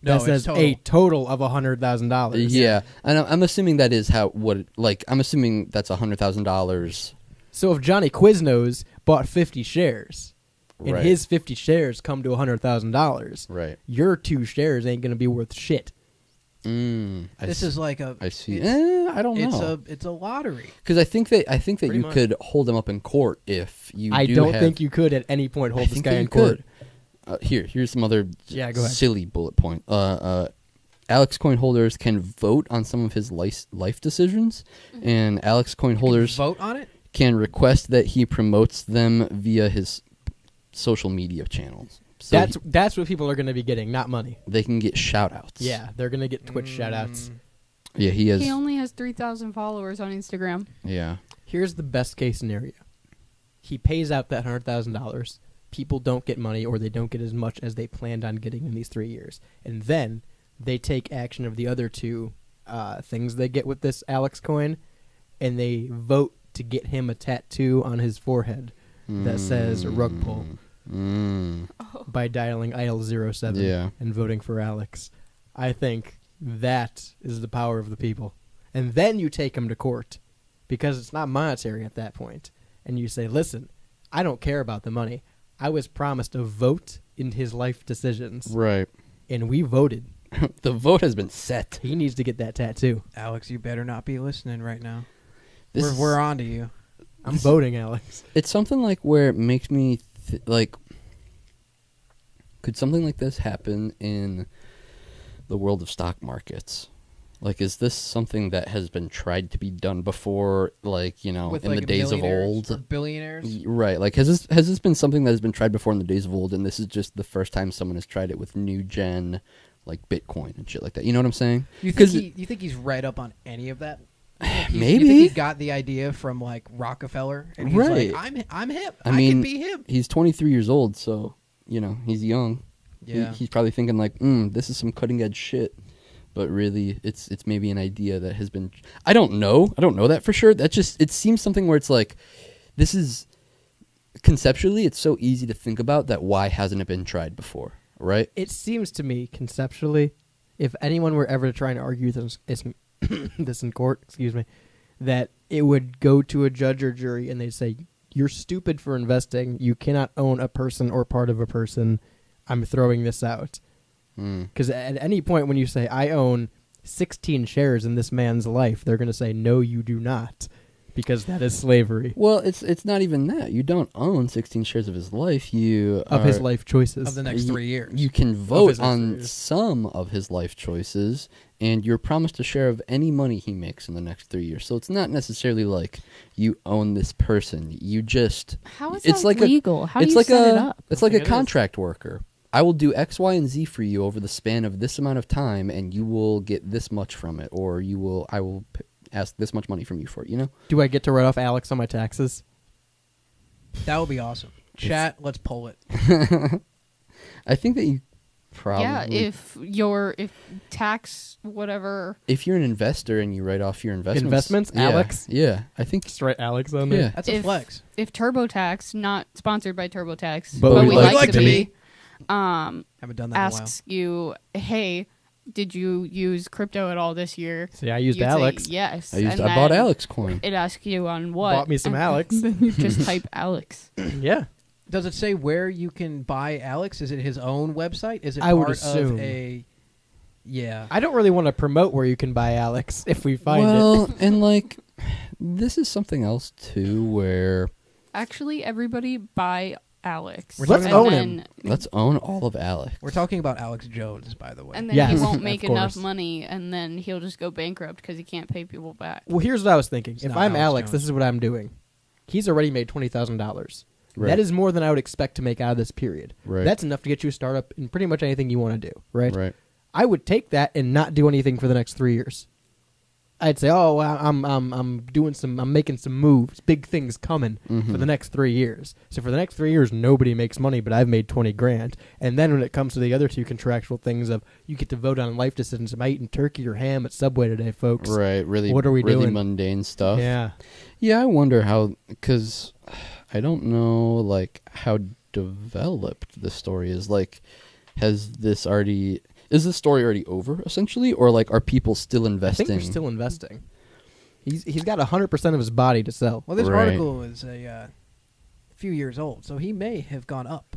Speaker 5: No,
Speaker 6: That
Speaker 5: it's
Speaker 6: says
Speaker 5: total.
Speaker 6: a total of $100,000.
Speaker 3: Yeah, and I'm assuming that is I'm assuming that's $100,000.
Speaker 6: So if Johnny Quiznos bought 50 shares, and
Speaker 3: Right.
Speaker 6: his 50 shares come to $100,000,
Speaker 3: Right.
Speaker 6: your 2 shares ain't going to be worth shit.
Speaker 5: This is like a.
Speaker 3: I see.
Speaker 5: it's-
Speaker 3: I don't know.
Speaker 5: It's a lottery.
Speaker 3: Because I think that
Speaker 6: Pretty
Speaker 3: you
Speaker 6: much.
Speaker 3: could hold him up in court if you.
Speaker 6: I
Speaker 3: do
Speaker 6: don't
Speaker 3: have-
Speaker 6: think you could at any point hold
Speaker 3: I
Speaker 6: this
Speaker 3: think
Speaker 6: guy
Speaker 3: that
Speaker 6: in
Speaker 3: you
Speaker 6: court.
Speaker 3: could. Here's some other
Speaker 6: Yeah, go ahead.
Speaker 3: silly bullet point. Alex coin holders can vote on some of his life decisions, and Alex coin holders
Speaker 5: Vote on it.
Speaker 3: can request that he promotes them via his social media channels. So
Speaker 6: That's what people are going to be getting, not money.
Speaker 3: they can get shout outs.
Speaker 6: Yeah, they're going to get Twitch shout-outs.
Speaker 3: Yeah, he has.
Speaker 7: He only has 3,000 followers on Instagram.
Speaker 3: Yeah.
Speaker 6: Here's the best case scenario. He pays out that $100,000. People don't get money, or they don't get as much as they planned on getting in these 3 years. And then they take action of the other 2 things they get with this Alex coin, and they vote to get him a tattoo on his forehead that says rug pull by dialing IL07
Speaker 3: Yeah.
Speaker 6: and voting for Alex. I think that is the power of the people. And then you take him to court, because it's not monetary at that point. And you say, listen, I don't care about the money. I was promised a vote in his life decisions.
Speaker 3: Right.
Speaker 6: And we voted.
Speaker 3: The vote has been set.
Speaker 6: He needs to get that tattoo.
Speaker 5: Alex, you better not be listening right now.
Speaker 3: This is-
Speaker 5: We're on to you.
Speaker 6: I'm voting, Alex.
Speaker 3: It's something like where it makes me like. Could something like this happen in the world of stock markets? Like, is this something that has been tried to be done before? Like, in the days of
Speaker 5: millionaires or
Speaker 3: old,
Speaker 5: billionaires.
Speaker 3: right? Like, has this been something that has been tried before in the days of old, and this is just the first time someone has tried it with new gen, like Bitcoin and shit like that? You know what I'm saying?
Speaker 5: You think he's right up on any of that?
Speaker 3: Maybe.
Speaker 5: You think he got the idea from like Rockefeller, and he's
Speaker 3: Right.
Speaker 5: like, I'm hip.
Speaker 3: I mean,
Speaker 5: can be him.
Speaker 3: He's 23 years old, so he's young.
Speaker 5: Yeah.
Speaker 3: He's probably thinking like, this is some cutting edge shit. But really, it's maybe an idea that has been. I don't know that for sure. It seems something where it's like, this is conceptually, it's so easy to think about that. Why hasn't it been tried before? Right?
Speaker 6: It seems to me, conceptually, if anyone were ever to try and argue this in court, that it would go to a judge or jury and they'd say, you're stupid for investing. You cannot own a person or part of a person. I'm throwing this out. Because at any point when you say, I own 16 shares in this man's life, they're going to say, no, you do not, because that is slavery.
Speaker 3: Well, it's not even that. You don't own 16 shares of his life.
Speaker 6: His life choices.
Speaker 5: Of the next 3 years.
Speaker 3: You can vote on some of his life choices, and you're promised a share of any money he makes in the next 3 years. So it's not necessarily like you own this person. You just
Speaker 7: How is
Speaker 3: it's
Speaker 7: that
Speaker 3: like
Speaker 7: legal? How do
Speaker 3: it's
Speaker 7: you
Speaker 3: like
Speaker 7: set it up?
Speaker 3: It's like a
Speaker 6: It is.
Speaker 3: contract worker. I will do X, Y, and Z for you over the span of this amount of time, and you will get this much from it, or I will ask this much money from you for it.
Speaker 6: Do I get to write off Alex on my taxes?
Speaker 5: That would be awesome. Chat, let's pull it.
Speaker 3: I think that you probably
Speaker 7: if tax whatever.
Speaker 3: If you're an investor and you write off your investments, yeah,
Speaker 6: Alex?
Speaker 3: Yeah, I think
Speaker 6: Just write Alex on there.
Speaker 3: Yeah.
Speaker 5: That's a flex.
Speaker 7: If TurboTax, not sponsored by TurboTax,
Speaker 3: But
Speaker 7: but
Speaker 3: we'd
Speaker 7: we
Speaker 3: like
Speaker 7: like
Speaker 3: to
Speaker 7: to
Speaker 3: be.
Speaker 7: be,
Speaker 5: Haven't done that
Speaker 7: asks you, hey, did you use crypto at all this year?
Speaker 6: See, I used
Speaker 7: You'd say
Speaker 6: Alex.
Speaker 7: yes.
Speaker 3: I
Speaker 7: and
Speaker 3: bought
Speaker 7: then
Speaker 3: Alex coin.
Speaker 7: It asks you on what.
Speaker 6: Bought me some
Speaker 7: and
Speaker 6: Alex.
Speaker 7: Then you just type Alex.
Speaker 6: Yeah.
Speaker 5: Does it say where you can buy Alex? Is it his own website? Is it
Speaker 6: I would
Speaker 5: part
Speaker 6: assume.
Speaker 5: of a? Yeah.
Speaker 6: I don't really want to promote where you can buy Alex if we find
Speaker 3: Well,
Speaker 6: it.
Speaker 3: and like, this is something else too, where
Speaker 7: Actually, everybody buy Alex.
Speaker 6: Let's
Speaker 7: And
Speaker 6: own
Speaker 7: then-
Speaker 6: him.
Speaker 3: let's own all of Alex.
Speaker 5: We're talking about Alex Jones, by the way.
Speaker 7: And then
Speaker 6: Yes,
Speaker 7: he won't
Speaker 6: of
Speaker 7: make enough
Speaker 6: course.
Speaker 7: money, and then he'll just go bankrupt because he can't pay people back.
Speaker 6: Well, here's what I was thinking. If
Speaker 5: not
Speaker 6: I'm
Speaker 5: Alex
Speaker 6: Alex,
Speaker 5: Jones.
Speaker 6: this is what I'm doing. He's already made $20,000.
Speaker 3: Right.
Speaker 6: That is more than I would expect to make out of this period.
Speaker 3: Right.
Speaker 6: That's enough to get you a startup in pretty much anything you want to do, right?
Speaker 3: Right.
Speaker 6: I would take that and not do anything for the next 3 years. I'd say, oh, well, I'm making some moves, big things coming for the next 3 years. So for the next 3 years, nobody makes money, but I've made 20 grand. And then when it comes to the other two contractual things of you get to vote on life decisions, am I eating turkey or ham at Subway today, folks?
Speaker 3: Right, really.
Speaker 6: What are we
Speaker 3: really
Speaker 6: doing?
Speaker 3: Mundane stuff.
Speaker 6: Yeah.
Speaker 3: Yeah, I wonder how, because I don't know, like, how developed the story is. Like, is this story already over, essentially? Or, like, are people still investing?
Speaker 6: I think they're still investing. He's got 100% of his body to sell.
Speaker 5: Well, this article is a few years old, so he may have gone up.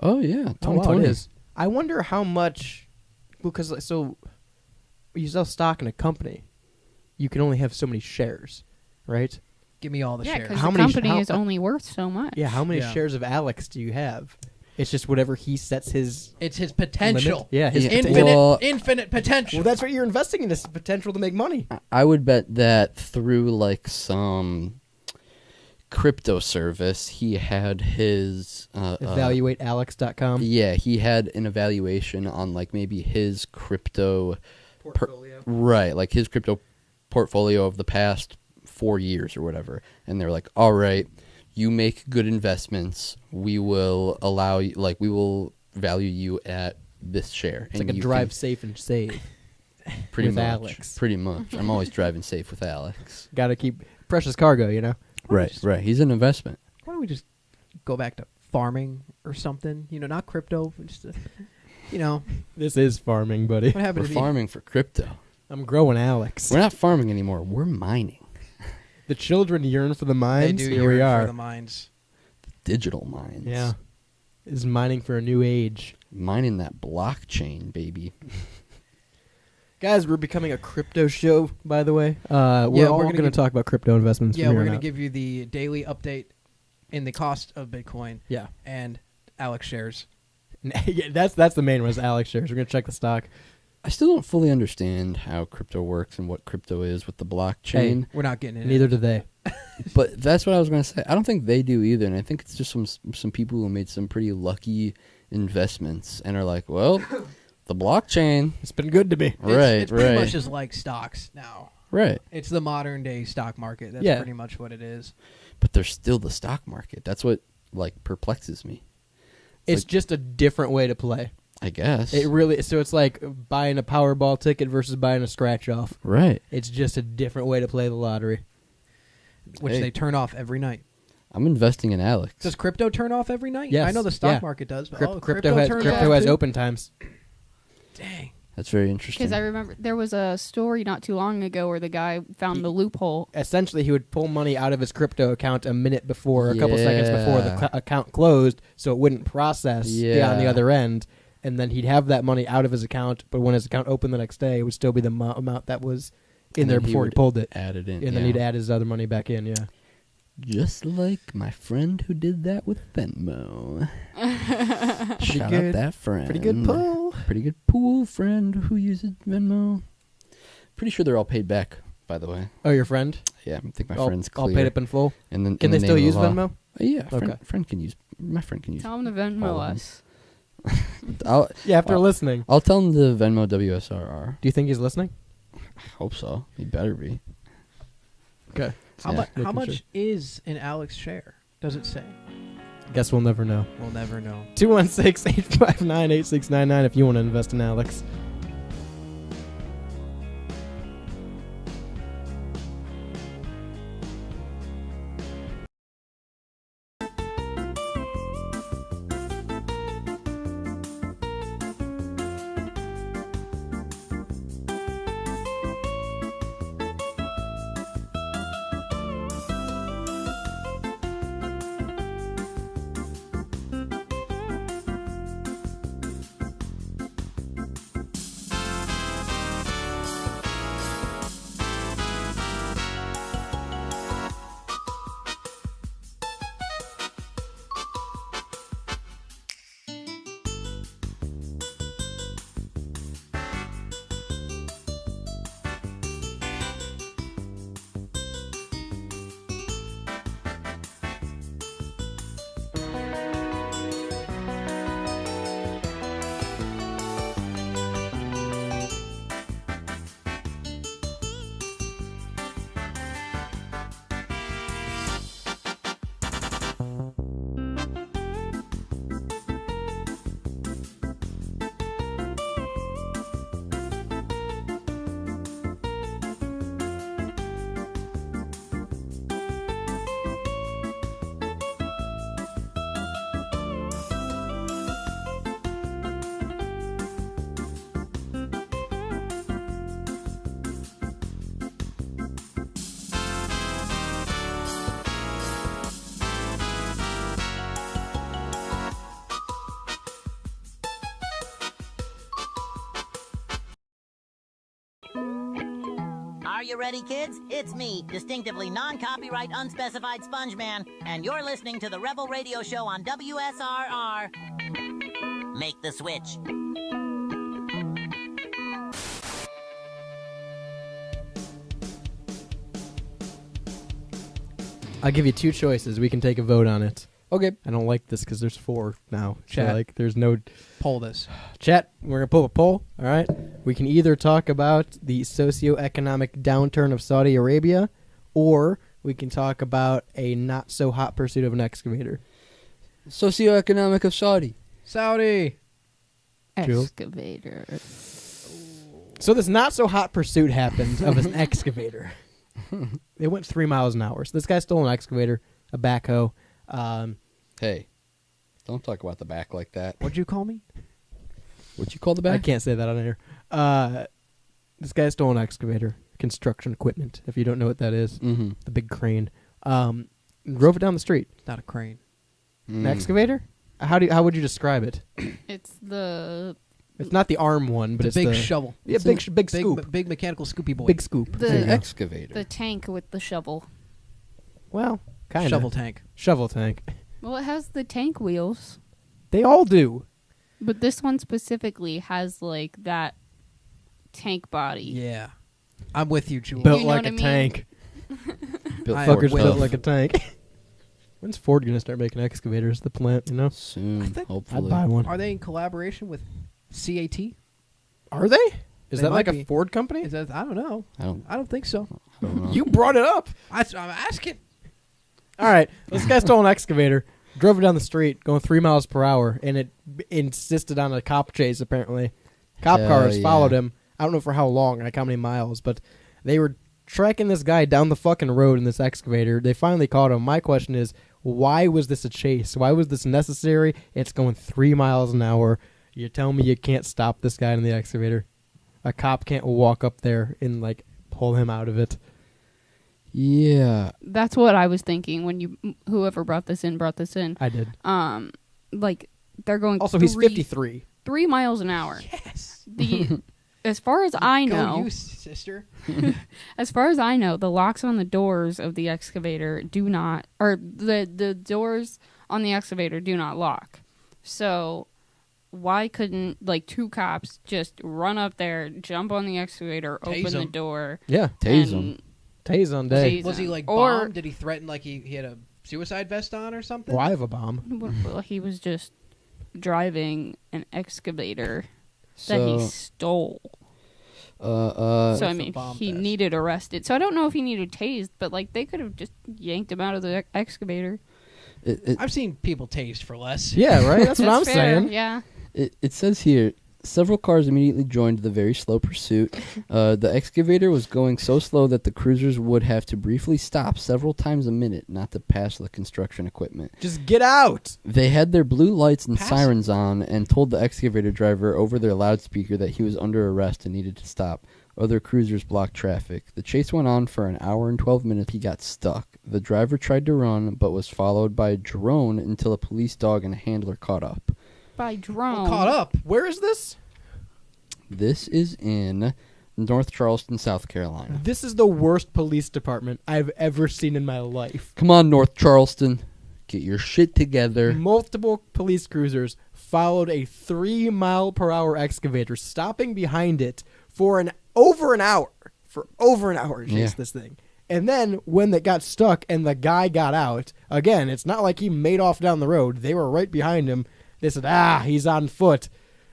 Speaker 3: Oh, yeah, 2020.
Speaker 6: Oh, wow, it is. I wonder how much, because, so, you sell stock in a company, you can only have so many shares, right?
Speaker 5: Give me all the shares.
Speaker 7: because the company is only worth so much.
Speaker 6: Yeah, how many shares of Alex do you have? It's just whatever he sets his...
Speaker 5: It's his potential.
Speaker 6: Limit. Yeah, his
Speaker 5: infinite potential.
Speaker 6: Well, that's what you're investing in, this potential to make money.
Speaker 3: I would bet that through, like, some crypto service, he had his...
Speaker 6: EvaluateAlex.com?
Speaker 3: Yeah, he had an evaluation on, like, maybe his crypto...
Speaker 6: portfolio.
Speaker 3: Right, like his crypto portfolio of the past 4 years or whatever. And they're like, all right, you make good investments, we will allow you, like, we will value you at this share.
Speaker 6: It's
Speaker 3: and
Speaker 6: like a drive safe and save.
Speaker 3: Pretty
Speaker 6: with
Speaker 3: much.
Speaker 6: Alex.
Speaker 3: Pretty much. I'm always driving safe with Alex.
Speaker 6: Got to keep precious cargo, you know?
Speaker 3: Right. He's an investment.
Speaker 5: Why don't we just go back to farming or something? You know, not crypto, but just,
Speaker 6: This is farming, buddy.
Speaker 5: What happened
Speaker 3: We're
Speaker 5: to
Speaker 3: farming for crypto.
Speaker 6: I'm growing Alex.
Speaker 3: We're not farming anymore. We're mining.
Speaker 6: The children yearn for the mines.
Speaker 5: They do
Speaker 6: Here we
Speaker 5: yearn
Speaker 6: are.
Speaker 5: for the mines.
Speaker 3: Digital mines.
Speaker 6: Yeah. Is mining for a new age.
Speaker 3: Mining that blockchain, baby.
Speaker 6: Guys, we're becoming a crypto show, by the way. We're going to talk about crypto investments.
Speaker 5: Yeah,
Speaker 6: from
Speaker 5: we're
Speaker 6: here
Speaker 5: going
Speaker 6: on
Speaker 5: to give you the daily update in the cost of Bitcoin.
Speaker 6: Yeah.
Speaker 5: And Alex shares.
Speaker 6: Yeah, that's the main one, is Alex shares. We're going to check the stock.
Speaker 3: I still don't fully understand how crypto works and what crypto is with the blockchain.
Speaker 5: Hey, we're not getting into
Speaker 6: Neither
Speaker 5: it.
Speaker 6: do they.
Speaker 3: But that's what I was going to say. I don't think they do either, and I think it's just some people who made some pretty lucky investments and are like, well, the blockchain.
Speaker 6: It's been good to me.
Speaker 5: It's pretty much just like stocks now.
Speaker 3: Right.
Speaker 5: It's the modern day stock market. That's pretty much what it is.
Speaker 3: But there's still the stock market. That's what, like, perplexes me.
Speaker 6: It's just a different way to play.
Speaker 3: I guess.
Speaker 6: It really, so it's like buying a Powerball ticket versus buying a scratch off.
Speaker 3: Right.
Speaker 6: It's just a different way to play the lottery.
Speaker 5: Which they turn off every night.
Speaker 3: I'm investing in Alex.
Speaker 5: Does crypto turn off every night?
Speaker 6: Yes.
Speaker 5: I know the stock market does, but
Speaker 6: crypto
Speaker 5: turns
Speaker 6: has
Speaker 5: off too?
Speaker 6: open times.
Speaker 5: Dang.
Speaker 3: That's very interesting.
Speaker 7: Because I remember there was a story not too long ago where the guy found the loophole.
Speaker 6: Essentially, he would pull money out of his crypto account a minute before, a couple seconds before the account closed, so it wouldn't process on the other end. And then he'd have that money out of his account, but when his account opened the next day, it would still be the amount that was in there before he pulled it.
Speaker 3: Add it in,
Speaker 6: and then he'd add his other money back in. Yeah.
Speaker 3: Just like my friend who did that with Venmo. Shout
Speaker 6: good.
Speaker 3: out that friend.
Speaker 6: Pretty good pull.
Speaker 3: Pretty good pool friend who uses Venmo. Pretty sure they're all paid back, by the way.
Speaker 6: Oh, your friend?
Speaker 3: Yeah, I think my
Speaker 6: all,
Speaker 3: friend's clear.
Speaker 6: all paid up in full.
Speaker 3: And then
Speaker 6: can they still use Venmo?
Speaker 3: Yeah,
Speaker 6: okay.
Speaker 3: friend can use. My friend can use.
Speaker 7: Tell him to Venmo us.
Speaker 6: After listening,
Speaker 3: I'll tell him to Venmo WSRR.
Speaker 6: Do you think he's listening?
Speaker 3: I hope so. He better be.
Speaker 6: Okay.
Speaker 5: How much is an Alex share? Does it say?
Speaker 6: Guess we'll never know.
Speaker 5: We'll never know.
Speaker 6: 216-859-8699 if you want to invest in Alex.
Speaker 17: Are you ready, kids? It's me, distinctively non-copyright, unspecified Sponge Man, and you're listening to the Rebel Radio Show on WSRR. Make the switch.
Speaker 6: I'll give you two choices. We can take a vote on it.
Speaker 3: Okay.
Speaker 6: I don't like this because there's 4 now.
Speaker 5: Chat.
Speaker 6: So, like, there's no...
Speaker 5: Poll this.
Speaker 6: Chat, we're going to pull a poll, all right? We can either talk about the socioeconomic downturn of Saudi Arabia, or we can talk about a not-so-hot pursuit of an excavator.
Speaker 3: Socioeconomic of Saudi.
Speaker 5: Saudi.
Speaker 6: Jules?
Speaker 7: Excavator.
Speaker 6: So this not-so-hot pursuit happened of an excavator. It went 3 miles an hour. So this guy stole an excavator, a backhoe.
Speaker 3: Hey, don't talk about the back like that.
Speaker 5: What'd you call me?
Speaker 3: What'd you call the back?
Speaker 6: I can't say that on air. This guy stole an excavator, construction equipment, if you don't know what that is.
Speaker 3: Mm-hmm.
Speaker 6: The big crane. Drove it down the street.
Speaker 5: It's not a crane.
Speaker 6: An excavator? How would you describe it?
Speaker 7: It's the...
Speaker 6: It's not the arm one, but
Speaker 5: The
Speaker 6: it's
Speaker 5: big
Speaker 6: the
Speaker 5: shovel.
Speaker 6: Yeah, big scoop.
Speaker 5: Big mechanical scoopy boy.
Speaker 6: Big scoop. There you go.
Speaker 3: Excavator.
Speaker 7: The tank with the shovel.
Speaker 6: Well, kind of.
Speaker 5: Shovel tank.
Speaker 6: Shovel tank.
Speaker 7: Well, it has the tank wheels.
Speaker 6: They all do.
Speaker 7: But this one specifically has, like, that tank body.
Speaker 5: Yeah. I'm with you, Jules.
Speaker 6: Built
Speaker 7: You know
Speaker 6: like
Speaker 7: what
Speaker 6: a
Speaker 7: I mean?
Speaker 6: tank.
Speaker 3: Built
Speaker 6: Fuckers
Speaker 3: for
Speaker 6: built
Speaker 3: stuff.
Speaker 6: like a tank. When's Ford gonna start making excavators? The plant, you know?
Speaker 3: Soon, hopefully.
Speaker 6: I'd buy one.
Speaker 5: Are they in collaboration with CAT?
Speaker 6: Are they? Is
Speaker 5: They
Speaker 6: that like
Speaker 5: might
Speaker 6: a
Speaker 5: be.
Speaker 6: Ford company?
Speaker 5: Is that? I don't know.
Speaker 3: I
Speaker 5: don't think so.
Speaker 3: don't know.
Speaker 6: You brought it up.
Speaker 5: I'm asking.
Speaker 6: All right, this guy stole an excavator, drove it down the street, going 3 miles per hour, and it insisted on a cop chase. Apparently, cop
Speaker 3: Hell
Speaker 6: cars
Speaker 3: yeah.
Speaker 6: followed him. I don't know for how long, like how many miles, but they were tracking this guy down the fucking road in this excavator. They finally caught him. My question is, why was this a chase? Why was this necessary? It's going 3 miles an hour. You tell me you can't stop this guy in the excavator. A cop can't walk up there and like pull him out of it.
Speaker 3: Yeah.
Speaker 7: That's what I was thinking when whoever brought this in.
Speaker 6: I did.
Speaker 7: Like, they're going...
Speaker 6: Also, he's 53.
Speaker 7: 3 miles an hour. Yes. As far as I know...
Speaker 5: Go you, sister.
Speaker 7: As far as I know, the locks on the doors of the excavator do not... Or the doors on the excavator do not lock. So... Why couldn't, like, 2 cops just run up there, jump on the excavator,
Speaker 5: Tase
Speaker 7: open the
Speaker 5: him.
Speaker 7: door?
Speaker 6: Yeah,
Speaker 3: tase
Speaker 7: and-
Speaker 3: him.
Speaker 6: Tase on day.
Speaker 5: Was he like
Speaker 7: Or-
Speaker 5: bombed? Did he threaten like he had a suicide vest on or something?
Speaker 6: Well, I have a bomb.
Speaker 7: Well, he was just driving an excavator that he
Speaker 3: So-
Speaker 7: stole.
Speaker 3: So
Speaker 7: So, I mean, he needed arrested. So, I don't know if he needed tased, but, like, they could have just yanked him out of the excavator.
Speaker 5: I've seen people tased for less.
Speaker 6: Yeah, right? That's what I'm
Speaker 7: fair,
Speaker 6: saying.
Speaker 7: Yeah.
Speaker 3: It says here, several cars immediately joined the very slow pursuit. The excavator was going so slow that the cruisers would have to briefly stop several times a minute not to pass the construction equipment.
Speaker 6: Just get out!
Speaker 3: They had their blue lights and sirens on and told the excavator driver over their loudspeaker that he was under arrest and needed to stop. Other cruisers blocked traffic. The chase went on for an hour and 12 minutes. He got stuck. The driver tried to run, but was followed by a drone until a police dog and a handler caught up.
Speaker 7: By drone.
Speaker 5: Caught up.
Speaker 6: Where is this?
Speaker 3: This is in North Charleston, South Carolina.
Speaker 6: This is the worst police department I've ever seen in my life.
Speaker 3: Come on, North Charleston. Get your shit together.
Speaker 6: Multiple police cruisers followed a 3 mile per hour excavator, stopping behind it for over an hour. For over an hour, chased
Speaker 3: Yeah.
Speaker 6: this thing. And then when it got stuck and the guy got out, again, it's not like he made off down the road. They were right behind him. They said, he's on foot.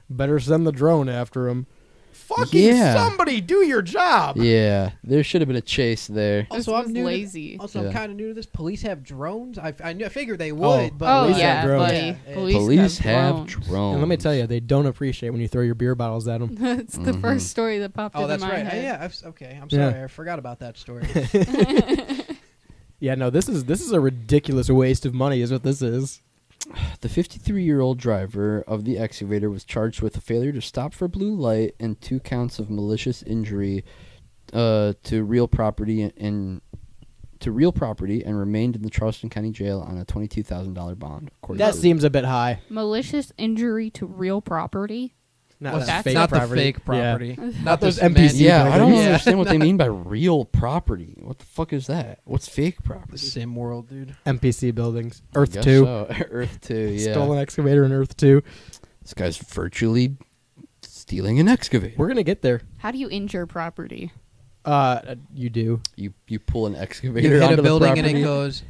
Speaker 6: Better send the drone after him. Fucking somebody do your job.
Speaker 3: Yeah, there should have been a chase there.
Speaker 5: Also,
Speaker 7: was
Speaker 5: I'm new.
Speaker 7: lazy.
Speaker 5: I'm
Speaker 3: Yeah.
Speaker 5: kind of new to this. Police have drones. I figured they would. but
Speaker 7: Oh,
Speaker 6: police
Speaker 7: yeah,
Speaker 6: have drones.
Speaker 7: buddy.
Speaker 5: Yeah,
Speaker 3: Police have
Speaker 7: drones.
Speaker 3: drones.
Speaker 6: And let me tell you, they don't appreciate when you throw your beer bottles at them.
Speaker 7: That's the first story that popped
Speaker 5: Oh,
Speaker 7: into
Speaker 5: that's
Speaker 7: my
Speaker 5: right.
Speaker 7: head.
Speaker 5: Yeah. Okay. I'm
Speaker 6: Yeah.
Speaker 5: sorry. I forgot about that story.
Speaker 6: Yeah, no, this is a ridiculous waste of money is what this is.
Speaker 3: The 53-year-old driver of the excavator was charged with a failure to stop for blue light and 2 counts of malicious injury to real property and remained in the Charleston County Jail on a $22,000 bond. according
Speaker 6: That
Speaker 3: to-
Speaker 6: seems a bit high.
Speaker 7: Malicious injury to real property.
Speaker 6: Not
Speaker 5: Well,
Speaker 6: that
Speaker 5: that's not the fake property.
Speaker 6: Yeah.
Speaker 5: Not
Speaker 6: those
Speaker 5: this
Speaker 6: NPC.
Speaker 3: Yeah, I don't
Speaker 6: buildings.
Speaker 3: understand what they mean by real property. What the fuck is that? What's fake property?
Speaker 5: Sim world, dude.
Speaker 6: NPC buildings.
Speaker 3: I
Speaker 6: Earth
Speaker 3: guess
Speaker 6: 2.
Speaker 3: so. Earth 2, yeah.
Speaker 6: Stolen excavator in Earth 2.
Speaker 3: This guy's virtually stealing an excavator.
Speaker 6: We're gonna get there.
Speaker 7: How do you injure property?
Speaker 6: You do.
Speaker 3: You pull an excavator
Speaker 5: You hit
Speaker 3: onto
Speaker 5: a building
Speaker 3: the
Speaker 5: and
Speaker 3: property.
Speaker 5: it goes,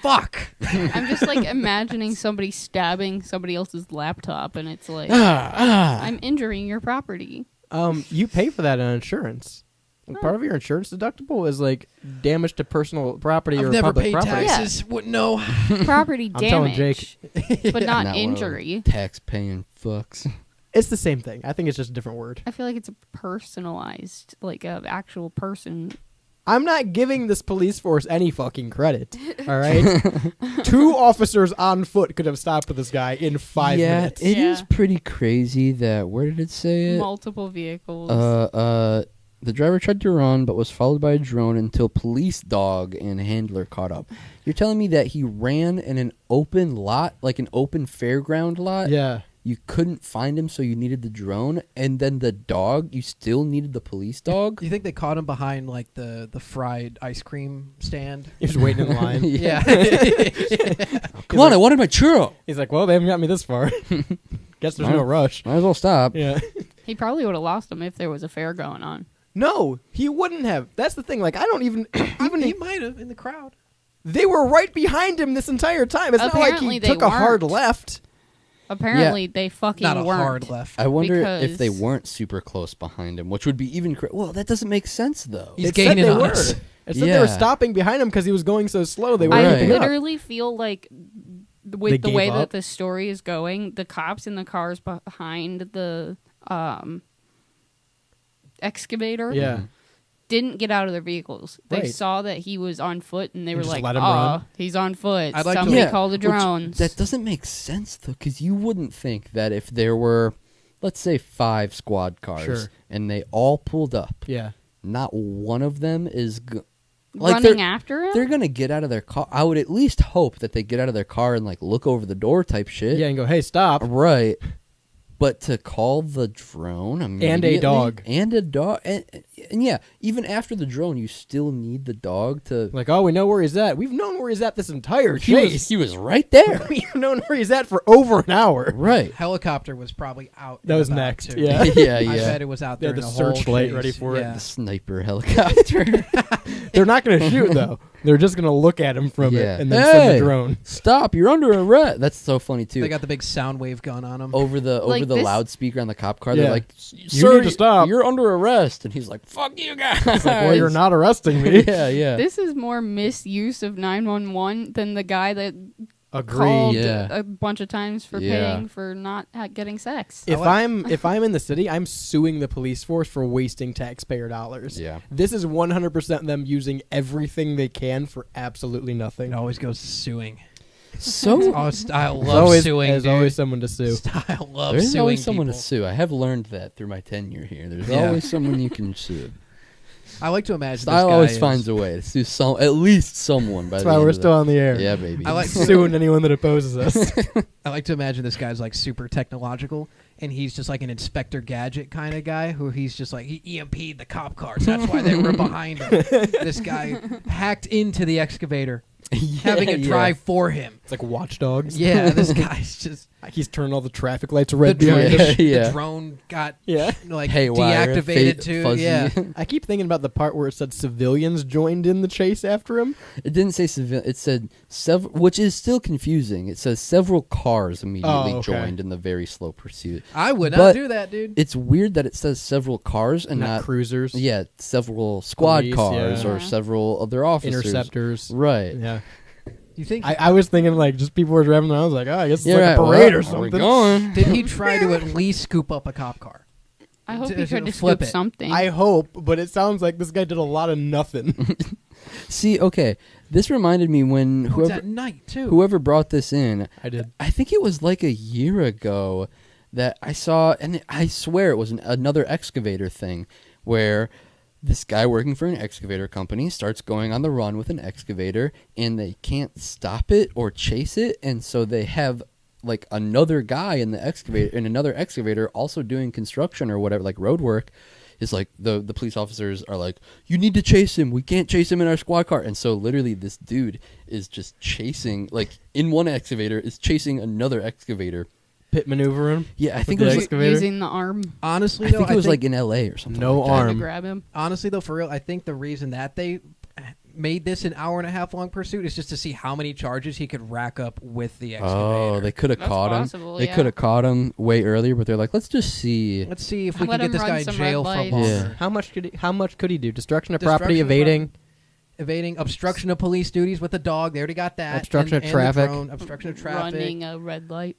Speaker 5: fuck.
Speaker 7: I'm just like imagining somebody stabbing somebody else's laptop, and it's like,
Speaker 3: Ah.
Speaker 7: I'm injuring your property.
Speaker 6: You pay for that on insurance. And part of your insurance deductible is like damage to personal property
Speaker 5: I've
Speaker 6: or
Speaker 5: never
Speaker 6: public
Speaker 5: paid
Speaker 6: property.
Speaker 5: taxes. Wouldn't know.
Speaker 7: Property
Speaker 6: I'm telling
Speaker 7: damage,
Speaker 6: Jake.
Speaker 7: but not
Speaker 3: Not one of
Speaker 7: injury.
Speaker 3: them tax-paying fucks.
Speaker 6: It's the same thing. I think it's just a different word.
Speaker 7: I feel like it's a personalized, like a actual person.
Speaker 6: I'm not giving this police force any fucking credit. All right, 2 officers on foot could have stopped this guy in 5 minutes.
Speaker 3: It is
Speaker 7: Yeah.
Speaker 3: pretty crazy that, where did it say it?
Speaker 7: Multiple vehicles.
Speaker 3: The driver tried to run, but was followed by a drone until police dog and handler caught up. You're telling me that he ran in an open lot, like an open fairground lot?
Speaker 6: Yeah.
Speaker 3: You couldn't find him, so you needed the drone, and then the dog, you still needed the police dog?
Speaker 5: Do you think they caught him behind like the fried ice cream stand?
Speaker 6: He was waiting in line.
Speaker 5: Yeah.
Speaker 3: Come on, I wanted my churro.
Speaker 6: He's like, well, they haven't got me this far. Guess there's no rush.
Speaker 3: Might as well stop.
Speaker 6: Yeah.
Speaker 7: He probably would have lost him if there was a fair going on.
Speaker 6: No, he wouldn't have. That's the thing. Like, I don't even
Speaker 5: He might have in the crowd.
Speaker 6: They were right behind him this entire time. It's not like
Speaker 7: Apparently
Speaker 6: he
Speaker 7: they
Speaker 6: took a hard
Speaker 7: weren't.
Speaker 6: left.
Speaker 7: Apparently, they fucking
Speaker 5: Not a
Speaker 7: weren't.
Speaker 5: hard left.
Speaker 3: I wonder if they
Speaker 7: because-
Speaker 3: weren't super close behind him, which would be even... Well, that doesn't make sense, though.
Speaker 5: He's
Speaker 6: It said
Speaker 5: gaining
Speaker 6: they
Speaker 5: on
Speaker 6: were.
Speaker 5: us.
Speaker 6: It said they were
Speaker 3: Yeah.
Speaker 6: stopping behind him because he was going so slow. They were
Speaker 7: I
Speaker 6: keeping up.
Speaker 7: literally feel like
Speaker 6: They
Speaker 7: with the
Speaker 6: gave
Speaker 7: way
Speaker 6: up?
Speaker 7: that the story is going, the cops in the cars behind the excavator
Speaker 6: Yeah.
Speaker 7: didn't get out of their vehicles. They
Speaker 6: Right.
Speaker 7: saw that he was on foot, and they
Speaker 6: And
Speaker 7: were
Speaker 6: just
Speaker 7: like,
Speaker 6: let him
Speaker 7: "Oh,
Speaker 6: run."
Speaker 7: he's on foot.
Speaker 5: I'd like to-
Speaker 7: Somebody
Speaker 3: Yeah,
Speaker 7: call the
Speaker 3: which-
Speaker 7: drones."
Speaker 3: That doesn't make sense, though, because you wouldn't think that if there were, let's say, 5 squad cars,
Speaker 6: Sure.
Speaker 3: and they all pulled up,
Speaker 6: Yeah.
Speaker 3: not one of them is...
Speaker 7: Running after him?
Speaker 3: They're going to get out of their car. I would at least hope that they get out of their car and, like, look over the door type shit.
Speaker 6: Yeah, and go, hey, stop.
Speaker 3: Right. But to call the drone
Speaker 6: And a
Speaker 3: immediately-
Speaker 6: dog.
Speaker 3: And a dog. And yeah, even after the drone, you still need the dog to...
Speaker 6: Like, oh, we know where he's at. We've known where he's at this entire
Speaker 3: He was,
Speaker 6: chase.
Speaker 3: he was right there.
Speaker 6: We've known where he's at for over an hour.
Speaker 3: Right.
Speaker 5: Helicopter was probably out.
Speaker 6: That
Speaker 5: and
Speaker 6: was
Speaker 5: about,
Speaker 6: next,
Speaker 5: too.
Speaker 6: yeah.
Speaker 3: Yeah,
Speaker 5: I
Speaker 3: yeah.
Speaker 5: bet it was out
Speaker 6: They
Speaker 5: there.
Speaker 6: had
Speaker 5: in
Speaker 6: the
Speaker 5: the whole
Speaker 6: searchlight
Speaker 5: chase.
Speaker 6: ready for it.
Speaker 5: Yeah.
Speaker 3: The sniper helicopter.
Speaker 6: They're not going to shoot, though. They're just going to look at him from
Speaker 3: Yeah.
Speaker 6: it and then send
Speaker 3: Hey!
Speaker 6: the drone.
Speaker 3: Stop, you're under arrest. That's so funny, too.
Speaker 5: They got the big sound wave gun on them.
Speaker 3: over the
Speaker 7: Like
Speaker 3: the
Speaker 7: this-
Speaker 3: loudspeaker on the cop car,
Speaker 6: Yeah.
Speaker 3: they're like,
Speaker 6: You
Speaker 3: "Sir,
Speaker 6: need to stop."
Speaker 3: You're under arrest." And he's like, "Fuck you guys."
Speaker 6: It's like, well, you're not arresting me.
Speaker 3: Yeah, yeah.
Speaker 7: This is more misuse of 911 than the guy that
Speaker 6: Agreed.
Speaker 7: called
Speaker 3: Yeah.
Speaker 7: a bunch of times for
Speaker 3: Yeah.
Speaker 7: paying for not getting sex.
Speaker 6: If I'm in the city, I'm suing the police force for wasting taxpayer dollars.
Speaker 3: Yeah.
Speaker 6: This is 100% them using everything they can for absolutely nothing.
Speaker 5: It always goes to suing.
Speaker 3: So
Speaker 5: Oh, style
Speaker 6: There's
Speaker 5: love
Speaker 6: always,
Speaker 5: suing.
Speaker 6: There's
Speaker 5: dude.
Speaker 6: always someone to sue.
Speaker 5: Style love
Speaker 3: there's
Speaker 5: suing
Speaker 3: always someone
Speaker 5: people.
Speaker 3: to sue. I have learned that through my tenure here. There's
Speaker 5: Yeah.
Speaker 3: always someone you can sue.
Speaker 5: I like to imagine.
Speaker 3: Style
Speaker 5: this guy
Speaker 3: always
Speaker 5: is-
Speaker 3: finds a way to sue at least someone. By
Speaker 6: That's
Speaker 3: the
Speaker 6: why
Speaker 3: end
Speaker 6: we're
Speaker 3: of
Speaker 6: still on the air.
Speaker 3: Yeah, baby.
Speaker 5: I like
Speaker 6: Suing anyone that opposes us.
Speaker 5: I like to imagine this guy's like super technological, and he's just like an Inspector Gadget kind of guy, who he's just like he EMP'd the cop cars. That's why they were behind him. This guy hacked into the excavator, having it
Speaker 3: yeah.
Speaker 5: drive for him.
Speaker 6: It's like Watch Dogs.
Speaker 5: Yeah, this guy's just
Speaker 6: He's turning all the traffic lights red
Speaker 5: the
Speaker 6: behind
Speaker 5: drone,
Speaker 6: him.
Speaker 3: Yeah.
Speaker 5: the drone got
Speaker 6: Yeah.
Speaker 5: like
Speaker 3: Haywire,
Speaker 5: deactivated too.
Speaker 3: fuzzy.
Speaker 5: Yeah,
Speaker 6: I keep thinking about the part where it said civilians joined in the chase after him.
Speaker 3: It didn't say civil. It said several, which is still confusing. It says several cars immediately
Speaker 6: Oh, okay.
Speaker 3: joined in the very slow pursuit.
Speaker 5: I would not
Speaker 3: But
Speaker 5: do that, dude.
Speaker 3: It's weird that it says several cars and
Speaker 6: Not
Speaker 3: not
Speaker 6: cruisers.
Speaker 3: Yeah, several squad
Speaker 6: Police,
Speaker 3: cars
Speaker 6: yeah.
Speaker 3: or several other officers.
Speaker 6: Interceptors.
Speaker 3: Right.
Speaker 6: Yeah.
Speaker 5: You think?
Speaker 6: I was thinking like just people were driving around. I was like, oh, I guess it's
Speaker 3: Yeah,
Speaker 6: like
Speaker 3: right.
Speaker 6: a parade
Speaker 3: Well,
Speaker 6: or something.
Speaker 3: Are we going?
Speaker 5: Did he try to at least scoop up a cop car?
Speaker 7: I hope
Speaker 5: To-
Speaker 7: he
Speaker 5: to
Speaker 7: tried to
Speaker 5: flip
Speaker 7: scoop
Speaker 5: it.
Speaker 7: something.
Speaker 6: I hope, but it sounds like this guy did a lot of nothing.
Speaker 3: See, okay, this reminded me when
Speaker 5: It's
Speaker 3: whoever
Speaker 5: at night too.
Speaker 3: whoever brought this in,
Speaker 6: I did.
Speaker 3: I think it was like a year ago that I saw, and I swear it was another excavator thing, where this guy working for an excavator company starts going on the run with an excavator, and they can't stop it or chase it, and so they have like another guy in the excavator, in another excavator, also doing construction or whatever, like road work, is like the police officers are like, you need to chase him. We can't chase him in our squad car. And so literally this dude is just chasing, like in one excavator is chasing another excavator.
Speaker 6: Pit maneuver him.
Speaker 3: Yeah, I think it was
Speaker 6: excavator.
Speaker 7: Using the arm.
Speaker 5: Honestly,
Speaker 3: I
Speaker 5: though,
Speaker 3: think it was like in LA or something.
Speaker 6: No
Speaker 3: like that.
Speaker 6: arm.
Speaker 7: To grab him.
Speaker 5: Honestly, though, for real, I think the reason that they made this an hour-and-a-half long pursuit is just to see how many charges he could rack up with the excavator.
Speaker 3: Oh, they could have
Speaker 7: That's
Speaker 3: caught
Speaker 7: possible,
Speaker 3: him. They
Speaker 7: yeah.
Speaker 3: could have caught him way earlier, but they're like, let's just see.
Speaker 5: Let's see if we
Speaker 7: Let
Speaker 5: can
Speaker 7: him
Speaker 5: get this
Speaker 7: run
Speaker 5: guy in
Speaker 7: some
Speaker 5: jail
Speaker 7: red
Speaker 5: for
Speaker 7: lights.
Speaker 5: longer.
Speaker 3: Yeah.
Speaker 6: How much could he do? Destruction of property,
Speaker 5: Destruction of
Speaker 6: evading.
Speaker 5: Obstruction of police duties with a dog. They already got that.
Speaker 6: Obstruction of
Speaker 5: and
Speaker 6: traffic.
Speaker 5: the drone, obstruction of traffic.
Speaker 7: Running a red light.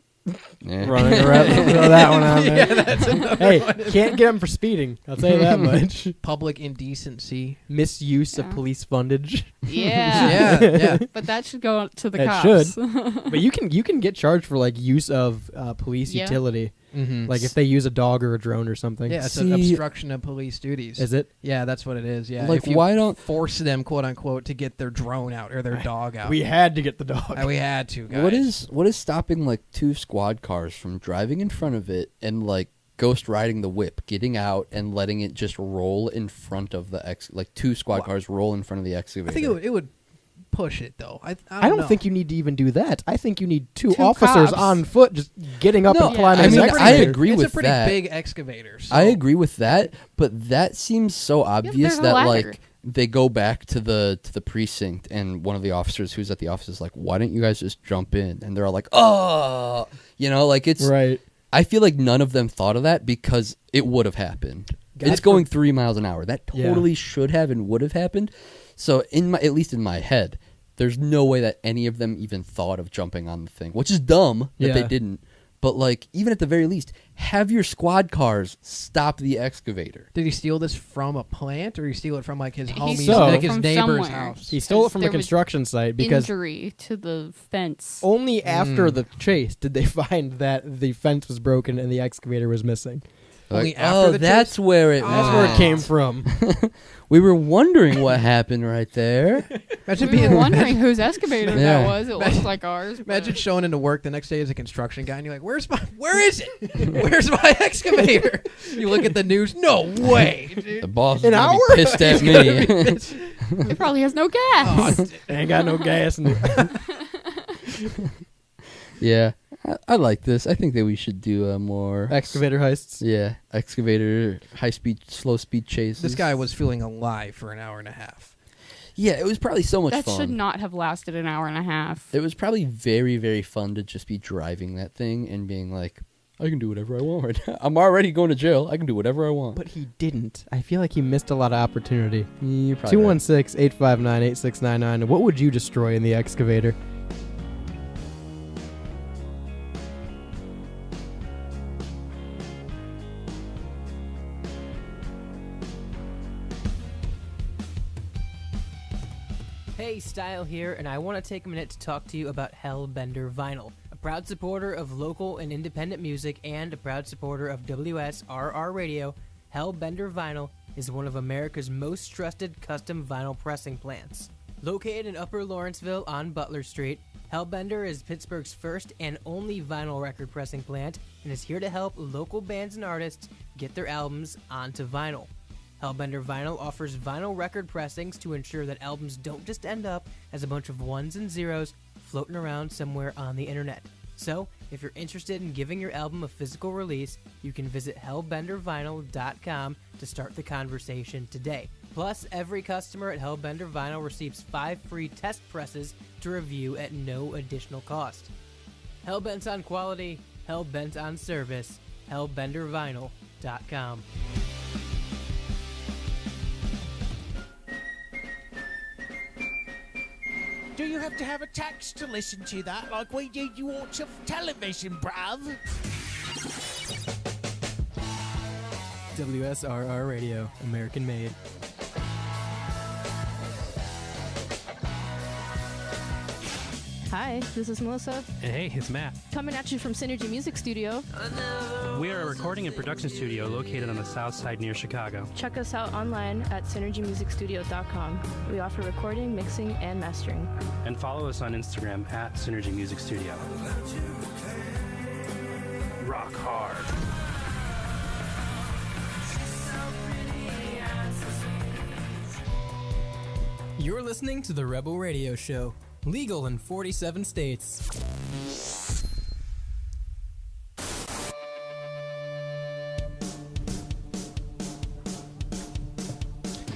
Speaker 3: Yeah.
Speaker 6: Running around. Throw that one on there.
Speaker 5: Yeah, that's another
Speaker 6: hey,
Speaker 5: one.
Speaker 6: can't get him for speeding. I'll tell you that much.
Speaker 5: Public indecency.
Speaker 6: Misuse of police fundage.
Speaker 7: Yeah.
Speaker 5: Yeah.
Speaker 7: But that should go to the
Speaker 6: It
Speaker 7: cops.
Speaker 6: should. But you can get charged for like use of police
Speaker 7: Yeah.
Speaker 6: utility.
Speaker 5: Mm-hmm.
Speaker 6: Like if they use a dog or a drone or something.
Speaker 5: Yeah, it's
Speaker 3: See-
Speaker 5: an obstruction of police duties.
Speaker 6: Is it?
Speaker 5: Yeah, that's what it is. Yeah,
Speaker 3: Like,
Speaker 5: if you
Speaker 3: why don't-
Speaker 5: force them, quote unquote, to get their drone out or their dog out?
Speaker 6: We had to get the dog.
Speaker 5: We had to. Guys.
Speaker 3: What is stopping like two squad cars from driving in front of it and like ghost riding the whip, getting out and letting it just roll in front of the like two squad cars roll in front of the excavator?
Speaker 5: I think it would push it though. I
Speaker 6: don't
Speaker 5: know.
Speaker 6: think you need to even do that. I think you need two
Speaker 7: Two
Speaker 6: officers
Speaker 7: cops.
Speaker 6: on foot just getting up
Speaker 3: No,
Speaker 6: and climbing.
Speaker 3: I
Speaker 6: the
Speaker 3: mean,
Speaker 6: excavator.
Speaker 3: I agree
Speaker 5: it's
Speaker 3: with
Speaker 5: a pretty
Speaker 3: that.
Speaker 5: big excavator. So.
Speaker 3: I agree with that, but that seems so obvious
Speaker 7: there's a
Speaker 3: that
Speaker 7: ladder.
Speaker 3: like they go back to the precinct and one of the officers who's at the office is like, why don't you guys just jump in? And they're all like, oh, like it's
Speaker 6: right.
Speaker 3: I feel like none of them thought of that because it would have happened. It's going 3 miles an hour. That totally should have and would have happened. So at least in my head, there's no way that any of them even thought of jumping on the thing, which is dumb that they didn't. But like, even at the very least, have your squad cars stop the excavator.
Speaker 5: Did he steal this from a plant, or he steal it from like his homie's,
Speaker 6: stole
Speaker 5: like
Speaker 6: it
Speaker 5: his
Speaker 7: from
Speaker 5: neighbor's
Speaker 7: somewhere.
Speaker 5: house?
Speaker 6: He stole it from a
Speaker 7: There was
Speaker 6: construction site because
Speaker 7: Injury to the fence.
Speaker 6: only after the chase did they find that the fence was broken and the excavator was missing.
Speaker 5: Only
Speaker 3: Like,
Speaker 5: after
Speaker 3: oh,
Speaker 5: the
Speaker 3: that's
Speaker 5: chase?
Speaker 3: where it
Speaker 6: That's where it
Speaker 3: went.
Speaker 6: came from.
Speaker 3: We were wondering what happened right there.
Speaker 5: Imagine
Speaker 7: We
Speaker 5: being
Speaker 7: were wondering whose excavator
Speaker 3: Yeah.
Speaker 7: that was. It looked like ours. but-
Speaker 5: Imagine showing into work the next day as a construction guy, and you're like, where is it? Where's my excavator? You look at the news. No way, dude.
Speaker 3: The boss is
Speaker 6: An
Speaker 3: gonna
Speaker 6: hour?
Speaker 3: be pissed at
Speaker 5: He's gonna
Speaker 3: me.
Speaker 5: be pissed.
Speaker 7: It probably has no gas.
Speaker 6: Ain't got no gas in it.
Speaker 3: Yeah, I like this. I think that we should do more
Speaker 6: Excavator heists.
Speaker 3: Yeah, excavator, high speed, slow speed chases.
Speaker 5: This guy was feeling alive for an hour and a half.
Speaker 3: Yeah, it was probably so much
Speaker 7: That
Speaker 3: fun.
Speaker 7: should not have lasted an hour and a half.
Speaker 3: It was probably very, very fun to just be driving that thing and being like, I can do whatever I want right now. I'm already going to jail. I can do whatever I want.
Speaker 6: But he didn't. I feel like he missed a lot of opportunity.
Speaker 3: You're probably right.
Speaker 6: 216-859-8699. What would you destroy in the excavator?
Speaker 18: Hey, Style here, and I want to take a minute to talk to you about Hellbender Vinyl, a proud supporter of local and independent music and a proud supporter of WSRR Radio. Hellbender Vinyl is one of America's most trusted custom vinyl pressing plants. Located in Upper Lawrenceville on Butler Street, Hellbender is Pittsburgh's first and only vinyl record pressing plant and is here to help local bands and artists get their albums onto vinyl. Hellbender Vinyl offers vinyl record pressings to ensure that albums don't just end up as a bunch of ones and zeros floating around somewhere on the internet. So, if you're interested in giving your album a physical release, you can visit hellbendervinyl.com to start the conversation today. Plus, every customer at Hellbender Vinyl receives 5 free test presses to review at no additional cost. Hellbent on quality, hellbent on service, hellbendervinyl.com.
Speaker 19: Do you have to have a tax to listen to that like we did you watch of television, bruv?
Speaker 6: WSRR Radio, American made.
Speaker 12: Hi, this is Melissa,
Speaker 13: And hey, it's Matt.
Speaker 12: coming at you from Synergy Music Studio.
Speaker 13: We are a recording and production studio located on the south side near Chicago.
Speaker 12: Check us out online at synergymusicstudio.com. We offer recording, mixing, and mastering.
Speaker 13: And follow us on Instagram at Synergy Music Studio. rock hard.
Speaker 18: You're listening to the Rebel Radio Show, legal in 47 states.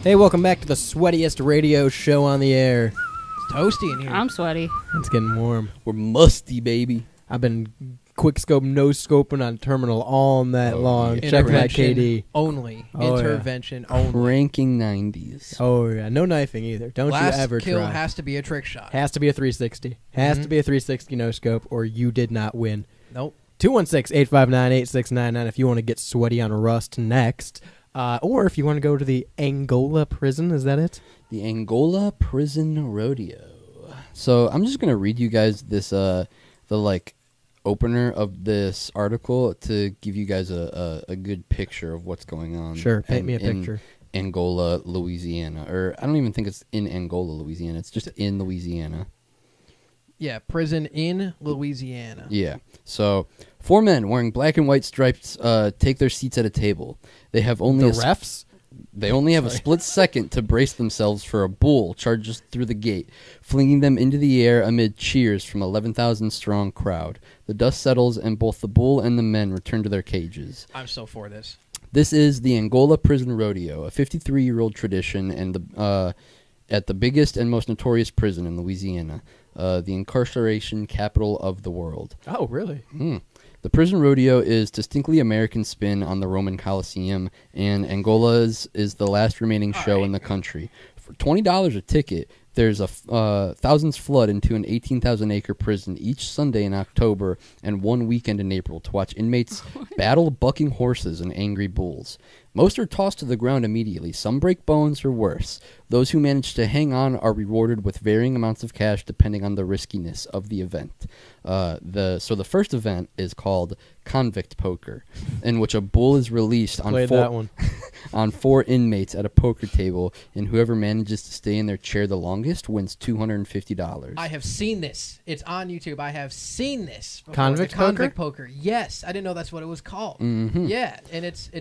Speaker 6: Hey, welcome back to the sweatiest radio show on the air.
Speaker 5: It's toasty in here.
Speaker 7: I'm sweaty.
Speaker 6: It's getting warm.
Speaker 3: We're musty, baby.
Speaker 6: I've been quick scope, no scoping on terminal all night long.
Speaker 3: yeah.
Speaker 6: Check that
Speaker 5: Intervention
Speaker 6: KD.
Speaker 5: only.
Speaker 6: Oh,
Speaker 5: Intervention only.
Speaker 3: Ranking 90s.
Speaker 6: Oh yeah, no knifing either. Don't
Speaker 5: Last
Speaker 6: you ever
Speaker 5: kill
Speaker 6: try.
Speaker 5: has to be a trick shot.
Speaker 6: Has to be a 360. Has to be a 360 no scope, or you did not win.
Speaker 5: Nope.
Speaker 6: 216-859-8699 if you want to get sweaty on Rust next. Or if you want to go to the Angola prison, is that it?
Speaker 3: The Angola Prison Rodeo. So I'm just going to read you guys this, the opener of this article to give you guys a good picture of what's going on.
Speaker 6: Sure, paint me a picture.
Speaker 3: Angola, Louisiana. Or I don't even think it's in Angola, Louisiana. It's just in Louisiana.
Speaker 5: Yeah, prison in Louisiana.
Speaker 3: Yeah. So 4 men wearing black and white stripes take their seats at a table. They have only
Speaker 6: The refs?
Speaker 3: They only have a split second to brace themselves for a bull charges through the gate, flinging them into the air amid cheers from 11,000 strong crowd. The dust settles and both the bull and the men return to their cages.
Speaker 5: I'm so for this.
Speaker 3: This is the Angola Prison Rodeo, a 53-year-old tradition and at the biggest and most notorious prison in Louisiana, the incarceration capital of the world.
Speaker 6: Oh, really?
Speaker 3: The prison rodeo is distinctly American spin on the Roman Coliseum, and Angola's is the last remaining show in the country. For $20 a ticket, there's a thousands flood into an 18,000-acre prison each Sunday in October and one weekend in April to watch inmates battle bucking horses and angry bulls. Most are tossed to the ground immediately. Some break bones or worse. Those who manage to hang on are rewarded with varying amounts of cash depending on the riskiness of the event. So the first event is called Convict Poker, in which a bull is released on on 4 inmates at a poker table, and whoever manages to stay in their chair the longest wins $250.
Speaker 5: I have seen this. It's on YouTube. I have seen this. Before.
Speaker 6: Convict
Speaker 5: The Convict Poker. Yes, I didn't know that's what it was called.
Speaker 3: Mhm.
Speaker 5: Yeah, and it's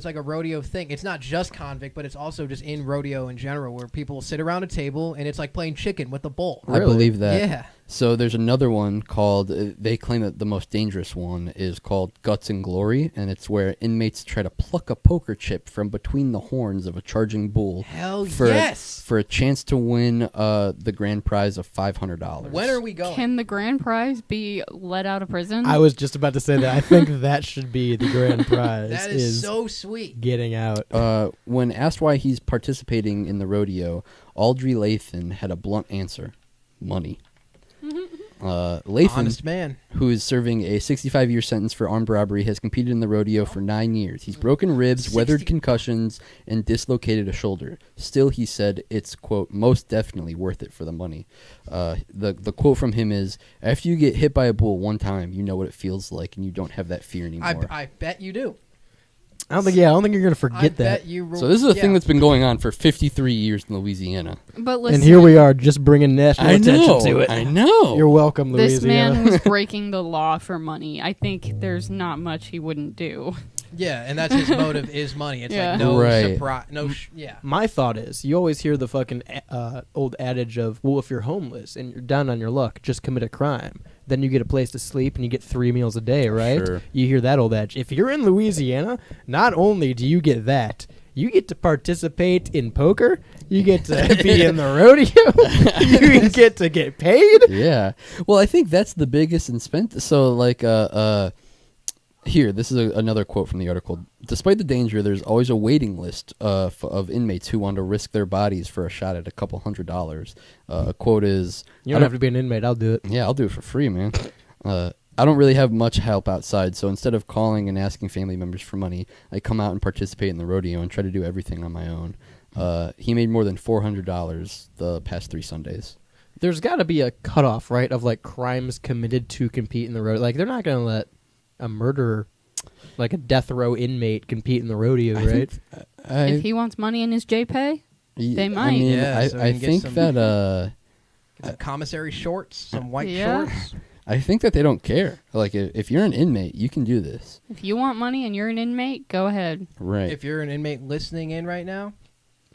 Speaker 5: like a rodeo thing. It's not just convict, but it's also just in rodeo in general, where people sit around a table and it's like playing chicken with a bull.
Speaker 3: I believe that.
Speaker 5: Yeah.
Speaker 3: So there's another one called, they claim that the most dangerous one is called Guts and Glory, and it's where inmates try to pluck a poker chip from between the horns of a charging bull.
Speaker 5: Hell
Speaker 3: for
Speaker 5: yes!
Speaker 3: For a chance to win the grand prize of $500.
Speaker 5: When are we going?
Speaker 7: Can the grand prize be let out of prison?
Speaker 6: I was just about to say that. I think that should be the grand prize.
Speaker 5: That is so sweet.
Speaker 6: Getting out.
Speaker 3: When asked why he's participating in the rodeo, Audrey Lathan had a blunt answer: money. Lathan,
Speaker 5: Honest man.
Speaker 3: who is serving a 65-year sentence for armed robbery, has competed in the rodeo for 9 years. He's broken ribs, weathered concussions, and dislocated a shoulder. Still, he said it's, quote, most definitely worth it for the money. The quote from him is, after you get hit by a bull one time, you know what it feels like, and you don't have that fear anymore.
Speaker 5: I bet you do.
Speaker 6: I don't think you're gonna forget that.
Speaker 3: So this is a thing that's been going on for 53 years in Louisiana.
Speaker 7: But listen,
Speaker 6: And here we are, just bringing national attention to it.
Speaker 3: I know.
Speaker 6: You're welcome,
Speaker 7: this
Speaker 6: Louisiana.
Speaker 7: man was breaking the law for money. I think there's not much he wouldn't do.
Speaker 5: Yeah, and that's his motive is money. It's
Speaker 7: Yeah.
Speaker 5: like no
Speaker 3: Right.
Speaker 5: surprise, yeah.
Speaker 6: My thought is, you always hear the fucking old adage of, well, if you're homeless and you're down on your luck, just commit a crime. Then you get a place to sleep and you get 3 meals a day, right?
Speaker 3: Sure.
Speaker 6: You hear that old adage. If you're in Louisiana, not only do you get that, you get to participate in poker, you get to be in the rodeo, you get to get paid.
Speaker 3: Yeah. Well, I think that's the biggest incentive. So, like, here, this is another quote from the article. Despite the danger, there's always a waiting list of inmates who want to risk their bodies for a shot at a couple $100. A quote is...
Speaker 6: You don't have to be an inmate, I'll do it.
Speaker 3: Yeah, I'll do it for free, man. I don't really have much help outside, so instead of calling and asking family members for money, I come out and participate in the rodeo and try to do everything on my own. He made more than $400 the past 3 Sundays.
Speaker 6: There's got to be a cutoff, right, of like crimes committed to compete in the rodeo. Like, they're not going to let a murderer, like a death row inmate, compete in the rodeo, right?
Speaker 7: If he wants money in his JPay, they might.
Speaker 3: I mean,
Speaker 5: Yeah, so we
Speaker 3: I
Speaker 5: can get
Speaker 3: think
Speaker 5: some-
Speaker 3: that...
Speaker 5: Some commissary shorts, some white
Speaker 7: Yeah.
Speaker 5: shorts.
Speaker 3: I think that they don't care. Like, if you're an inmate, you can do this.
Speaker 7: If you want money and you're an inmate, go ahead.
Speaker 3: Right.
Speaker 5: If you're an inmate listening in right now,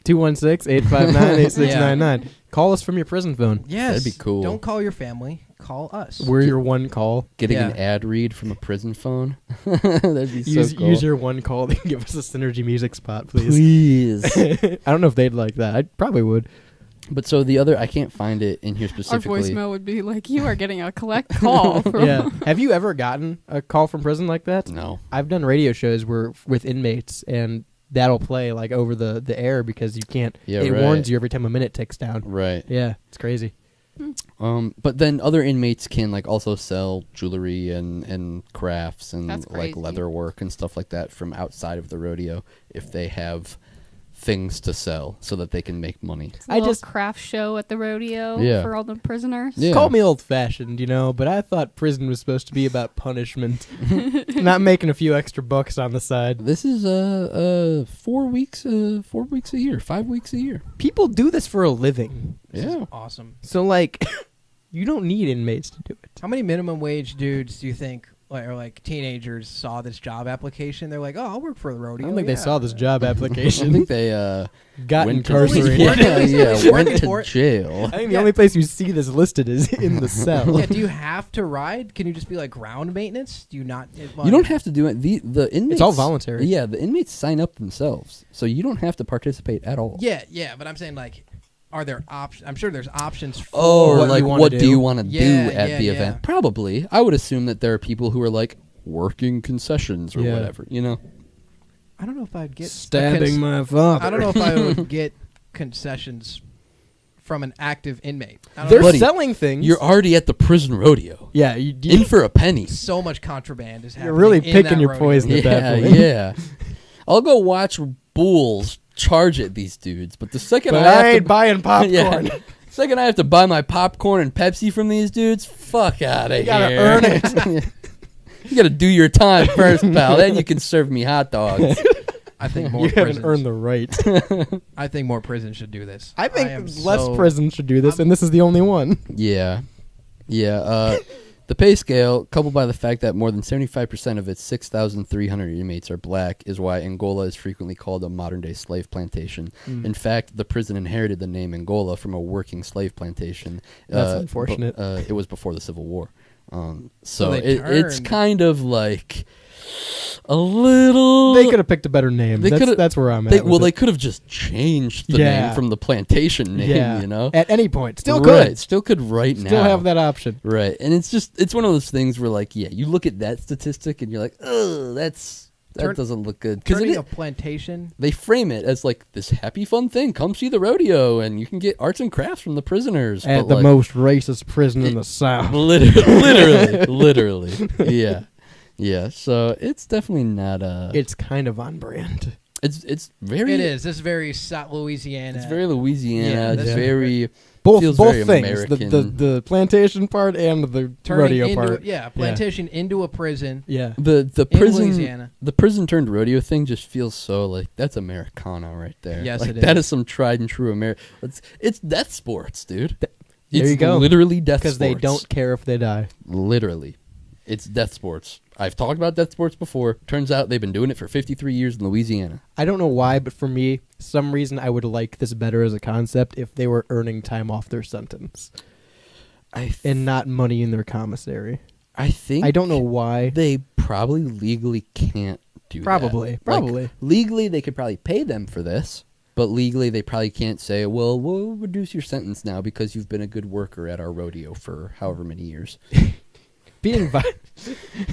Speaker 6: 216-859-8699. Call us from your prison phone.
Speaker 5: yes,
Speaker 3: That'd be cool.
Speaker 5: Don't call your family. Call us.
Speaker 6: We're your one call.
Speaker 3: Getting an
Speaker 5: Yeah.
Speaker 3: ad read from a prison phone. That'd be so cool.
Speaker 6: Use your one call to give us a Synergy music spot, please. I don't know if they'd like that. I probably would.
Speaker 3: But so the other, I can't find it in here
Speaker 7: Our
Speaker 3: specifically.
Speaker 7: voicemail would be like, you are getting a collect call. From
Speaker 6: Yeah. Have you ever gotten a call from prison like that?
Speaker 3: No.
Speaker 6: I've done radio shows with inmates, and that'll play like over the air because you can't.
Speaker 3: Yeah,
Speaker 6: it
Speaker 3: right.
Speaker 6: warns you every time a minute ticks down.
Speaker 3: Right.
Speaker 6: Yeah, it's crazy.
Speaker 3: But then other inmates can like also sell jewelry and crafts and
Speaker 7: That's
Speaker 3: like
Speaker 7: crazy.
Speaker 3: leather work and stuff like that from outside of the rodeo if they have things to sell so that they can make money.
Speaker 7: I just craft show at the rodeo
Speaker 3: Yeah.
Speaker 7: for all the prisoners.
Speaker 3: Yeah.
Speaker 6: Call me old-fashioned, but I thought prison was supposed to be about punishment, not making a few extra bucks on the side.
Speaker 3: This is 4 weeks a year, 5 weeks a year.
Speaker 6: People do this for a living.
Speaker 3: Yeah.
Speaker 5: Awesome.
Speaker 6: So like, you don't need inmates to do it.
Speaker 5: How many minimum wage dudes do you think, or like teenagers, saw this job application? They're like, "Oh, I'll work for the
Speaker 6: I
Speaker 5: rodeo."
Speaker 6: don't think they
Speaker 5: yeah.
Speaker 6: saw this job
Speaker 3: I
Speaker 6: application.
Speaker 3: think they
Speaker 6: got
Speaker 3: went to-
Speaker 6: incarcerated.
Speaker 3: Yeah, went
Speaker 5: Working for
Speaker 3: to
Speaker 5: it.
Speaker 3: jail.
Speaker 6: I think the only place you see this listed is in the cell.
Speaker 5: Yeah. Do you have to ride? Can you just be like ground maintenance? Do you not?
Speaker 3: You don't have to do it. The inmates.
Speaker 6: It's all voluntary.
Speaker 3: Yeah, the inmates sign up themselves, so you don't have to participate at all.
Speaker 5: Yeah, but I'm saying like, are there options? I'm sure there's options. For
Speaker 3: Oh,
Speaker 6: what
Speaker 3: like
Speaker 6: you wanna
Speaker 3: what
Speaker 6: do.
Speaker 3: do you want to
Speaker 5: Yeah,
Speaker 3: do at
Speaker 5: yeah,
Speaker 3: the
Speaker 5: yeah.
Speaker 3: event? Probably. I would assume that there are people who are like working concessions or
Speaker 6: Yeah.
Speaker 3: whatever.
Speaker 5: I don't know if I'd get
Speaker 6: Stabbing my father.
Speaker 5: I don't know if I would get concessions from an active inmate. I don't
Speaker 6: They're
Speaker 5: know.
Speaker 3: Buddy,
Speaker 6: selling things.
Speaker 3: You're already at the prison rodeo.
Speaker 6: Yeah,
Speaker 3: In for a penny.
Speaker 5: So much contraband is happening.
Speaker 6: You're really
Speaker 5: in
Speaker 6: picking
Speaker 5: that
Speaker 6: your
Speaker 5: rodeo.
Speaker 6: poison at that
Speaker 3: Yeah,
Speaker 6: point.
Speaker 3: yeah. I'll go watch bulls charge at these dudes, but the second
Speaker 6: But
Speaker 3: I have
Speaker 6: I ain't
Speaker 3: to
Speaker 6: buying popcorn.
Speaker 3: Yeah. Second I have to buy my popcorn and Pepsi from these dudes, fuck out of here.
Speaker 6: You gotta earn it.
Speaker 3: You gotta do your time first, pal. Then you can serve me hot dogs.
Speaker 5: I think more
Speaker 6: You haven't
Speaker 5: prisons.
Speaker 6: earned the right.
Speaker 5: I think more prisons should do this.
Speaker 6: I think
Speaker 5: am
Speaker 6: less
Speaker 5: so-
Speaker 6: prisons should do this, and this is the only one.
Speaker 3: Yeah. The pay scale, coupled by the fact that more than 75% of its 6,300 inmates are black, is why Angola is frequently called a modern-day slave plantation. In fact, the prison inherited the name Angola from a working slave plantation.
Speaker 6: That's unfortunate.
Speaker 3: It was before the Civil War.
Speaker 5: So
Speaker 3: So
Speaker 5: they
Speaker 3: it's
Speaker 5: turned.
Speaker 3: kind of like a little...
Speaker 6: They could have picked a better name. That's where I'm at.
Speaker 3: They could have just changed the
Speaker 6: Yeah.
Speaker 3: name from the plantation name,
Speaker 6: At any point. Still
Speaker 3: Right,
Speaker 6: could.
Speaker 3: still could right now.
Speaker 6: Still have that option.
Speaker 3: Right. And it's one of those things where like, yeah, you look at that statistic and you're like, "Oh, that doesn't look good." Cuz
Speaker 5: Turning a plantation.
Speaker 3: they frame it as like this happy fun thing. Come see the rodeo and you can get arts and crafts from the prisoners.
Speaker 6: At
Speaker 3: but,
Speaker 6: the
Speaker 3: like,
Speaker 6: most racist prison in the South.
Speaker 3: literally. Yeah. Yeah, so it's definitely not
Speaker 6: It's kind of on brand.
Speaker 3: it's very
Speaker 5: It is. This is very South Louisiana.
Speaker 3: It's very Louisiana.
Speaker 5: Yeah,
Speaker 3: it's
Speaker 5: this is
Speaker 3: very
Speaker 6: Both
Speaker 3: feels very
Speaker 6: things.
Speaker 3: American.
Speaker 6: The plantation part and the
Speaker 5: Turning
Speaker 6: rodeo
Speaker 5: into
Speaker 6: part.
Speaker 5: plantation into a prison.
Speaker 6: Yeah.
Speaker 3: the
Speaker 5: in
Speaker 3: prison
Speaker 5: Louisiana.
Speaker 3: the prison turned rodeo thing just feels so like that's Americana right there.
Speaker 5: Yes,
Speaker 3: like,
Speaker 5: it
Speaker 3: that
Speaker 5: is.
Speaker 3: is some tried and true America. It's death sports, dude.
Speaker 6: There
Speaker 3: It's
Speaker 6: you go.
Speaker 3: literally death
Speaker 6: Because
Speaker 3: sports.
Speaker 6: they don't care if they die.
Speaker 3: Literally, it's death sports. I've talked about death sports before. Turns out they've been doing it for 53 years in Louisiana.
Speaker 6: I don't know why, but for me, some reason I would like this better as a concept if they were earning time off their sentence. And not money in their commissary.
Speaker 3: I think
Speaker 6: I don't know why.
Speaker 3: They probably legally can't do
Speaker 6: Probably,
Speaker 3: that.
Speaker 6: probably.
Speaker 3: Like, legally, they could probably pay them for this, but legally, they probably can't say, well, we'll reduce your sentence now because you've been a good worker at our rodeo for however many years.
Speaker 6: Being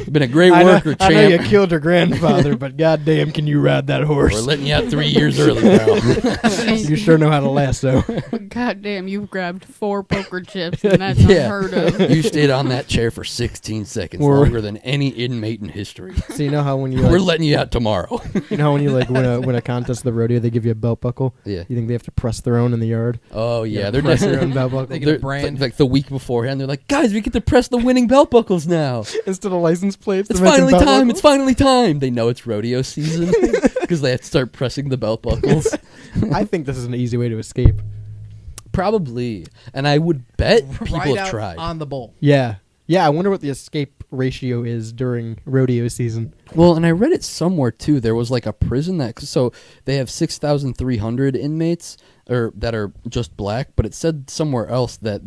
Speaker 3: Been a great worker,
Speaker 6: I know you
Speaker 3: champ.
Speaker 6: killed your grandfather, but goddamn, can you ride that horse?
Speaker 3: We're letting you out 3 years early, pal.
Speaker 6: You sure know how to lasso.
Speaker 7: God damn, you've grabbed 4 poker chips, and that's unheard of.
Speaker 3: You stayed on that chair for 16 seconds, longer than any inmate in history.
Speaker 6: So you know how when you
Speaker 3: We're
Speaker 6: like,
Speaker 3: letting you out tomorrow.
Speaker 6: you know how when you like win a contest at the rodeo, they give you a belt buckle.
Speaker 3: Yeah.
Speaker 6: You think they have to press their own in the yard?
Speaker 3: Oh yeah, they're
Speaker 6: press their
Speaker 3: just-
Speaker 6: own belt buckle.
Speaker 5: They get a brand.
Speaker 3: Like the week beforehand, they're like, guys, we get to press the winning belt buckles now.
Speaker 6: Instead of license plates.
Speaker 3: It's
Speaker 6: they're making
Speaker 3: finally
Speaker 6: belt
Speaker 3: time.
Speaker 6: buckles?
Speaker 3: It's finally time. They know it's rodeo season because they have to start pressing the belt buckles.
Speaker 6: I think this is an easy way to escape.
Speaker 3: Probably, and I would bet people
Speaker 5: right
Speaker 3: have
Speaker 5: out
Speaker 3: tried.
Speaker 5: on the bowl.
Speaker 6: Yeah. Yeah, I wonder what the escape ratio is during rodeo season.
Speaker 3: Well, and I read it somewhere too. There was like a prison so they have 6,300 inmates or that are just black, but it said somewhere else that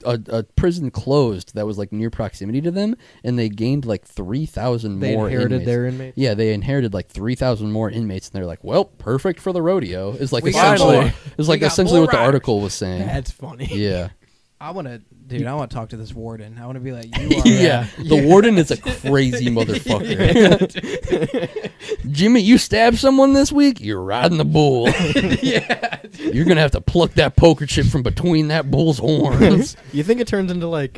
Speaker 3: a prison closed that was like near proximity to them, and they gained like 3,000 more.
Speaker 6: They inherited
Speaker 3: inmates.
Speaker 6: their inmates.
Speaker 3: Yeah, they inherited like 3,000 more inmates, and they're like, well, perfect for the rodeo. Is like
Speaker 5: We got
Speaker 3: essentially,
Speaker 5: more.
Speaker 3: is like
Speaker 5: We got
Speaker 3: essentially
Speaker 5: more
Speaker 3: what the
Speaker 5: riders.
Speaker 3: article was saying.
Speaker 6: That's funny.
Speaker 3: Yeah.
Speaker 5: I want to talk to this warden. I want to be like, you are.
Speaker 3: Yeah, the warden is a crazy motherfucker. Jimmy, you stabbed someone this week? You're riding the bull.
Speaker 5: Yeah.
Speaker 3: You're going to have to pluck that poker chip from between that bull's horns.
Speaker 6: You think it turns into like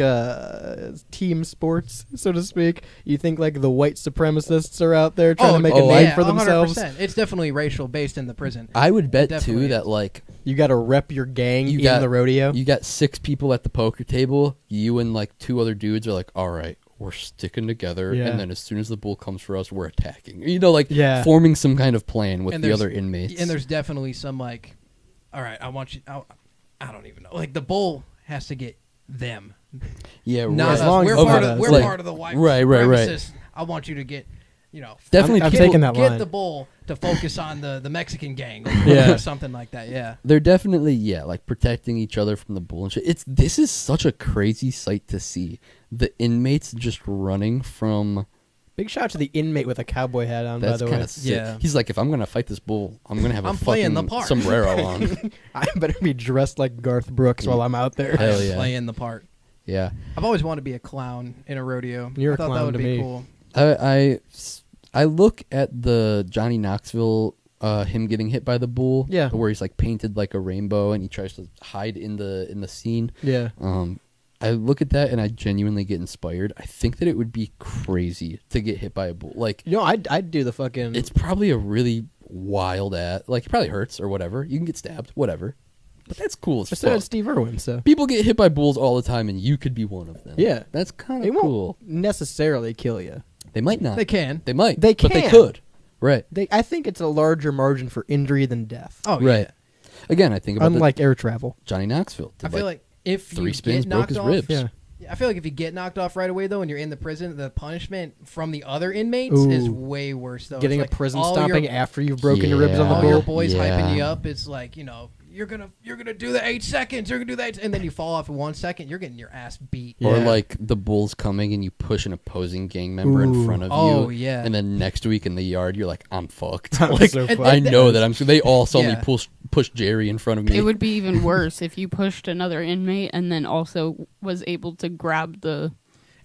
Speaker 6: team sports, so to speak? You think like the white supremacists are out there trying to make a name for themselves?
Speaker 5: 100%. It's definitely racial based in the prison.
Speaker 3: I would bet,
Speaker 5: Definitely
Speaker 3: too, that like...
Speaker 6: You got to rep your gang in the rodeo?
Speaker 3: You got 6 people at the poker table. You and like 2 other dudes are like, all right, we're sticking together,
Speaker 6: Yeah.
Speaker 3: and then as soon as the bull comes for us, we're attacking. You know, like forming some kind of plan with
Speaker 5: And
Speaker 3: the
Speaker 5: there's-
Speaker 3: other inmates.
Speaker 5: And there's definitely some like, all right, I want you. I don't even know. Like the bull has to get them.
Speaker 3: Yeah,
Speaker 5: Not
Speaker 3: right.
Speaker 5: us.
Speaker 3: As long
Speaker 5: We're
Speaker 3: as
Speaker 5: part
Speaker 3: it's
Speaker 5: of.
Speaker 3: like-
Speaker 5: We're part of the white.
Speaker 3: Right.
Speaker 5: supremacists. I want you to get.
Speaker 3: Definitely
Speaker 6: I'm
Speaker 3: people-
Speaker 6: taking that
Speaker 5: get
Speaker 6: line.
Speaker 5: the bull to focus on the Mexican gang
Speaker 3: Yeah.
Speaker 5: or something like that. Yeah.
Speaker 3: They're definitely like protecting each other from the bull and shit. This is such a crazy sight to see. The inmates just running from.
Speaker 6: Big shout out to the inmate with a cowboy hat on,
Speaker 3: That's
Speaker 6: by the
Speaker 3: kind
Speaker 6: way.
Speaker 3: of sick. He's like, if I'm gonna fight this bull, I'm gonna have
Speaker 5: I'm
Speaker 3: a
Speaker 5: playing
Speaker 3: fucking
Speaker 5: the part.
Speaker 3: sombrero on.
Speaker 6: I better be dressed like Garth Brooks while I'm out there.
Speaker 3: Hell yeah.
Speaker 5: Playing the part.
Speaker 3: Yeah.
Speaker 5: I've always wanted to be a clown in a rodeo.
Speaker 6: You're
Speaker 5: I
Speaker 6: a
Speaker 5: thought that
Speaker 6: clown
Speaker 5: would
Speaker 6: to
Speaker 5: be
Speaker 6: me.
Speaker 5: cool.
Speaker 3: I look at the Johnny Knoxville him getting hit by the bull.
Speaker 6: Yeah.
Speaker 3: Where he's like painted like a rainbow and he tries to hide in the scene.
Speaker 6: Yeah.
Speaker 3: I look at that and I genuinely get inspired. I think that it would be crazy to get hit by a bull. Like,
Speaker 6: You know, I'd do the fucking...
Speaker 3: it's probably a really wild like it probably hurts or whatever. You can get stabbed, whatever. But that's cool as
Speaker 6: Just said
Speaker 3: fuck.
Speaker 6: Steve Irwin, so...
Speaker 3: People get hit by bulls all the time and you could be one of them.
Speaker 6: Yeah.
Speaker 3: That's kind
Speaker 6: They
Speaker 3: of
Speaker 6: won't
Speaker 3: cool.
Speaker 6: necessarily kill you.
Speaker 3: They might not.
Speaker 5: They can.
Speaker 3: They might.
Speaker 6: They
Speaker 3: But they
Speaker 6: can.
Speaker 3: could. Right.
Speaker 6: I think it's a larger margin for injury than death.
Speaker 5: Oh
Speaker 3: Right. Again, I think about
Speaker 6: Unlike air travel.
Speaker 3: Johnny Knoxville.
Speaker 5: I
Speaker 3: Did
Speaker 5: feel like if
Speaker 3: 3
Speaker 5: you
Speaker 3: spins,
Speaker 5: get
Speaker 3: broke
Speaker 5: knocked
Speaker 3: his
Speaker 5: off,
Speaker 3: ribs.
Speaker 6: Yeah.
Speaker 5: I feel like if you get knocked off right away though, and you're in the prison, the punishment from the other inmates
Speaker 6: Ooh.
Speaker 5: is way worse. Though
Speaker 6: Getting
Speaker 5: It's like
Speaker 6: a prison
Speaker 5: all
Speaker 6: stomping
Speaker 5: your,
Speaker 6: after you've broken your ribs on the
Speaker 5: all
Speaker 6: bull.
Speaker 5: your boys
Speaker 3: Yeah.
Speaker 5: hyping you up. It's like you're gonna do the 8 seconds. You're gonna do that, and then you fall off in 1 second. You're getting your ass beat.
Speaker 3: Or
Speaker 6: Yeah.
Speaker 3: like the bull's coming and you push an opposing gang member in
Speaker 6: Ooh.
Speaker 3: front of
Speaker 5: Oh,
Speaker 3: you.
Speaker 5: yeah.
Speaker 3: And then next week in the yard, you're like, I'm fucked.
Speaker 6: I'm
Speaker 3: like,
Speaker 6: so fucked.
Speaker 3: I know that I'm. They all suddenly
Speaker 5: Yeah.
Speaker 3: push Jerry in front of me.
Speaker 7: It would be even worse if you pushed another inmate and then also was able to grab the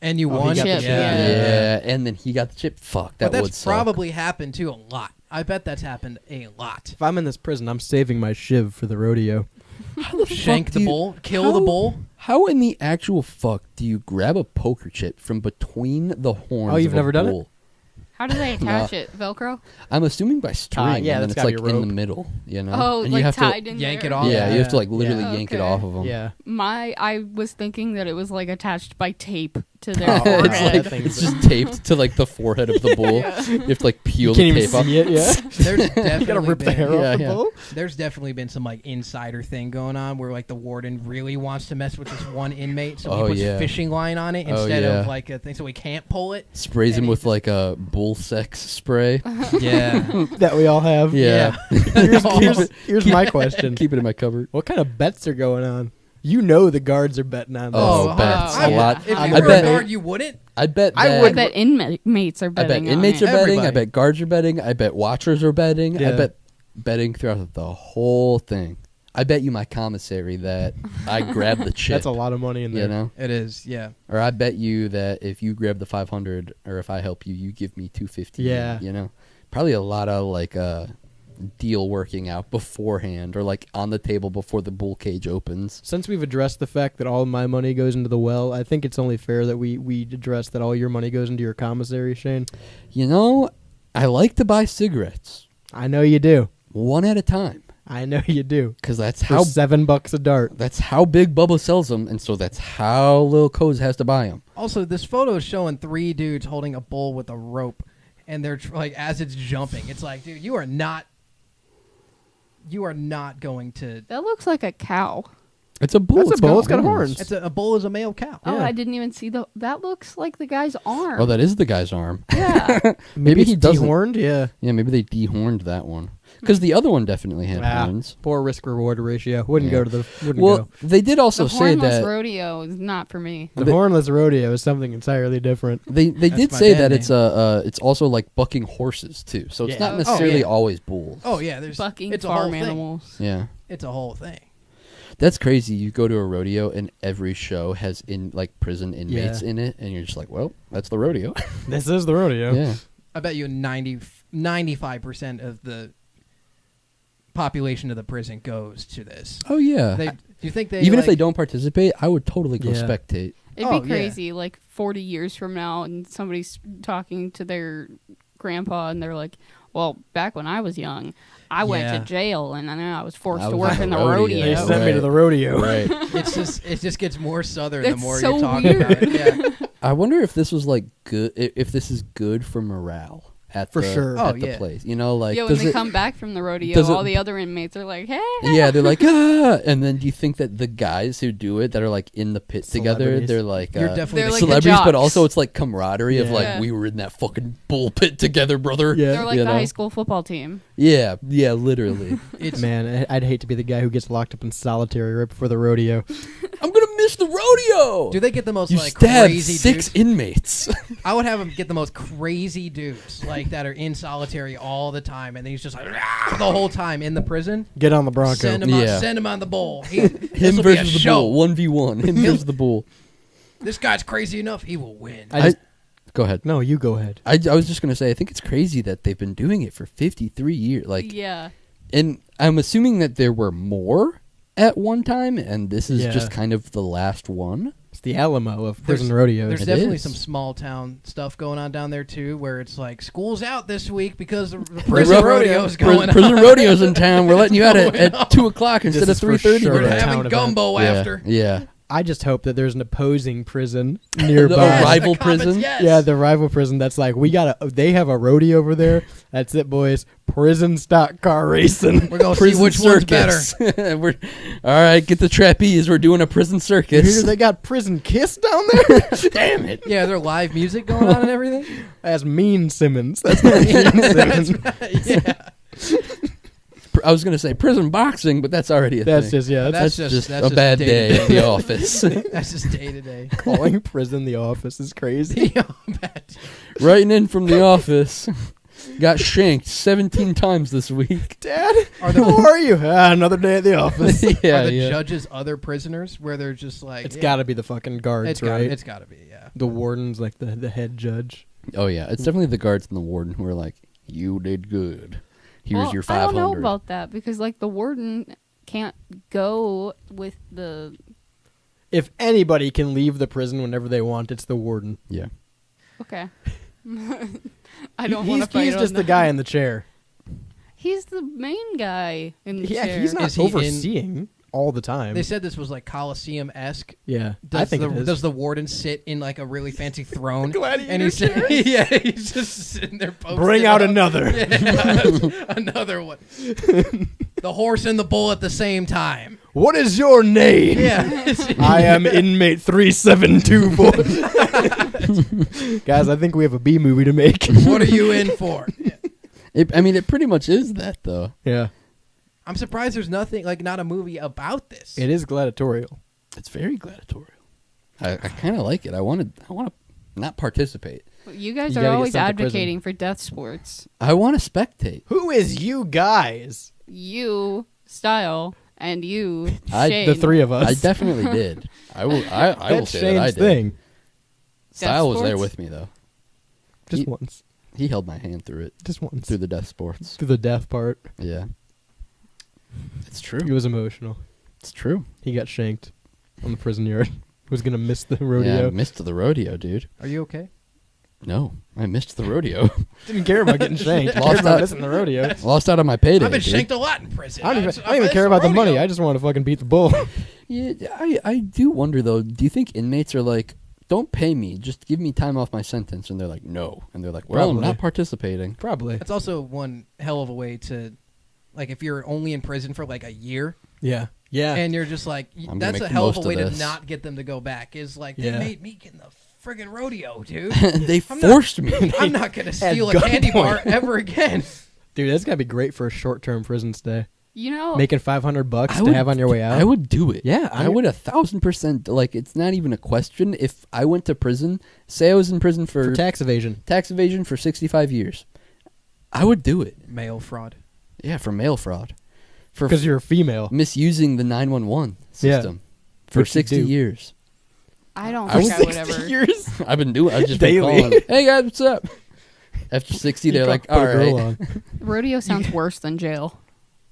Speaker 5: And you
Speaker 6: Oh, he
Speaker 5: won.
Speaker 6: got the
Speaker 7: chip.
Speaker 6: chip.
Speaker 3: yeah. And then he got the chip. Fuck, that
Speaker 5: But
Speaker 3: would
Speaker 5: that's
Speaker 3: suck.
Speaker 5: probably happened too a lot. I bet that's happened a lot.
Speaker 6: If I'm in this prison, I'm saving my shiv for the rodeo.
Speaker 5: Shank
Speaker 3: fuck
Speaker 5: the
Speaker 3: do you-
Speaker 5: bull, kill the bull.
Speaker 3: How in the actual fuck do you grab a poker chip from between the horns?
Speaker 6: Oh, you've
Speaker 3: of a
Speaker 6: never done it?
Speaker 3: bull?
Speaker 7: How do they attach it? Velcro?
Speaker 3: I'm assuming by string.
Speaker 6: yeah,
Speaker 3: and then
Speaker 6: that's
Speaker 3: it's
Speaker 6: gotta
Speaker 3: like
Speaker 6: be
Speaker 3: in the
Speaker 6: rope.
Speaker 3: middle. You know.
Speaker 7: Oh,
Speaker 3: and
Speaker 7: like
Speaker 3: you have
Speaker 7: tied
Speaker 3: to
Speaker 7: in
Speaker 5: yank
Speaker 7: there?
Speaker 5: it off.
Speaker 3: Yeah, you have to like literally
Speaker 7: Yeah.
Speaker 3: yank it
Speaker 7: Okay.
Speaker 3: off of them.
Speaker 6: Yeah.
Speaker 7: I was thinking that it was like attached by tape to their
Speaker 6: Oh,
Speaker 7: forehead.
Speaker 3: it's like
Speaker 6: that thing's-
Speaker 3: it's just taped to like the forehead of the bull. You have to like peel
Speaker 6: You
Speaker 3: the
Speaker 6: can't
Speaker 3: tape
Speaker 6: even
Speaker 3: off.
Speaker 6: see it, yeah?
Speaker 5: There's definitely
Speaker 6: You gotta rip the
Speaker 5: been,
Speaker 6: hair off the
Speaker 3: Yeah.
Speaker 6: bull?
Speaker 5: There's definitely been some like insider thing going on where like the warden really wants to mess with this one inmate, so
Speaker 3: Oh,
Speaker 5: he puts
Speaker 3: yeah.
Speaker 5: fishing line on it
Speaker 3: Oh,
Speaker 5: instead
Speaker 3: yeah.
Speaker 5: of like a thing, so he can't pull it.
Speaker 3: Sprays
Speaker 5: And
Speaker 3: him
Speaker 5: he
Speaker 3: with
Speaker 5: just-
Speaker 3: like a bull sex spray.
Speaker 5: Yeah.
Speaker 6: That we all have.
Speaker 3: Yeah.
Speaker 6: Here's my question.
Speaker 3: Keep it in my cupboard.
Speaker 6: What kind of bets are going on? You know the guards are betting on this.
Speaker 3: Oh, bets
Speaker 7: wow.
Speaker 3: a lot.
Speaker 5: If
Speaker 6: I
Speaker 5: you were
Speaker 3: bet-
Speaker 5: a guard, you wouldn't.
Speaker 3: I bet.
Speaker 6: I
Speaker 3: that-
Speaker 6: would-
Speaker 7: I bet inmates are
Speaker 3: I
Speaker 7: betting.
Speaker 3: bet inmates
Speaker 7: on
Speaker 3: are
Speaker 7: it.
Speaker 3: betting. I
Speaker 5: Everybody.
Speaker 3: bet guards are betting. I bet watchers are betting.
Speaker 6: Yeah.
Speaker 3: I bet betting throughout the whole thing. I bet you my commissary that I grab the chip.
Speaker 6: That's a lot of money in there.
Speaker 3: You know,
Speaker 5: It is, yeah.
Speaker 3: or I bet you that if you grab the 500, or if I help you, you give me 250.
Speaker 6: Yeah.
Speaker 3: You know, probably a lot of like deal working out beforehand, or like on the table before the bull cage opens.
Speaker 6: Since we've addressed the fact that all my money goes into the well, I think it's only fair that we address that all your money goes into your commissary, Shane.
Speaker 3: You know, I like to buy cigarettes
Speaker 6: I know you do.
Speaker 3: one at a time.
Speaker 6: I know you do.
Speaker 3: Because that's
Speaker 6: For
Speaker 3: how
Speaker 6: $7 a dart.
Speaker 3: That's how big Bubba sells them, and so that's how Lil Coz has to buy them.
Speaker 5: Also, this photo is showing 3 dudes holding a bull with a rope, and they're like as it's jumping. It's like, dude, you are not going to.
Speaker 7: That looks like a cow.
Speaker 3: It's a bull.
Speaker 6: That's a bull. It's got horns.
Speaker 5: It's a bull is a male cow.
Speaker 7: Oh, I didn't even see that looks like the guy's arm.
Speaker 3: Oh, that is the guy's arm.
Speaker 7: Yeah.
Speaker 3: Maybe he
Speaker 6: it's
Speaker 3: doesn't.
Speaker 6: dehorned. Yeah.
Speaker 3: Yeah, maybe they dehorned that one. Because the other one definitely had horns.
Speaker 6: Poor risk-reward ratio. Wouldn't
Speaker 3: Yeah.
Speaker 6: go to the. Wouldn't
Speaker 3: Well,
Speaker 6: go.
Speaker 3: they did also
Speaker 7: the
Speaker 3: say
Speaker 7: hornless
Speaker 3: that
Speaker 7: rodeo is not for me.
Speaker 6: The hornless rodeo is something entirely different.
Speaker 3: they did
Speaker 5: my
Speaker 3: say
Speaker 5: band
Speaker 3: that it's also like bucking horses too. So it's
Speaker 6: Yeah.
Speaker 3: not
Speaker 6: Oh,
Speaker 3: necessarily
Speaker 5: yeah.
Speaker 3: always bulls.
Speaker 5: Oh yeah, there's
Speaker 7: Bucking
Speaker 5: it's a whole
Speaker 7: farm
Speaker 5: thing.
Speaker 7: animals.
Speaker 3: Yeah.
Speaker 5: It's a whole thing.
Speaker 3: That's crazy. You go to a rodeo and every show has prison inmates in it, and you're just like, well, that's the rodeo.
Speaker 6: This is the rodeo.
Speaker 3: Yeah.
Speaker 5: I bet you 95% of the population of the prison goes to this.
Speaker 3: Oh yeah.
Speaker 5: Do you think they
Speaker 3: even if
Speaker 5: like-
Speaker 3: they don't participate, I would totally go
Speaker 6: Yeah.
Speaker 3: spectate.
Speaker 7: It'd
Speaker 5: Oh,
Speaker 7: be
Speaker 5: yeah.
Speaker 7: crazy, like 40 years from now, and somebody's talking to their grandpa, and they're like, "Well, back when I was young, I went
Speaker 5: Yeah.
Speaker 7: to jail, and then I was forced
Speaker 3: I
Speaker 7: to
Speaker 3: was
Speaker 7: work
Speaker 3: at
Speaker 7: in the
Speaker 3: the rodeo.
Speaker 7: rodeo."
Speaker 6: They sent me to the rodeo.
Speaker 3: Right.
Speaker 5: it just gets more southern
Speaker 7: That's
Speaker 5: the more
Speaker 7: so
Speaker 5: you're talking
Speaker 7: weird.
Speaker 5: about it. Yeah.
Speaker 3: I wonder if this was like good. If this is good for morale at
Speaker 6: For
Speaker 3: the,
Speaker 6: sure.
Speaker 3: at
Speaker 5: Oh,
Speaker 3: the
Speaker 5: yeah.
Speaker 3: place. You know, like
Speaker 7: Yeah, when
Speaker 3: does
Speaker 7: they
Speaker 3: it-
Speaker 7: come back from the rodeo,
Speaker 3: does it-
Speaker 7: all the other inmates are like, "Hey."
Speaker 3: Yeah, they're like and then do you think that the guys who do it that are like in the pit together,
Speaker 6: Celebrities.
Speaker 3: they're like
Speaker 5: You're definitely
Speaker 7: They're like the
Speaker 3: celebrities, but
Speaker 7: jocks.
Speaker 3: also it's like camaraderie of
Speaker 6: Yeah.
Speaker 3: like
Speaker 7: Yeah.
Speaker 3: we were in that fucking bull pit together, brother.
Speaker 6: Yeah.
Speaker 7: They're like
Speaker 3: You
Speaker 7: the
Speaker 3: know?
Speaker 7: high school football team.
Speaker 3: Yeah, literally.
Speaker 5: It's
Speaker 6: Man, I'd hate to be the guy who gets locked up in solitary right before the rodeo.
Speaker 3: I'm gonna miss the rodeo.
Speaker 5: do they get the most
Speaker 3: You
Speaker 5: like
Speaker 3: stabbed
Speaker 5: crazy
Speaker 3: 6
Speaker 5: dudes?
Speaker 3: inmates.
Speaker 5: I would have him get the most crazy dudes like that are in solitary all the time, and then he's just like the whole time in the prison.
Speaker 6: Get on the Bronco.
Speaker 5: Send him,
Speaker 3: Yeah.
Speaker 5: send him on the bull.
Speaker 3: Him
Speaker 5: This'll be a
Speaker 3: versus the
Speaker 5: show.
Speaker 3: bull, 1v1. Him versus the bull.
Speaker 5: This guy's crazy enough; he will win.
Speaker 3: Go ahead.
Speaker 6: No, you go ahead.
Speaker 3: I was just gonna say I think it's crazy that they've been doing it for 53 years. Like,
Speaker 7: Yeah.
Speaker 3: and I'm assuming that there were more at one time, and this is
Speaker 6: Yeah.
Speaker 3: just kind of the last one.
Speaker 6: It's the Alamo of prison
Speaker 5: There's
Speaker 6: rodeos.
Speaker 3: It
Speaker 5: definitely
Speaker 3: is.
Speaker 5: some small town stuff going on down there too, where it's like school's out this week because the
Speaker 3: Prison
Speaker 5: prison rodeo's going
Speaker 3: Prison
Speaker 5: on.
Speaker 3: rodeo's in town. We're letting you out
Speaker 5: Going
Speaker 3: at
Speaker 5: on.
Speaker 3: 2 o'clock instead of
Speaker 6: is for
Speaker 3: 3:30.
Speaker 6: sure
Speaker 5: We're
Speaker 6: a
Speaker 3: today.
Speaker 6: town
Speaker 5: having
Speaker 6: event.
Speaker 5: gumbo
Speaker 3: Yeah,
Speaker 5: after.
Speaker 3: Yeah.
Speaker 6: I just hope that there's an opposing prison
Speaker 3: The
Speaker 6: nearby.
Speaker 3: rival
Speaker 5: The comments,
Speaker 3: prison.
Speaker 5: yes.
Speaker 6: Yeah, the rival prison. That's like they have a rodeo over there. That's it, boys. Prison stock car racing.
Speaker 5: We're gonna see
Speaker 3: Prison
Speaker 5: which one's better.
Speaker 3: circus. We're all right. Get the trapeze. We're doing a prison
Speaker 6: You
Speaker 3: circus.
Speaker 6: hear they got prison kiss down there?
Speaker 3: Damn it.
Speaker 5: Yeah, there's live music going on and everything.
Speaker 6: That's Mean Simmons. That's not Mean Simmons.
Speaker 5: Yeah,
Speaker 3: I was gonna say prison boxing, but that's already a
Speaker 6: That's
Speaker 3: thing.
Speaker 6: just
Speaker 3: That's
Speaker 5: just-
Speaker 3: just
Speaker 5: that's
Speaker 3: a
Speaker 5: just
Speaker 3: bad
Speaker 5: day-to-day.
Speaker 3: day at the office.
Speaker 5: that's just day to day.
Speaker 6: Calling prison the office is crazy.
Speaker 3: Writing in from the office. Got shanked 17 times this week.
Speaker 6: Dad, how are you? Another day at the office.
Speaker 3: Yeah,
Speaker 5: Are the
Speaker 3: yeah.
Speaker 5: judges other prisoners where they're just like
Speaker 6: It's
Speaker 5: yeah,
Speaker 6: got to be the fucking guards,
Speaker 5: it's
Speaker 6: right?
Speaker 5: It's got to be, yeah.
Speaker 6: The warden's like the head judge.
Speaker 3: Oh yeah, it's definitely the guards and the warden who are like, "You did good. Here's
Speaker 7: Well,
Speaker 3: your
Speaker 7: I don't
Speaker 3: 500."
Speaker 7: know about that because like the warden can't go with the.
Speaker 6: If anybody can leave the prison whenever they want, it's the warden.
Speaker 3: Yeah.
Speaker 7: Okay. I don't want to fight
Speaker 6: He's
Speaker 7: on
Speaker 6: just the
Speaker 7: that.
Speaker 6: guy in the chair.
Speaker 7: He's the main guy in the
Speaker 6: Yeah,
Speaker 7: chair.
Speaker 6: he's not
Speaker 5: Is he in-
Speaker 6: overseeing all the time.
Speaker 5: They said this was like Coliseum-esque.
Speaker 6: Yeah,
Speaker 5: Does
Speaker 6: I think
Speaker 5: the,
Speaker 6: it is.
Speaker 5: Does the warden sit in like a really fancy throne?
Speaker 6: Gladiator
Speaker 5: and he's
Speaker 6: chair?
Speaker 5: yeah, he's just sitting there. Posted
Speaker 6: Bring out
Speaker 5: up.
Speaker 6: another.
Speaker 5: Yeah, another one. The horse and the bull at the same time.
Speaker 6: What is your name?
Speaker 5: Yeah.
Speaker 6: I am inmate 372, boy. Guys, I think we have a B movie to make.
Speaker 5: What are you in for?
Speaker 3: It pretty much is that though.
Speaker 6: Yeah.
Speaker 5: I'm surprised there's nothing like not a movie about this.
Speaker 6: It is gladiatorial.
Speaker 3: It's very gladiatorial. I kind of like it. I want to not participate.
Speaker 7: You guys
Speaker 6: You
Speaker 7: are
Speaker 6: gotta get
Speaker 7: always
Speaker 6: sent to prison.
Speaker 7: advocating for death sports.
Speaker 3: I want to spectate.
Speaker 6: Who is you guys?
Speaker 7: You, Style, and you,
Speaker 3: I-
Speaker 7: Shane.
Speaker 6: The three of us.
Speaker 3: I definitely did. I will. I will
Speaker 6: That's
Speaker 3: say
Speaker 6: Shane's
Speaker 3: that I did.
Speaker 6: thing.
Speaker 3: Style was there
Speaker 7: sports?
Speaker 3: with me though.
Speaker 6: Just
Speaker 3: He-
Speaker 6: once.
Speaker 3: He held my hand through it.
Speaker 6: Just once.
Speaker 3: Through the death sports.
Speaker 6: Through the death part.
Speaker 3: Yeah. It's true.
Speaker 6: It was emotional.
Speaker 3: It's true.
Speaker 6: He got shanked on the prison yard. Was gonna miss the
Speaker 3: Yeah, I
Speaker 6: rodeo.
Speaker 3: missed the rodeo, dude.
Speaker 5: Are you okay?
Speaker 3: No, I missed the rodeo.
Speaker 6: Didn't care about getting shanked. Cared
Speaker 3: Lost
Speaker 6: about
Speaker 3: out.
Speaker 6: missing the rodeo.
Speaker 3: Lost out on my payday.
Speaker 5: I've been
Speaker 3: dude.
Speaker 5: shanked a lot in prison.
Speaker 6: I don't even care about the money. I just want to fucking beat the bull.
Speaker 3: Yeah, I do wonder though. Do you think inmates are like, don't pay me, just give me time off my sentence? And they're like, no. And they're like, well, I'm
Speaker 6: Probably.
Speaker 3: not participating.
Speaker 6: Probably.
Speaker 5: That's also one hell of a way to, like, if you're only in prison for like a year,
Speaker 6: Yeah. Yeah.
Speaker 5: And you're just like,
Speaker 3: I'm gonna
Speaker 5: that's
Speaker 3: make
Speaker 5: a
Speaker 3: the
Speaker 5: hell of a
Speaker 3: most
Speaker 5: way
Speaker 3: of
Speaker 5: to
Speaker 3: this.
Speaker 5: not get them to go back. Is like,
Speaker 6: Yeah.
Speaker 5: they made me get in the friggin' rodeo, dude.
Speaker 3: They
Speaker 5: I'm
Speaker 3: forced
Speaker 5: not,
Speaker 3: me.
Speaker 5: I'm not gonna
Speaker 6: At
Speaker 5: steal a candy bar
Speaker 6: gunpoint.
Speaker 5: ever again.
Speaker 6: Dude, that's gotta be great for a short-term prison stay.
Speaker 7: You know,
Speaker 6: Making $500
Speaker 3: I
Speaker 6: to
Speaker 3: would-
Speaker 6: have on your way out.
Speaker 3: I would do it.
Speaker 6: Yeah,
Speaker 3: I would 1,000%. Like, it's not even a question. If I went to prison, say I was in prison
Speaker 6: for tax evasion.
Speaker 3: tax evasion for 65 years, I would do it.
Speaker 5: Mail fraud.
Speaker 3: Yeah, for mail fraud. For
Speaker 6: Because you're a female.
Speaker 3: misusing the 911
Speaker 6: Yeah.
Speaker 3: system for
Speaker 6: Which you
Speaker 3: 60
Speaker 6: do.
Speaker 3: years.
Speaker 7: I don't
Speaker 3: I
Speaker 7: think I would
Speaker 6: 60
Speaker 7: ever.
Speaker 6: years?
Speaker 3: I've been doing. I've just been
Speaker 6: Daily.
Speaker 3: calling. Hey guys, what's up? After 60, they're
Speaker 6: You
Speaker 3: like,
Speaker 6: gotta
Speaker 3: all
Speaker 6: put a girl
Speaker 3: right.
Speaker 6: on.
Speaker 7: Rodeo sounds worse than jail.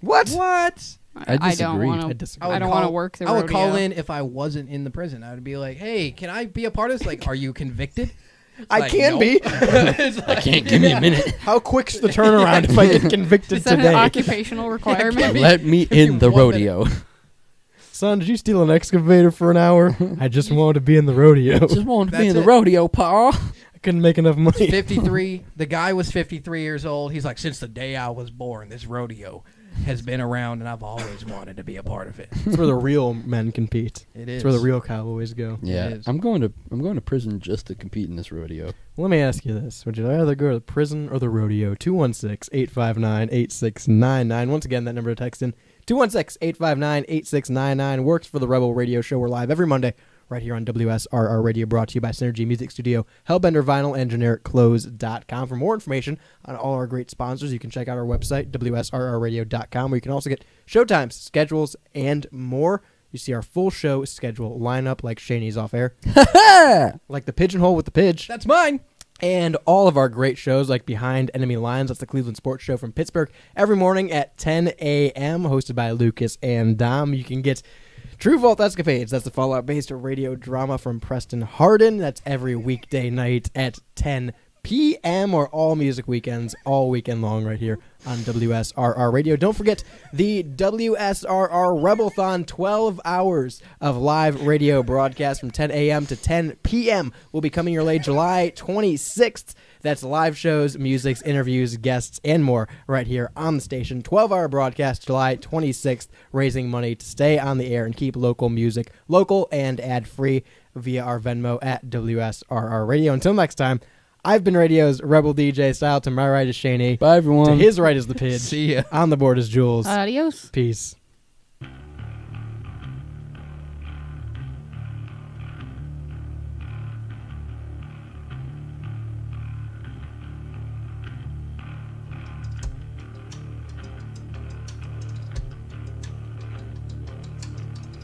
Speaker 6: What?
Speaker 5: What?
Speaker 3: I
Speaker 7: don't
Speaker 3: disagree.
Speaker 7: want
Speaker 6: I
Speaker 7: to.
Speaker 6: disagree.
Speaker 7: I don't want to work the
Speaker 5: I would
Speaker 7: rodeo.
Speaker 5: call in if I wasn't in the prison. I would be like, "Hey, can I be a part of this? Like, are you convicted?" It's
Speaker 6: I
Speaker 5: like,
Speaker 6: can
Speaker 5: nope.
Speaker 6: be.
Speaker 5: It's
Speaker 3: I
Speaker 5: like-
Speaker 3: can't. Give me a minute.
Speaker 6: How quick's the turnaround if I get convicted
Speaker 7: Is that
Speaker 6: today?
Speaker 7: an occupational requirement?
Speaker 3: Let me in the rodeo.
Speaker 6: Son, did you steal an excavator for an hour? I just wanted to be in the rodeo.
Speaker 3: Just wanted to be
Speaker 5: That's
Speaker 3: in the
Speaker 5: it.
Speaker 3: rodeo, pa.
Speaker 6: I couldn't make enough money.
Speaker 5: 53. The guy was 53 years old. He's like, since the day I was born, this rodeo has been around, and I've always wanted to be a part of it.
Speaker 6: It's where the real men compete.
Speaker 5: It
Speaker 6: It's
Speaker 5: is.
Speaker 6: where the real cowboys go.
Speaker 3: Yeah,
Speaker 5: is.
Speaker 3: I'm going to prison just to compete in this rodeo.
Speaker 6: Let me ask you this. Would you rather go to the prison or the rodeo? 216-859-8699. Once again, that number to text in. 216-859-8699 works for the Rebel Radio Show. We're live every Monday right here on WSRR Radio, brought to you by Synergy Music Studio, Hellbender Vinyl, and GenericClothes.com. For more information on all our great sponsors, you can check out our website, WSRRradio.com, where you can also get showtimes, schedules, and more. You see our full show schedule lineup like Shaney's off air. Like the Pigeonhole with the Pidge.
Speaker 5: That's mine.
Speaker 6: And all of our great shows like Behind Enemy Lines, that's the Cleveland sports show from Pittsburgh, every morning at 10 a.m., hosted by Lucas and Dom. You can get True Vault Escapades, that's the Fallout-based radio drama from Preston Hardin. That's every weekday night at 10 p.m. or all music weekends, all weekend long right here on WSRR Radio. Don't forget the WSRR Rebelthon, 12 hours of live radio broadcast from 10 a.m. to 10 p.m. will be coming your way July 26th. That's live shows, musics, interviews, guests, and more right here on the station. 12-hour broadcast July 26th, raising money to stay on the air and keep local music local and ad-free via our Venmo at WSRR Radio. Until next time, I've been Radio's Rebel DJ Style. To my right is Shaney.
Speaker 3: Bye, everyone.
Speaker 6: To his right is the Pidge.
Speaker 5: See ya.
Speaker 6: On the board is Jules.
Speaker 7: Adios.
Speaker 6: Peace.